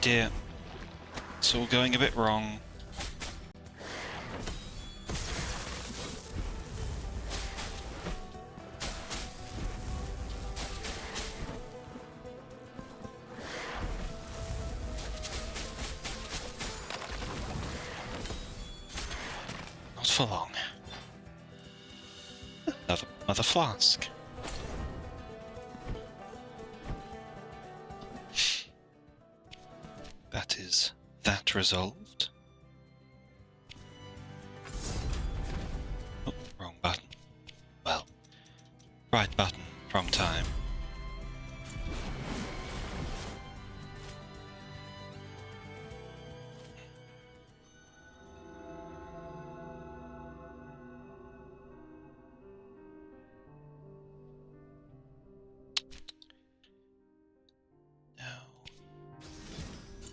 dear, it's all going a bit wrong. Not for long. Another flask. That is that resolved. Oh, wrong button. Well, right button, wrong time.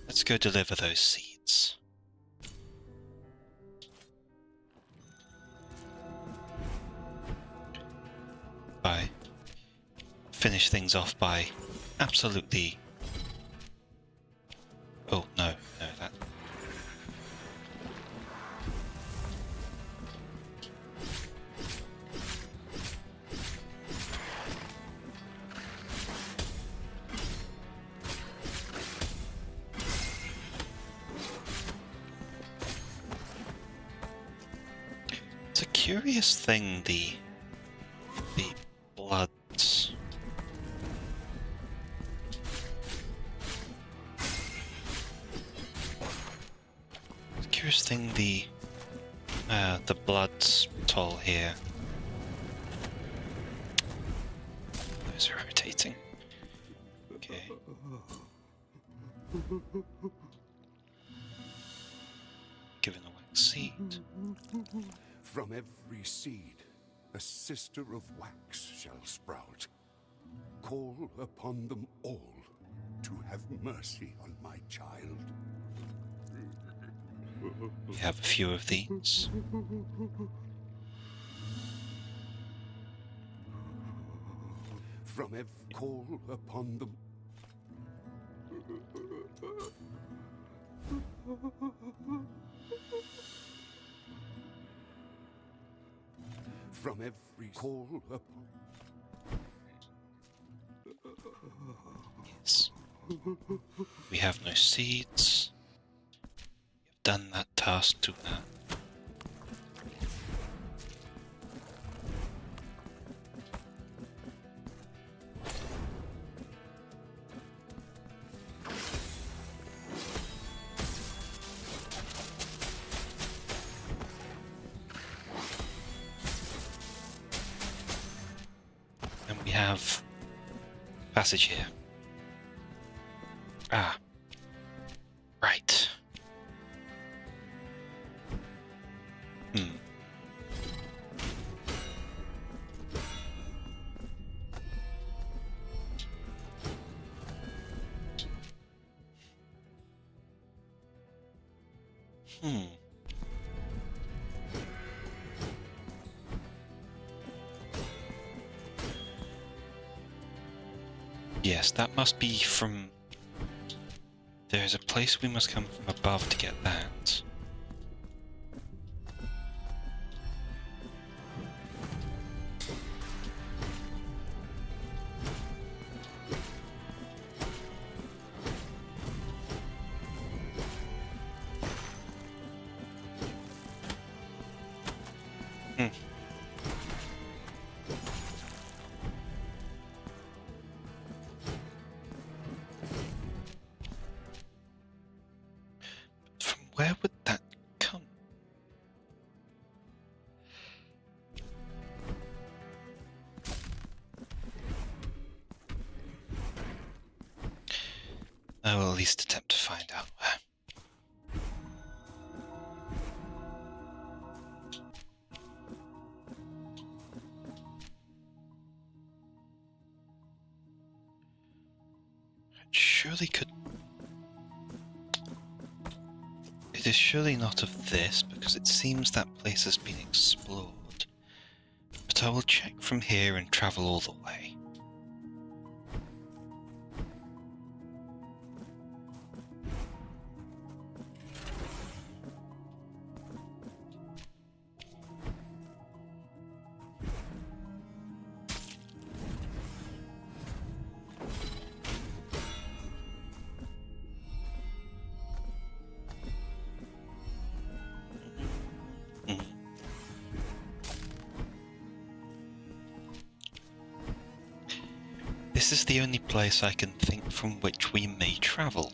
Let's go deliver those seeds. Finish things off by absolutely... Oh, no, that... It's a curious thing, the bloods. It's a curious thing, the bloods toll here. Those are irritating. Okay. Given the wax From every seed, a sister of wax shall sprout. Call upon them all to have mercy on my child. We have a few of these. From every call upon them. From every call upon. Yes. We have no seeds. We've done that task to that. And we have passage here. Ah. Right. Yes, that must be from... There's a place we must come from above to get that. From where would that come? I will at least attempt to find out where. It surely could... It is surely not of this, because it seems that place has been explored. But I will check from here and travel all the way. This is the only place I can think from which we may travel.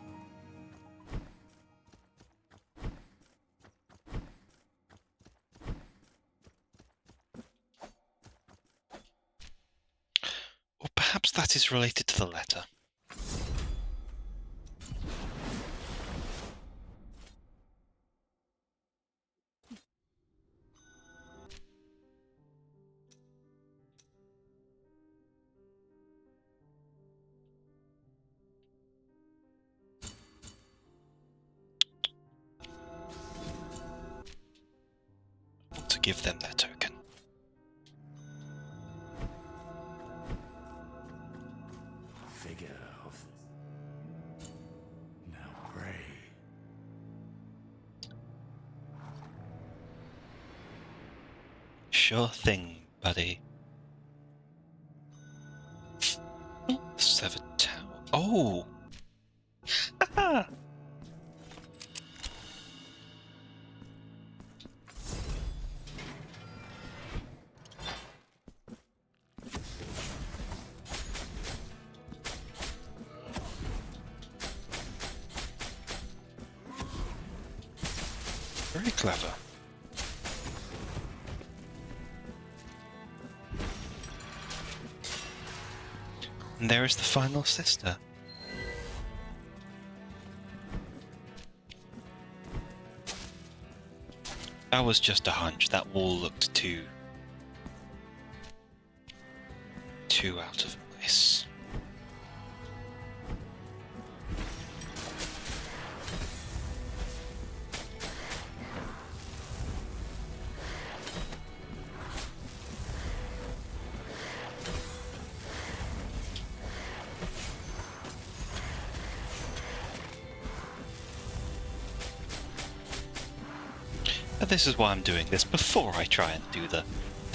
Or perhaps that is related to the letter. To give them their token. Figure of now pray. Sure thing, buddy. Oh, the severed tower. Oh! Haha! Very clever. And there is the final sister. That was just a hunch. That wall looked too out of place. But this is why I'm doing this before I try and do the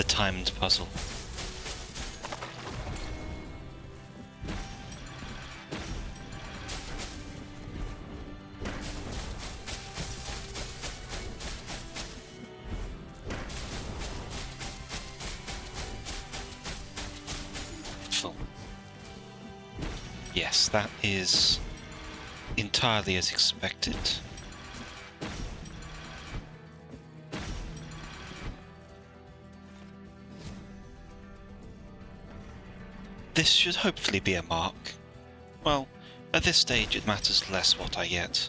timed puzzle. Full. Yes, that is entirely as expected. This should hopefully be a mark. Well, at this stage it matters less what I get.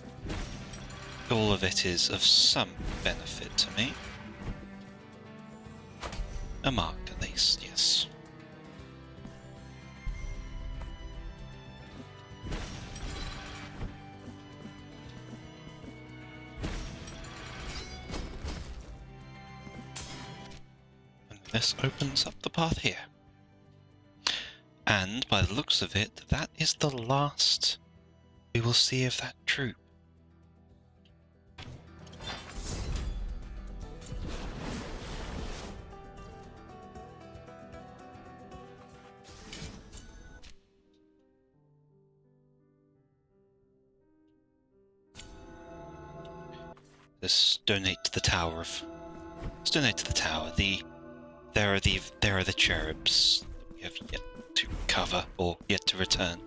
All of it is of some benefit to me. A mark at least, yes. And this opens up the path here. And by the looks of it, that is the last we will see of that troop. Let's donate to the tower of. Let's donate to the tower. There are the cherubs that we have yet to cover or yet to return.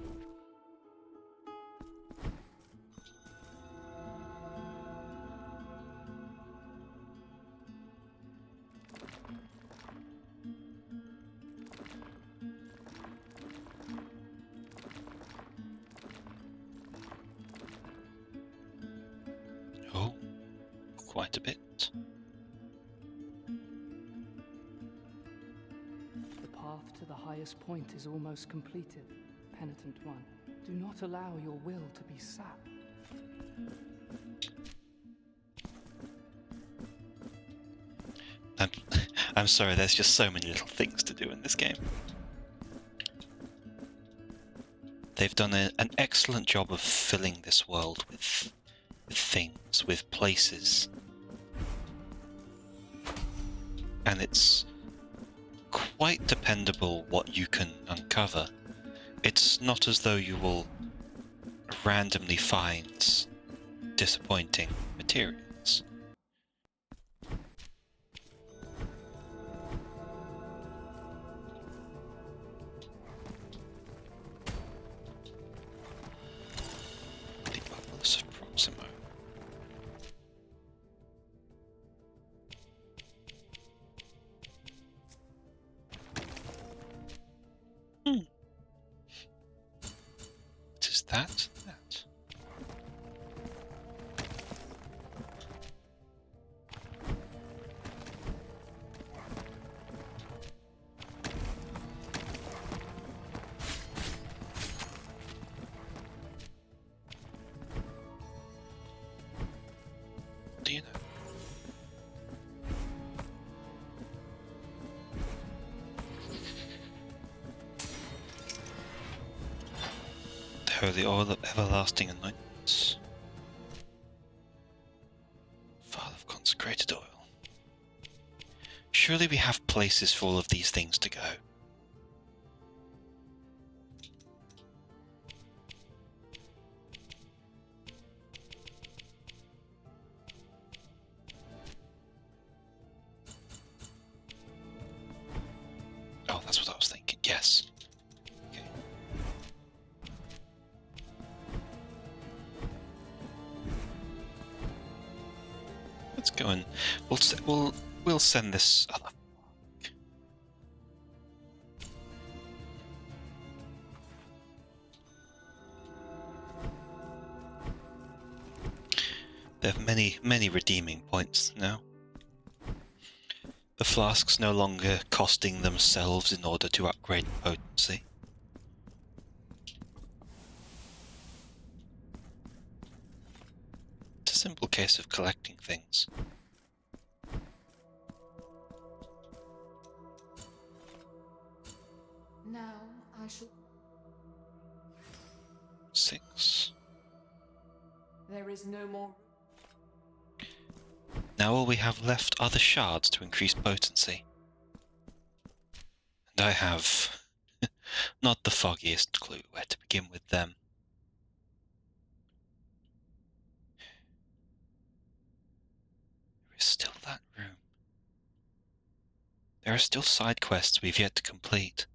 Oh, quite a bit. The path to the highest point is almost completed, Penitent One. Do not allow your will to be sapped. I'm sorry, there's just so many little things to do in this game. They've done an excellent job of filling this world with things, with places. And it's quite dependable what you can uncover. It's not as though you will randomly find disappointing materials. The bubbles of Proximo. What is that? That. Do you know? The holy oil of everlasting anointments. Vial of consecrated oil. Surely we have places for all of these things to go. Oh, that's what I was thinking. Yes. Okay. Let's go and we'll send this other. They have many redeeming points now. The flasks no longer costing themselves in order to upgrade potency. It's a simple case of collecting things. Now I shall... 6. There is no more... Now all we have left are the shards to increase potency. And I have not the foggiest clue where to begin with them. There is still that room. There are still side quests we've yet to complete.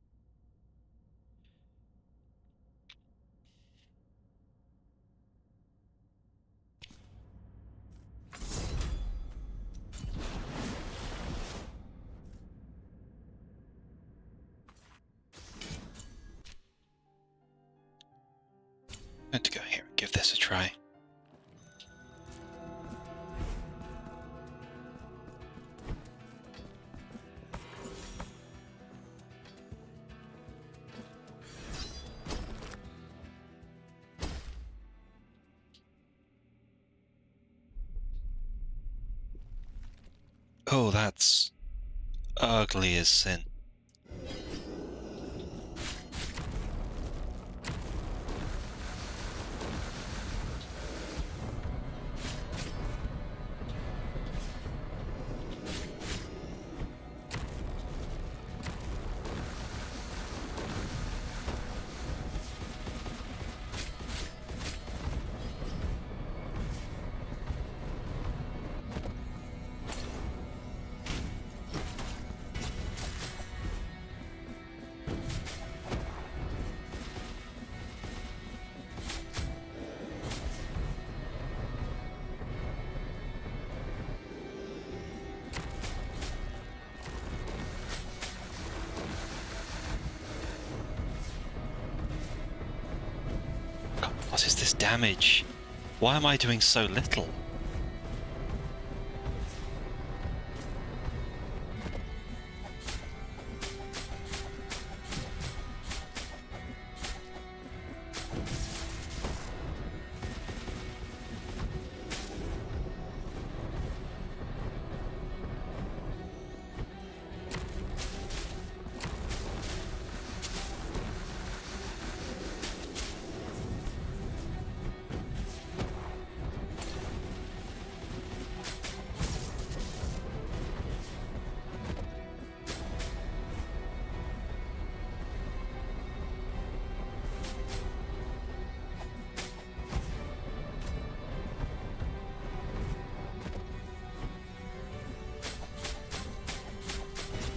I'm going to go here and give this a try. Oh, that's ugly as sin. God, what is this damage? Why am I doing so little?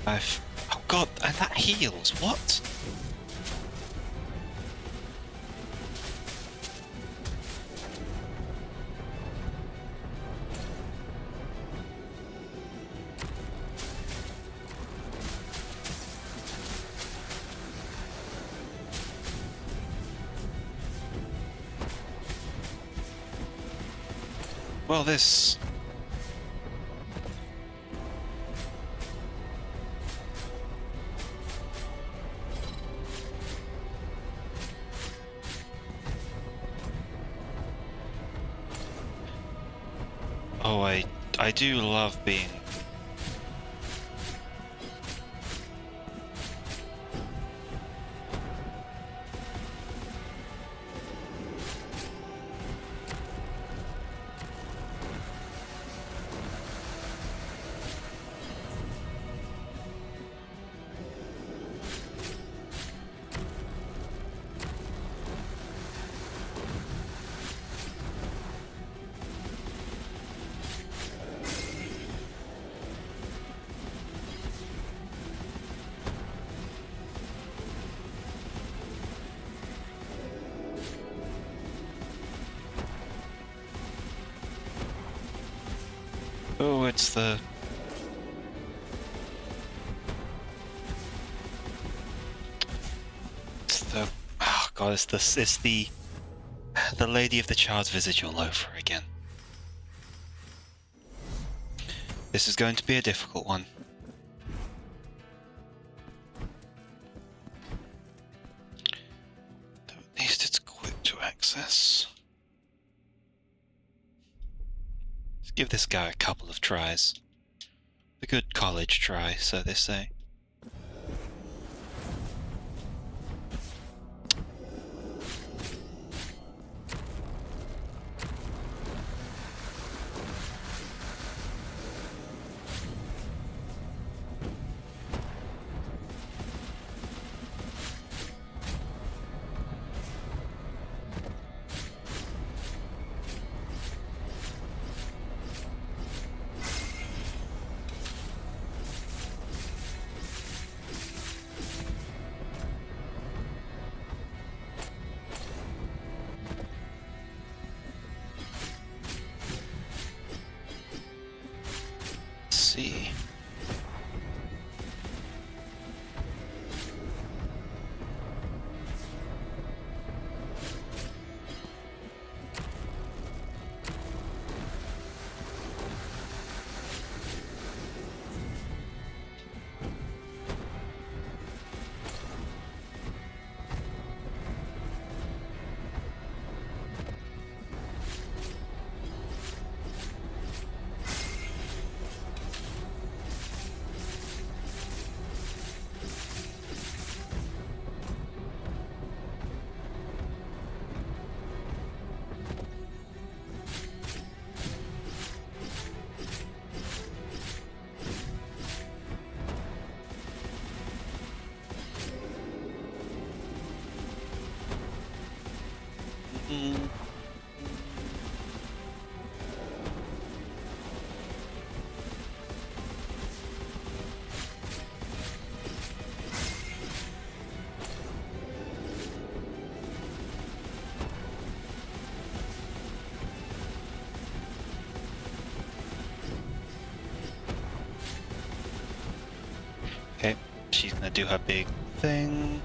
Oh god, and that heals, what? Well, this... Oh, I do love being... Oh, it's the... It's the... Oh god, it's the Lady of the Child's Visage all over again. This is going to be a difficult one. access. Let's give this guy a couple of tries. A good college try, so they say. See. Okay, she's gonna do her big thing.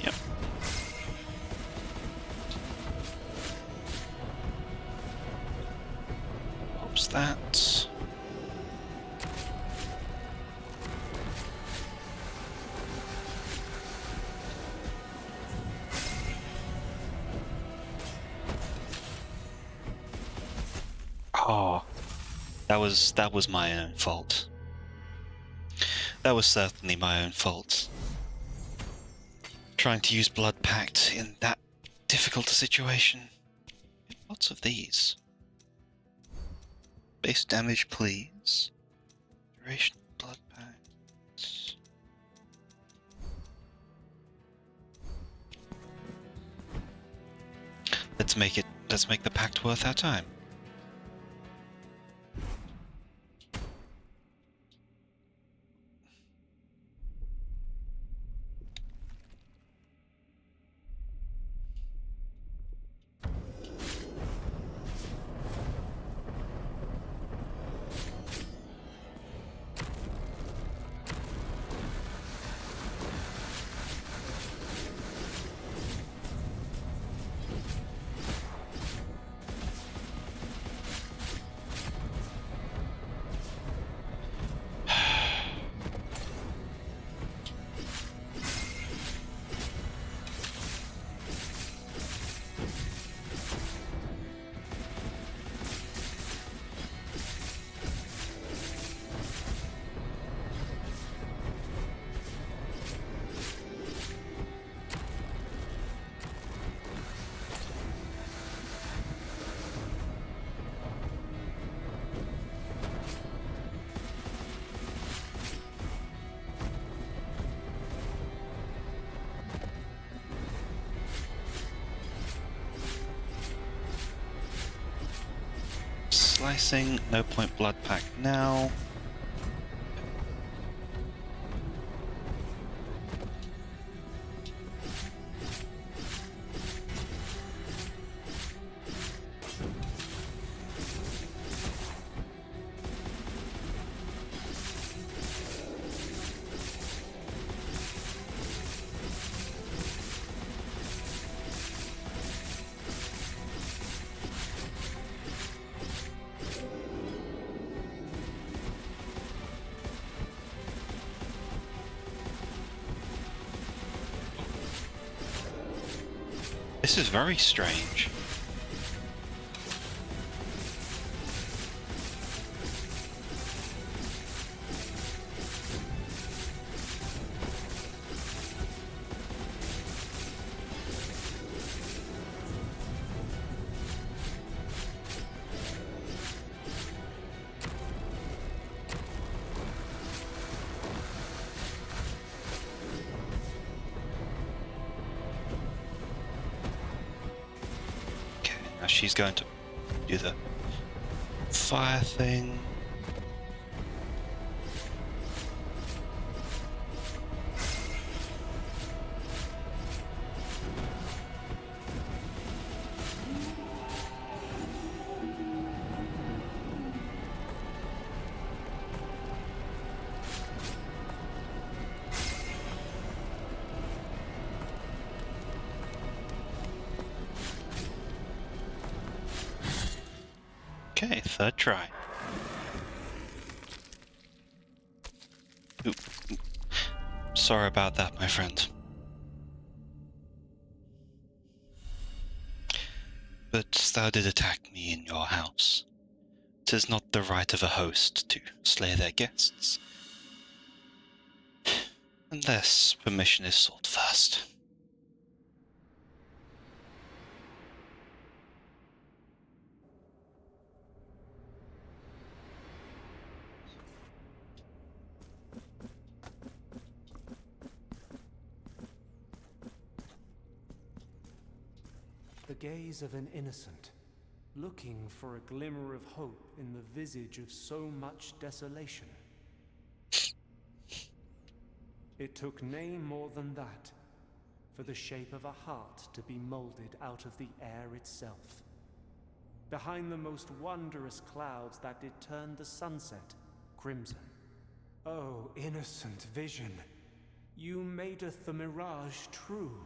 Yep. Pops that. Oh, that was my own fault. That was certainly my own fault. Trying to use Blood Pact in that difficult a situation. Lots of these. Base damage, please. Duration of Blood Pact. Let's make the pact worth our time. Slicing, no point Blood Pact now. This is very strange. She's going to do the fire thing. Okay, third try. Oop. Sorry about that, my friend. But thou did attack me in your house. 'Tis not the right of a host to slay their guests, unless permission is sought first. The gaze of an innocent, looking for a glimmer of hope in the visage of so much desolation. It took nay more than that, for the shape of a heart to be molded out of the air itself. Behind the most wondrous clouds that did turn the sunset crimson. Oh, innocent vision, you madeth the mirage true,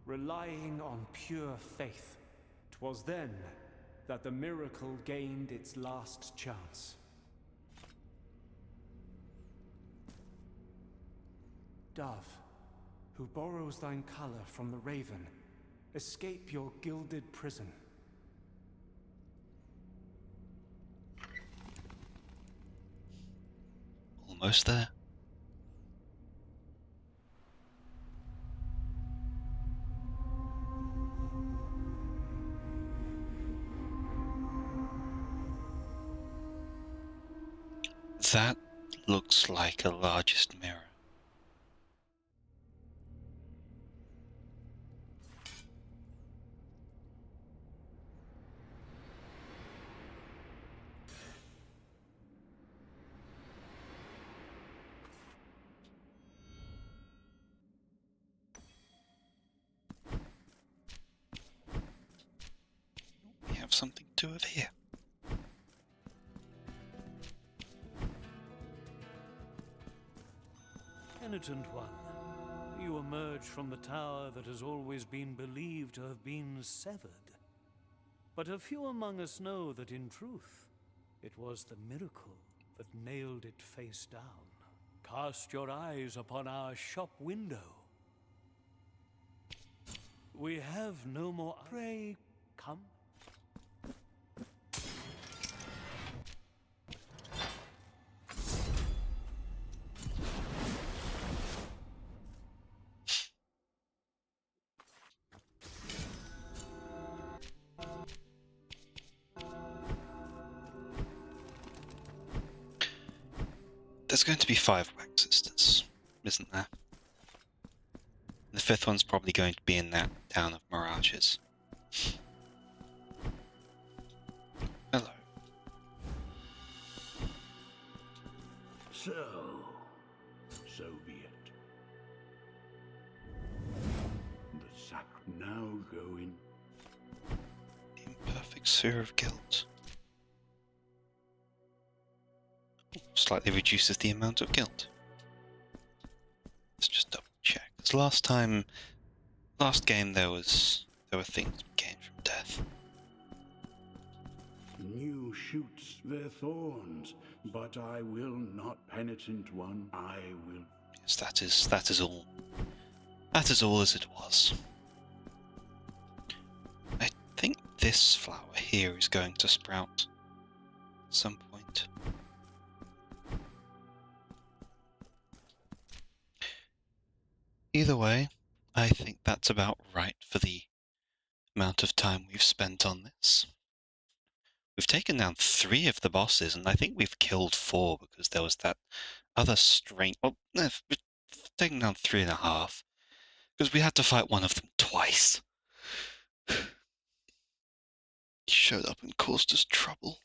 relying on pure faith. 'Twas then that the miracle gained its last chance. Dove, who borrows thine color from the raven, escape your gilded prison. Almost there. That looks like a largest mirror. We have something to do over here. Penitent one, you emerge from the tower that has always been believed to have been severed. But a few among us know that in truth, it was the miracle that nailed it face down. Cast your eyes upon our shop window. We have no more. Pray, come. There's going to be 5 Wax Sisters, isn't there? The 5th one's probably going to be in that town of Mirages. Hello. So be it. The sack now going. Imperfect sphere of guilt. Slightly reduces the amount of guilt. Let's just double check. Because last game there were things gained from death. New shoots their thorns, but I will not, penitent one. I will. Yes, that is all. That is all as it was. this flower here is going to sprout at some point. Either way, I think that's about right for the amount of time we've spent on this. We've taken down 3 of the bosses, and I think we've killed 4 because there was that other strange... Well, no, we've taken down 3.5 because we had to fight one of them twice. He showed up and caused us trouble.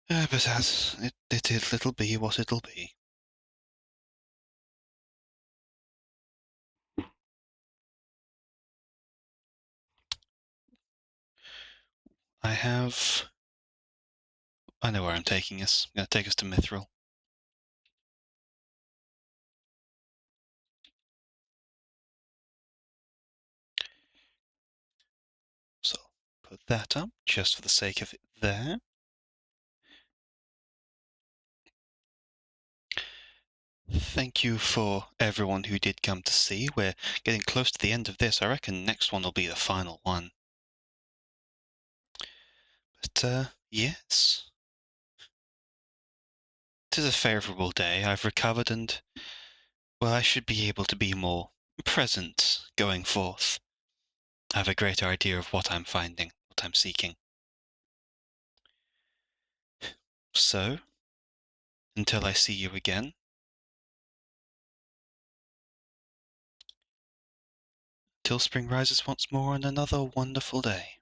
But as it'll be what it'll be. I know where I'm taking us. I'm going to take us to Mithril. So, put that up, just for the sake of it there. Thank you for everyone who did come to see. We're getting close to the end of this. I reckon next one will be the final one. But, yes. It is a favourable day. I've recovered and, well, I should be able to be more present going forth. I have a greater idea of what I'm finding, what I'm seeking. So, until I see you again, till spring rises once more on another wonderful day.